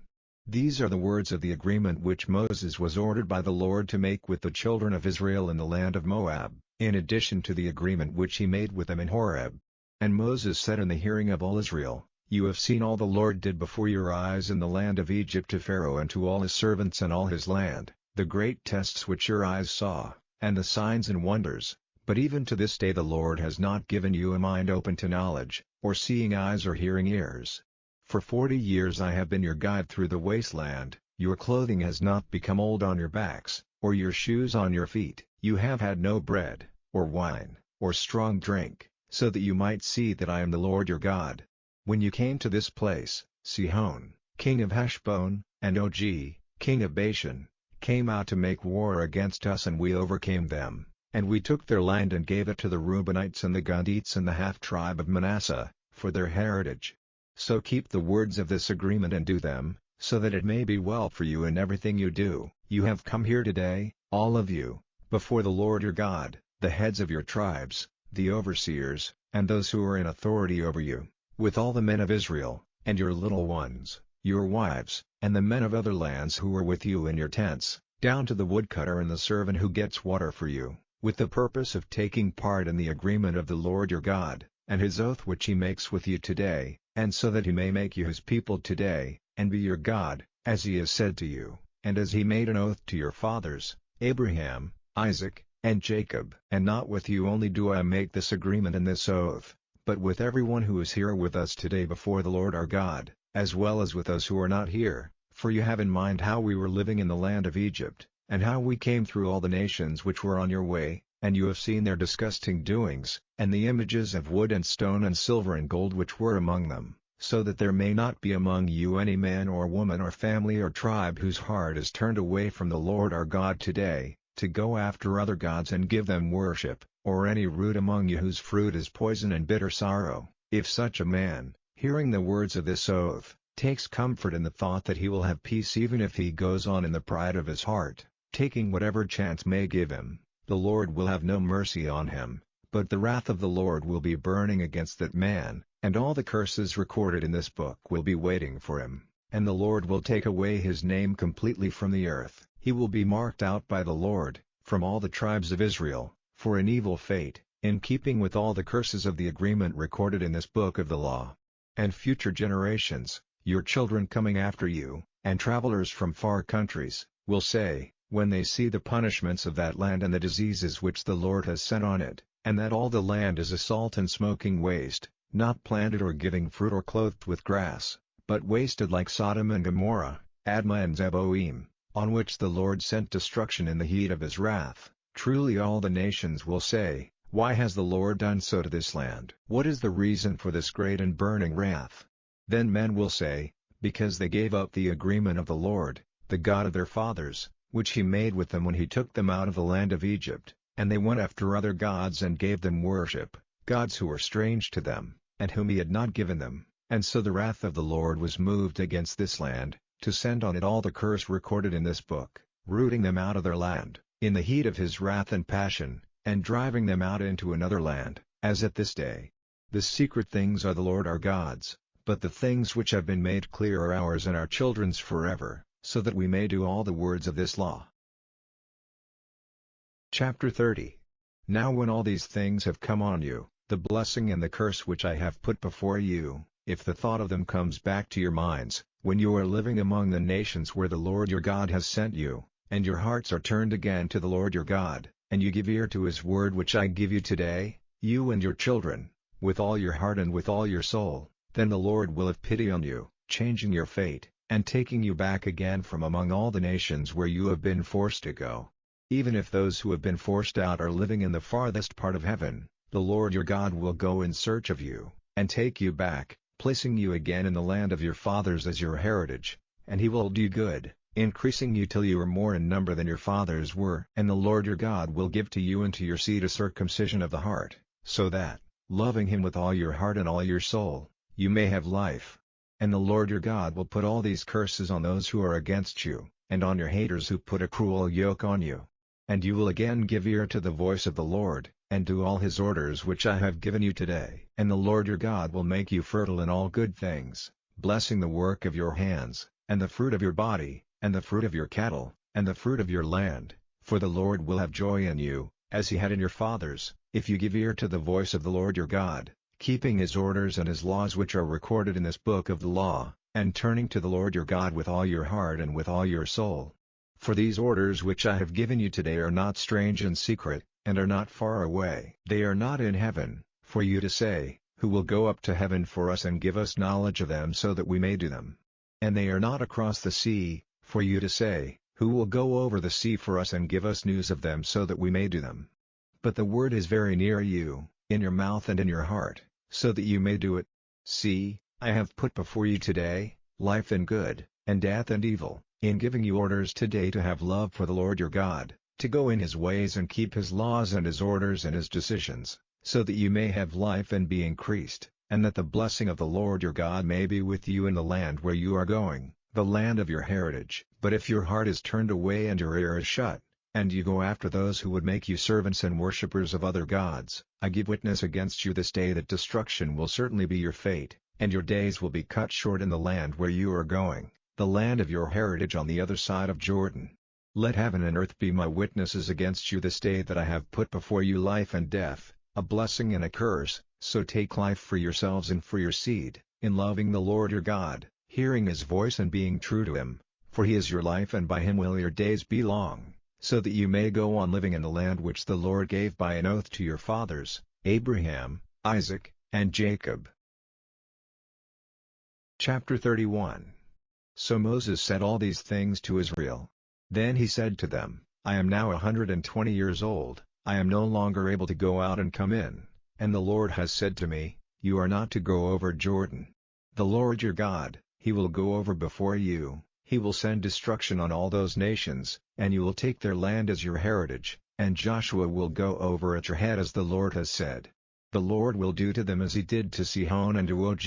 These are the words of the agreement which Moses was ordered by the Lord to make with the children of Israel in the land of Moab, in addition to the agreement which he made with them in Horeb. And Moses said in the hearing of all Israel, you have seen all the Lord did before your eyes in the land of Egypt to Pharaoh and to all his servants and all his land, the great tests which your eyes saw, and the signs and wonders. But even to this day the Lord has not given you a mind open to knowledge, or seeing eyes or hearing ears. For 40 years I have been your guide through the wasteland. Your clothing has not become old on your backs, or your shoes on your feet. You have had no bread, or wine, or strong drink, so that you might see that I am the Lord your God. When you came to this place, Sihon, king of Heshbon, and Og, king of Bashan, came out to make war against us, and we overcame them, and we took their land and gave it to the Reubenites and the Gadites and the half-tribe of Manasseh, for their heritage. So keep the words of this agreement and do them, so that it may be well for you in everything you do. You have come here today, all of you, before the Lord your God, the heads of your tribes, the overseers, and those who are in authority over you, with all the men of Israel, and your little ones, your wives, and the men of other lands who are with you in your tents, down to the woodcutter and the servant who gets water for you, with the purpose of taking part in the agreement of the Lord your God, and his oath which he makes with you today, and so that he may make you his people today, and be your God, as he has said to you, and as he made an oath to your fathers, Abraham, Isaac, and Jacob. And not with you only do I make this agreement and this oath, but with everyone who is here with us today before the Lord our God, as well as with those who are not here, for you have in mind how we were living in the land of Egypt, and how we came through all the nations which were on your way, and you have seen their disgusting doings, and the images of wood and stone and silver and gold which were among them, so that there may not be among you any man or woman or family or tribe whose heart is turned away from the Lord our God today, to go after other gods and give them worship, or any root among you whose fruit is poison and bitter sorrow. If such a man, hearing the words of this oath, takes comfort in the thought that he will have peace even if he goes on in the pride of his heart, taking whatever chance may give him, the Lord will have no mercy on him, but the wrath of the Lord will be burning against that man, and all the curses recorded in this book will be waiting for him, and the Lord will take away his name completely from the earth. He will be marked out by the Lord, from all the tribes of Israel, for an evil fate, in keeping with all the curses of the agreement recorded in this book of the law. And future generations, your children coming after you, and travelers from far countries, will say, when they see the punishments of that land and the diseases which the Lord has sent on it, and that all the land is a salt and smoking waste, not planted or giving fruit or clothed with grass, but wasted like Sodom and Gomorrah, Admah and Zeboim, on which the Lord sent destruction in the heat of his wrath, truly all the nations will say, why has the Lord done so to this land? What is the reason for this great and burning wrath? Then men will say, because they gave up the agreement of the Lord, the God of their fathers, which he made with them when he took them out of the land of Egypt, and they went after other gods and gave them worship, gods who were strange to them, and whom he had not given them, and so the wrath of the Lord was moved against this land, to send on it all the curse recorded in this book, rooting them out of their land, in the heat of his wrath and passion, and driving them out into another land, as at this day. The secret things are the Lord our God's, but the things which have been made clear are ours and our children's forever, so that we may do all the words of this law. Chapter 30. Now when all these things have come on you, the blessing and the curse which I have put before you, if the thought of them comes back to your minds, when you are living among the nations where the Lord your God has sent you, and your hearts are turned again to the Lord your God, and you give ear to his word which I give you today, you and your children, with all your heart and with all your soul, then the Lord will have pity on you, changing your fate, and taking you back again from among all the nations where you have been forced to go. Even if those who have been forced out are living in the farthest part of heaven, the Lord your God will go in search of you, and take you back, placing you again in the land of your fathers as your heritage, and he will do good, increasing you till you are more in number than your fathers were. And the Lord your God will give to you and to your seed a circumcision of the heart, so that, loving him with all your heart and all your soul, you may have life. And the Lord your God will put all these curses on those who are against you, and on your haters who put a cruel yoke on you. And you will again give ear to the voice of the Lord, and do all his orders which I have given you today. And the Lord your God will make you fertile in all good things, blessing the work of your hands, and the fruit of your body, and the fruit of your cattle, and the fruit of your land, for the Lord will have joy in you, as he had in your fathers, if you give ear to the voice of the Lord your God, keeping his orders and his laws which are recorded in this book of the law, and turning to the Lord your God with all your heart and with all your soul. For these orders which I have given you today are not strange and secret, and are not far away. They are not in heaven, for you to say, who will go up to heaven for us and give us knowledge of them so that we may do them? And they are not across the sea, for you to say, who will go over the sea for us and give us news of them so that we may do them? But the word is very near you, in your mouth and in your heart, so that you may do it. See, I have put before you today, life and good, and death and evil, in giving you orders today to have love for the Lord your God, to go in his ways and keep his laws and his orders and his decisions, so that you may have life and be increased, and that the blessing of the Lord your God may be with you in the land where you are going, the land of your heritage. But if your heart is turned away and your ear is shut, and you go after those who would make you servants and worshippers of other gods, I give witness against you this day that destruction will certainly be your fate, and your days will be cut short in the land where you are going, the land of your heritage on the other side of Jordan. Let heaven and earth be my witnesses against you this day that I have put before you life and death, a blessing and a curse, so take life for yourselves and for your seed, in loving the Lord your God, hearing his voice and being true to him, for he is your life and by him will your days be long, so that you may go on living in the land which the Lord gave by an oath to your fathers, Abraham, Isaac, and Jacob. Chapter 31. So Moses said all these things to Israel. Then he said to them, I am now 120 years old, I am no longer able to go out and come in, and the Lord has said to me, you are not to go over Jordan. The Lord your God, he will go over before you, he will send destruction on all those nations, and you will take their land as your heritage, and Joshua will go over at your head as the Lord has said. The Lord will do to them as he did to Sihon and to Og,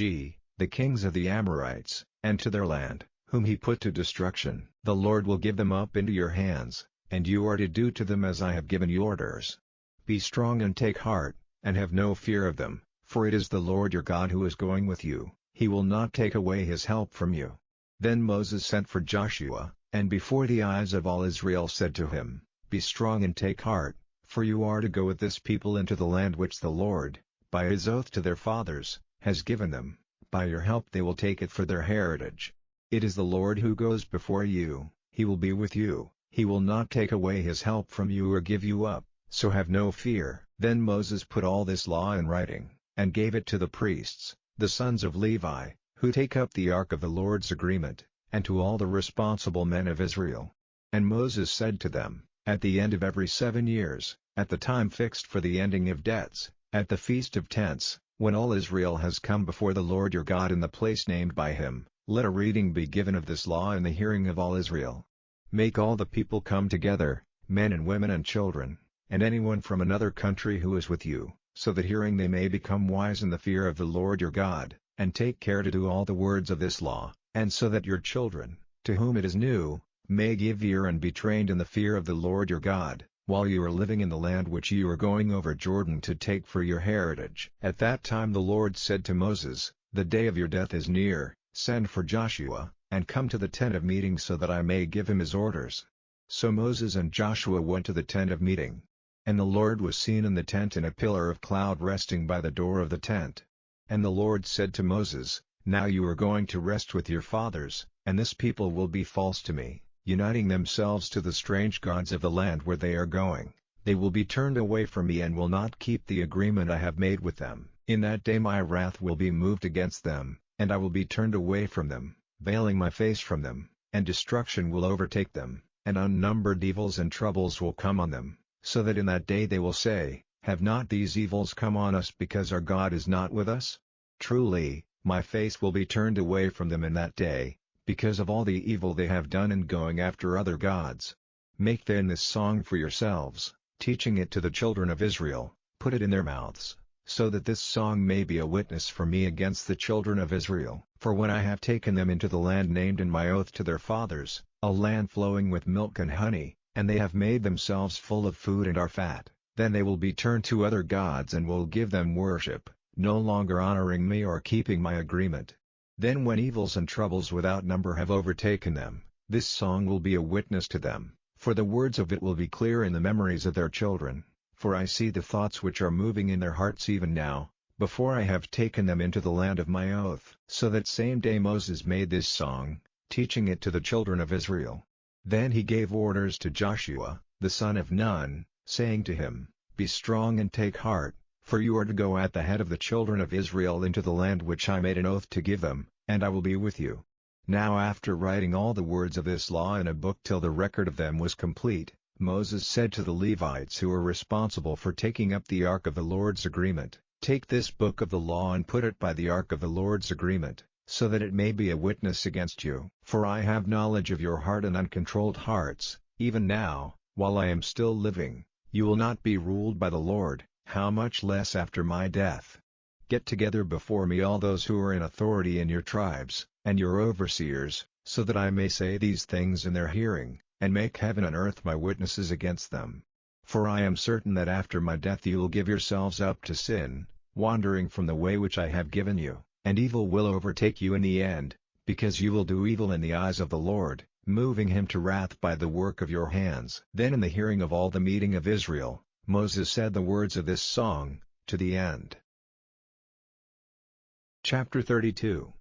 the kings of the Amorites, and to their land, whom he put to destruction. The Lord will give them up into your hands, and you are to do to them as I have given you orders. Be strong and take heart, and have no fear of them, for it is the Lord your God who is going with you, he will not take away his help from you. Then Moses sent for Joshua, and before the eyes of all Israel said to him, Be strong and take heart, for you are to go with this people into the land which the Lord, by his oath to their fathers, has given them. By your help they will take it for their heritage. It is the Lord who goes before you, he will be with you, he will not take away his help from you or give you up, so have no fear. Then Moses put all this law in writing, and gave it to the priests, the sons of Levi, who take up the ark of the Lord's agreement, and to all the responsible men of Israel. And Moses said to them, At the end of every 7 years, at the time fixed for the ending of debts, at the Feast of Tents, when all Israel has come before the Lord your God in the place named by him, let a reading be given of this law in the hearing of all Israel. Make all the people come together, men and women and children, and anyone from another country who is with you, so that hearing they may become wise in the fear of the Lord your God, and take care to do all the words of this law, and so that your children, to whom it is new, may give ear and be trained in the fear of the Lord your God, while you are living in the land which you are going over Jordan to take for your heritage. At that time the Lord said to Moses, The day of your death is near, send for Joshua, and come to the tent of meeting so that I may give him his orders. So Moses and Joshua went to the tent of meeting. And the Lord was seen in the tent in a pillar of cloud resting by the door of the tent. And the Lord said to Moses, Now you are going to rest with your fathers, and this people will be false to me, uniting themselves to the strange gods of the land where they are going. They will be turned away from me and will not keep the agreement I have made with them. In that day my wrath will be moved against them, and I will be turned away from them, veiling my face from them, and destruction will overtake them, and unnumbered evils and troubles will come on them, so that in that day they will say, Have not these evils come on us because our God is not with us? Truly, my face will be turned away from them in that day, because of all the evil they have done in going after other gods. Make then this song for yourselves, teaching it to the children of Israel, put it in their mouths, so that this song may be a witness for me against the children of Israel. For when I have taken them into the land named in my oath to their fathers, a land flowing with milk and honey, and they have made themselves full of food and are fat, then they will be turned to other gods and will give them worship, no longer honoring me or keeping my agreement. Then when evils and troubles without number have overtaken them, this song will be a witness to them, for the words of it will be clear in the memories of their children. For I see the thoughts which are moving in their hearts even now, before I have taken them into the land of my oath. So that same day Moses made this song, teaching it to the children of Israel. Then he gave orders to Joshua, the son of Nun, saying to him, Be strong and take heart, for you are to go at the head of the children of Israel into the land which I made an oath to give them, and I will be with you. Now after writing all the words of this law in a book till the record of them was complete, Moses said to the Levites who were responsible for taking up the ark of the Lord's agreement, Take this book of the law and put it by the ark of the Lord's agreement, so that it may be a witness against you. For I have knowledge of your heart and uncontrolled hearts. Even now, while I am still living, you will not be ruled by the Lord, how much less after my death. Get together before me all those who are in authority in your tribes, and your overseers, so that I may say these things in their hearing, and make heaven and earth my witnesses against them. For I am certain that after my death you will give yourselves up to sin, wandering from the way which I have given you, and evil will overtake you in the end, because you will do evil in the eyes of the Lord, moving him to wrath by the work of your hands. Then in the hearing of all the meeting of Israel, Moses said the words of this song, to the end. Chapter 32.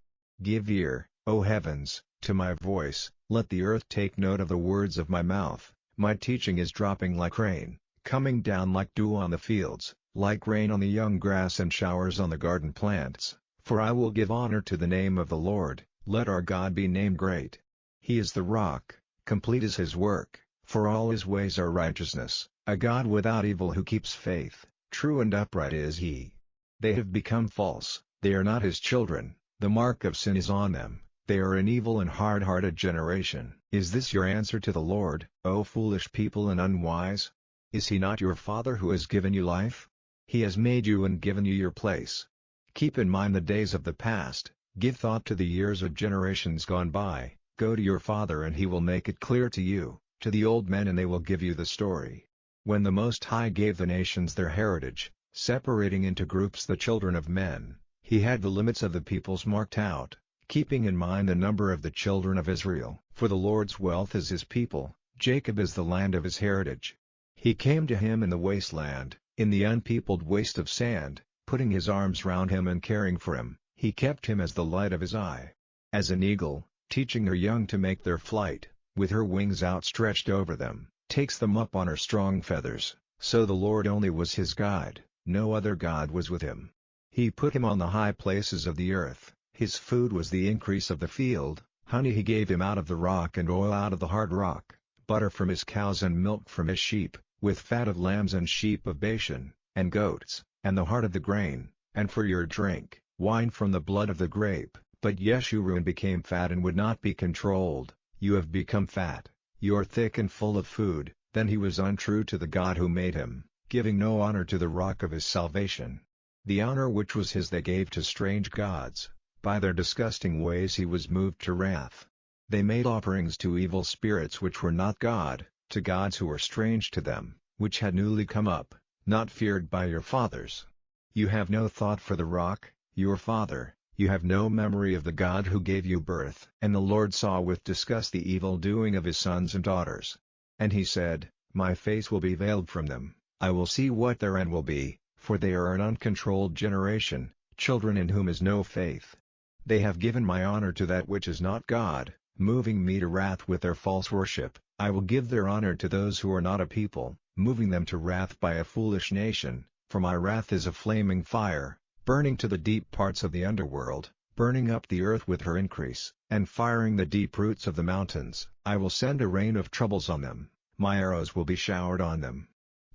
Give ear, O heavens, to my voice, let the earth take note of the words of my mouth. My teaching is dropping like rain, coming down like dew on the fields, like rain on the young grass and showers on the garden plants. For I will give honor to the name of the Lord, let our God be named great. He is the rock, complete is his work, for all his ways are righteousness, a God without evil who keeps faith, true and upright is he. They have become false, they are not his children, the mark of sin is on them, they are an evil and hard-hearted generation. Is this your answer to the Lord, O foolish people and unwise? Is he not your Father who has given you life? He has made you and given you your place. Keep in mind the days of the past, give thought to the years of generations gone by. Go to your father and he will make it clear to you, to the old men and they will give you the story. When the Most High gave the nations their heritage, separating into groups the children of men, he had the limits of the peoples marked out, keeping in mind the number of the children of Israel. For the Lord's wealth is his people, Jacob is the land of his heritage. He came to him in the wasteland, in the unpeopled waste of sand, putting his arms round him and caring for him. He kept him as the light of his eye. As an eagle, teaching her young to make their flight, with her wings outstretched over them, takes them up on her strong feathers. So the Lord only was his guide, no other God was with him. He put him on the high places of the earth, his food was the increase of the field, honey he gave him out of the rock and oil out of the hard rock, butter from his cows and milk from his sheep, with fat of lambs and sheep of Bashan, and goats, and the heart of the grain, and for your drink, wine from the blood of the grape. But Yeshurun became fat and would not be controlled. You have become fat, you are thick and full of food. Then he was untrue to the God who made him, giving no honor to the rock of his salvation. The honor which was his they gave to strange gods. By their disgusting ways he was moved to wrath. They made offerings to evil spirits which were not God, to gods who were strange to them, which had newly come up, not feared by your fathers. You have no thought for the rock, your father. You have no memory of the God who gave you birth. And the Lord saw with disgust the evil doing of his sons and daughters. And he said, My face will be veiled from them, I will see what their end will be, for they are an uncontrolled generation, children in whom is no faith. They have given my honor to that which is not God, moving me to wrath with their false worship. I will give their honor to those who are not a people, moving them to wrath by a foolish nation, for my wrath is a flaming fire, burning to the deep parts of the underworld, burning up the earth with her increase, and firing the deep roots of the mountains. I will send a rain of troubles on them, my arrows will be showered on them.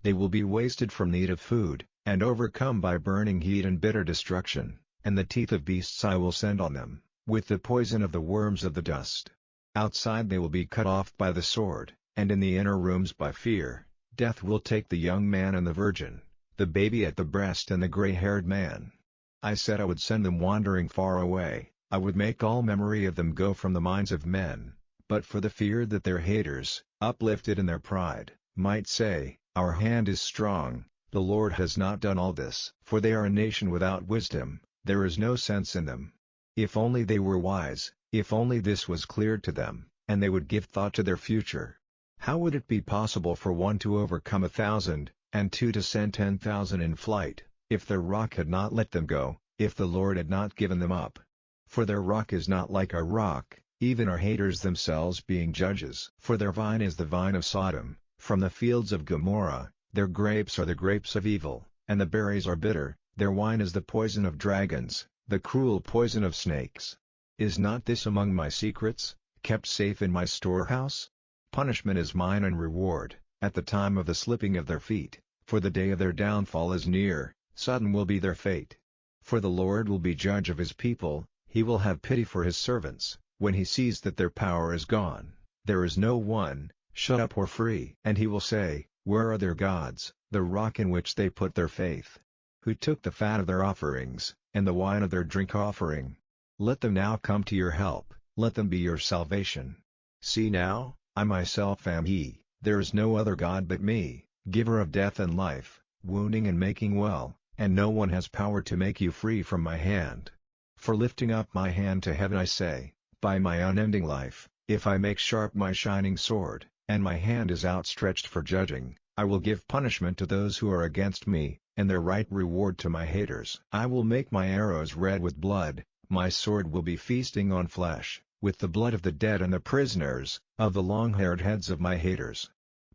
They will be wasted from need of food, and overcome by burning heat and bitter destruction, and the teeth of beasts I will send on them, with the poison of the worms of the dust. Outside they will be cut off by the sword, and in the inner rooms by fear. Death will take the young man and the virgin, the baby at the breast and the gray-haired man. I said I would send them wandering far away, I would make all memory of them go from the minds of men, but for the fear that their haters, uplifted in their pride, might say, Our hand is strong, the Lord has not done all this. For they are a nation without wisdom, there is no sense in them. If only they were wise, if only this was clear to them, and they would give thought to their future. How would it be possible for one to overcome 1,000, and two to send 10,000 in flight, if their rock had not let them go, if the Lord had not given them up? For their rock is not like our rock, even our haters themselves being judges. For their vine is the vine of Sodom, from the fields of Gomorrah, their grapes are the grapes of evil, and the berries are bitter, their wine is the poison of dragons, the cruel poison of snakes. Is not this among my secrets, kept safe in my storehouse? Punishment is mine and reward, at the time of the slipping of their feet, for the day of their downfall is near, sudden will be their fate. For the Lord will be judge of his people, he will have pity for his servants, when he sees that their power is gone, there is no one, shut up or free. And he will say, where are their gods, the rock in which they put their faith? Who took the fat of their offerings, and the wine of their drink offering? Let them now come to your help, let them be your salvation. See now, I myself am he, there is no other God but me, giver of death and life, wounding and making well, and no one has power to make you free from my hand. For lifting up my hand to heaven I say, by my unending life, if I make sharp my shining sword, and my hand is outstretched for judging, I will give punishment to those who are against me, and their right reward to my haters. I will make my arrows red with blood, my sword will be feasting on flesh, with the blood of the dead and the prisoners, of the long-haired heads of my haters.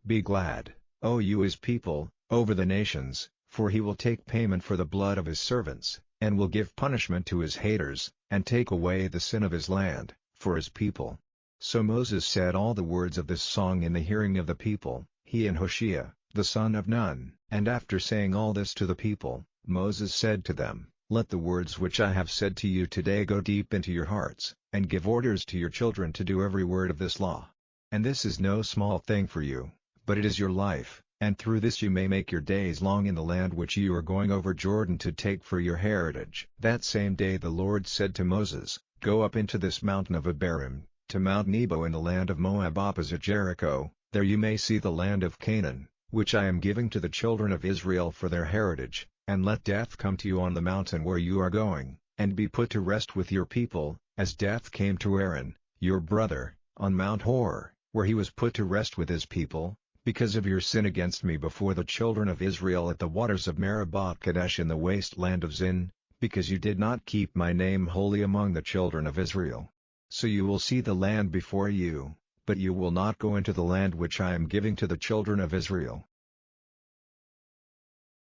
Be glad, O you his people, over the nations, for he will take payment for the blood of his servants, and will give punishment to his haters, and take away the sin of his land, for his people. So Moses said all the words of this song in the hearing of the people, he and Hoshea, the son of Nun. And after saying all this to the people, Moses said to them, let the words which I have said to you today go deep into your hearts, and give orders to your children to do every word of this law. And this is no small thing for you, but it is your life, and through this you may make your days long in the land which you are going over Jordan to take for your heritage. That same day the Lord said to Moses, go up into this mountain of Abarim, to Mount Nebo in the land of Moab opposite Jericho, there you may see the land of Canaan, which I am giving to the children of Israel for their heritage, and let death come to you on the mountain where you are going, and be put to rest with your people, as death came to Aaron, your brother, on Mount Hor, where he was put to rest with his people, because of your sin against me before the children of Israel at the waters of Meribah Kadesh in the wasteland of Zin, because you did not keep my name holy among the children of Israel. So you will see the land before you, but you will not go into the land which I am giving to the children of Israel.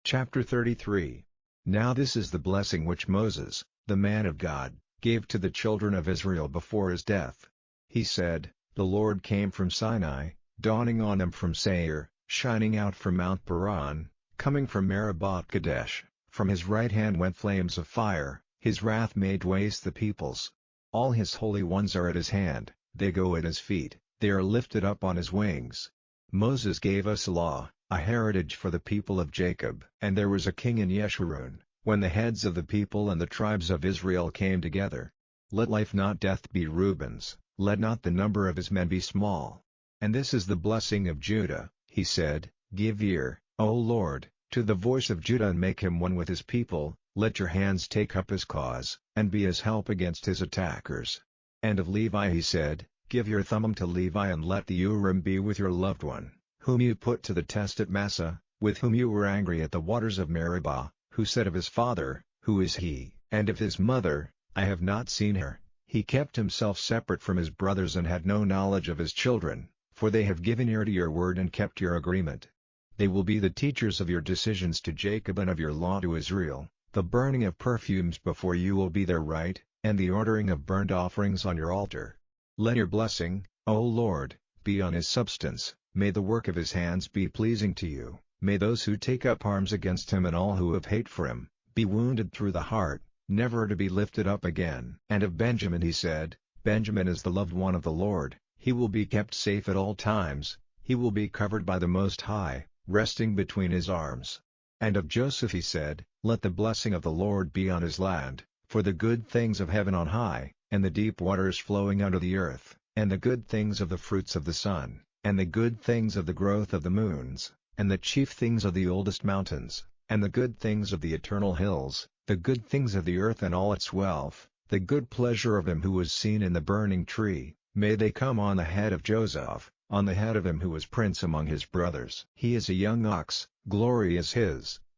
Chapter 33. Now this is the blessing which Moses, the man of God, gave to the children of Israel before his death. He said, the Lord came from Sinai, dawning on them from Seir, shining out from Mount Paran, coming from Meribah Kadesh. From his right hand went flames of fire, his wrath made waste the peoples. All his holy ones are at his hand, they go at his feet, they are lifted up on his wings. Moses gave us a law, a heritage for the people of Jacob. And there was a king in Yeshurun, when the heads of the people and the tribes of Israel came together. Let life not death be Reuben's, let not the number of his men be small. And this is the blessing of Judah, he said, give ear, O Lord, to the voice of Judah and make him one with his people, let your hands take up his cause, and be his help against his attackers. And of Levi he said, give your Thummim to Levi and let the Urim be with your loved one, whom you put to the test at Massah, with whom you were angry at the waters of Meribah, who said of his father, who is he, and of his mother, I have not seen her. He kept himself separate from his brothers and had no knowledge of his children, for they have given ear to your word and kept your agreement. They will be the teachers of your decisions to Jacob and of your law to Israel. The burning of perfumes before you will be their right, and the ordering of burnt offerings on your altar. Let your blessing, O Lord, be on his substance, may the work of his hands be pleasing to you, may those who take up arms against him and all who have hate for him, be wounded through the heart, never to be lifted up again. And of Benjamin he said, Benjamin is the loved one of the Lord, he will be kept safe at all times, he will be covered by the Most High, resting between his arms. And of Joseph he said, let the blessing of the Lord be on his land, for the good things of heaven on high, and the deep waters flowing under the earth, and the good things of the fruits of the sun, and the good things of the growth of the moons, and the chief things of the oldest mountains, and the good things of the eternal hills, the good things of the earth and all its wealth, the good pleasure of him who was seen in the burning tree, may they come on the head of Joseph, on the head of him who was prince among his brothers. He is a young ox, glory is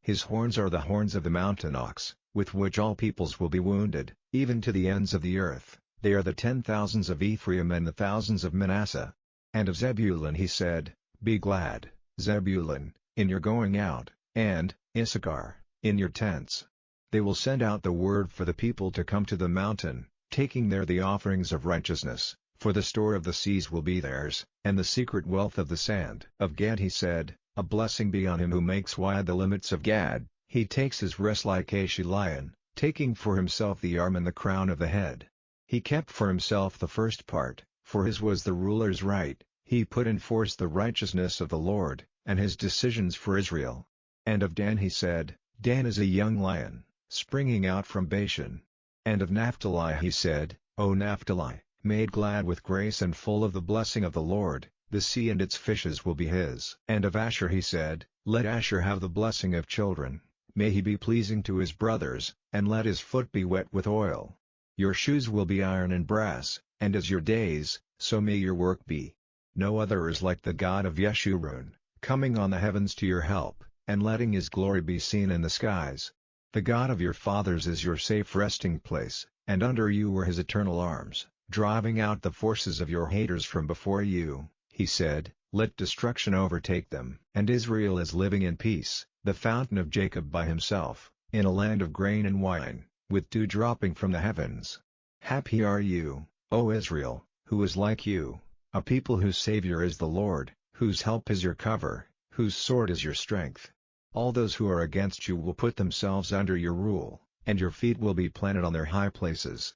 his horns are the horns of the mountain ox, with which all peoples will be wounded, even to the ends of the earth. They are the 10,000s of Ephraim and the thousands of Manasseh. And of Zebulun he said, be glad, Zebulun, in your going out, and, Issachar, in your tents. They will send out the word for the people to come to the mountain, taking there the offerings of righteousness, for the store of the seas will be theirs, and the secret wealth of the sand. Of Gad he said, a blessing be on him who makes wide the limits of Gad, He takes his rest like a she-lion, taking for himself the arm and the crown of the head. He kept for himself the first part, for his was the ruler's right. He put in force the righteousness of the Lord, and his decisions for Israel. And of Dan he said, Dan is a young lion, springing out from Bashan. And of Naphtali he said, O Naphtali, made glad with grace and full of the blessing of the Lord, the sea and its fishes will be his. And of Asher he said, Let Asher have the blessing of children, may he be pleasing to his brothers, and let his foot be wet with oil. Your shoes will be iron and brass, and as your days, so may your work be. No other is like the God of Yeshurun, coming on the heavens to your help, and letting his glory be seen in the skies. The God of your fathers is your safe resting place, and under you were his eternal arms, driving out the forces of your haters from before you. He said, Let destruction overtake them. And Israel is living in peace, the fountain of Jacob by himself, in a land of grain and wine, with dew dropping from the heavens. Happy are you, O Israel, who is like you, a people whose Savior is the Lord, whose help is your cover, whose sword is your strength. All those who are against you will put themselves under your rule, and your feet will be planted on their high places.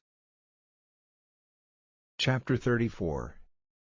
Chapter 34.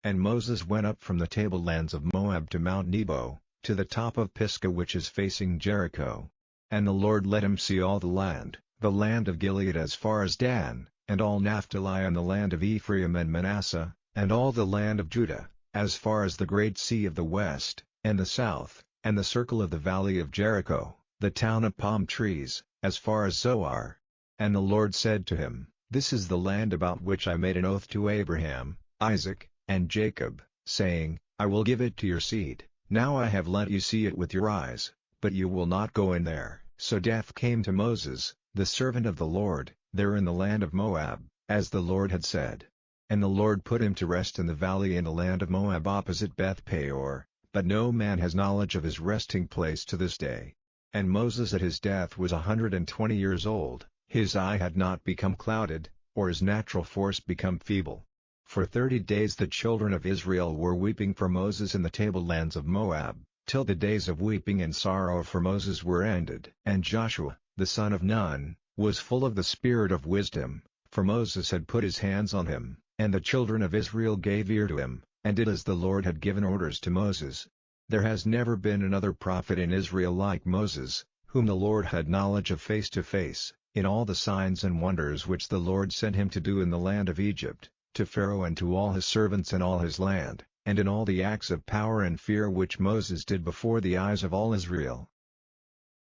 And Moses went up from the tablelands of Moab to Mount Nebo, to the top of Pisgah which is facing Jericho. And the Lord let him see all the land of Gilead as far as Dan, and all Naphtali and the land of Ephraim and Manasseh, and all the land of Judah, as far as the great sea of the west, and the south, and the circle of the valley of Jericho, the town of palm trees, as far as Zoar. And the Lord said to him, This is the land about which I made an oath to Abraham, Isaac, and Jacob, saying, I will give it to your seed. Now I have let you see it with your eyes, but you will not go in there. So death came to Moses, the servant of the Lord, there in the land of Moab, as the Lord had said. And the Lord put him to rest in the valley in the land of Moab opposite Beth Peor, but no man has knowledge of his resting place to this day. And Moses at his death was 120 years old, his eye had not become clouded, or his natural force become feeble. For 30 days the children of Israel were weeping for Moses in the tablelands of Moab, till the days of weeping and sorrow for Moses were ended. And Joshua, the son of Nun, was full of the spirit of wisdom, for Moses had put his hands on him, and the children of Israel gave ear to him, and did as the Lord had given orders to Moses. There has never been another prophet in Israel like Moses, whom the Lord had knowledge of face to face, in all the signs and wonders which the Lord sent him to do in the land of Egypt, to Pharaoh and to all his servants in all his land, and in all the acts of power and fear which Moses did before the eyes of all Israel.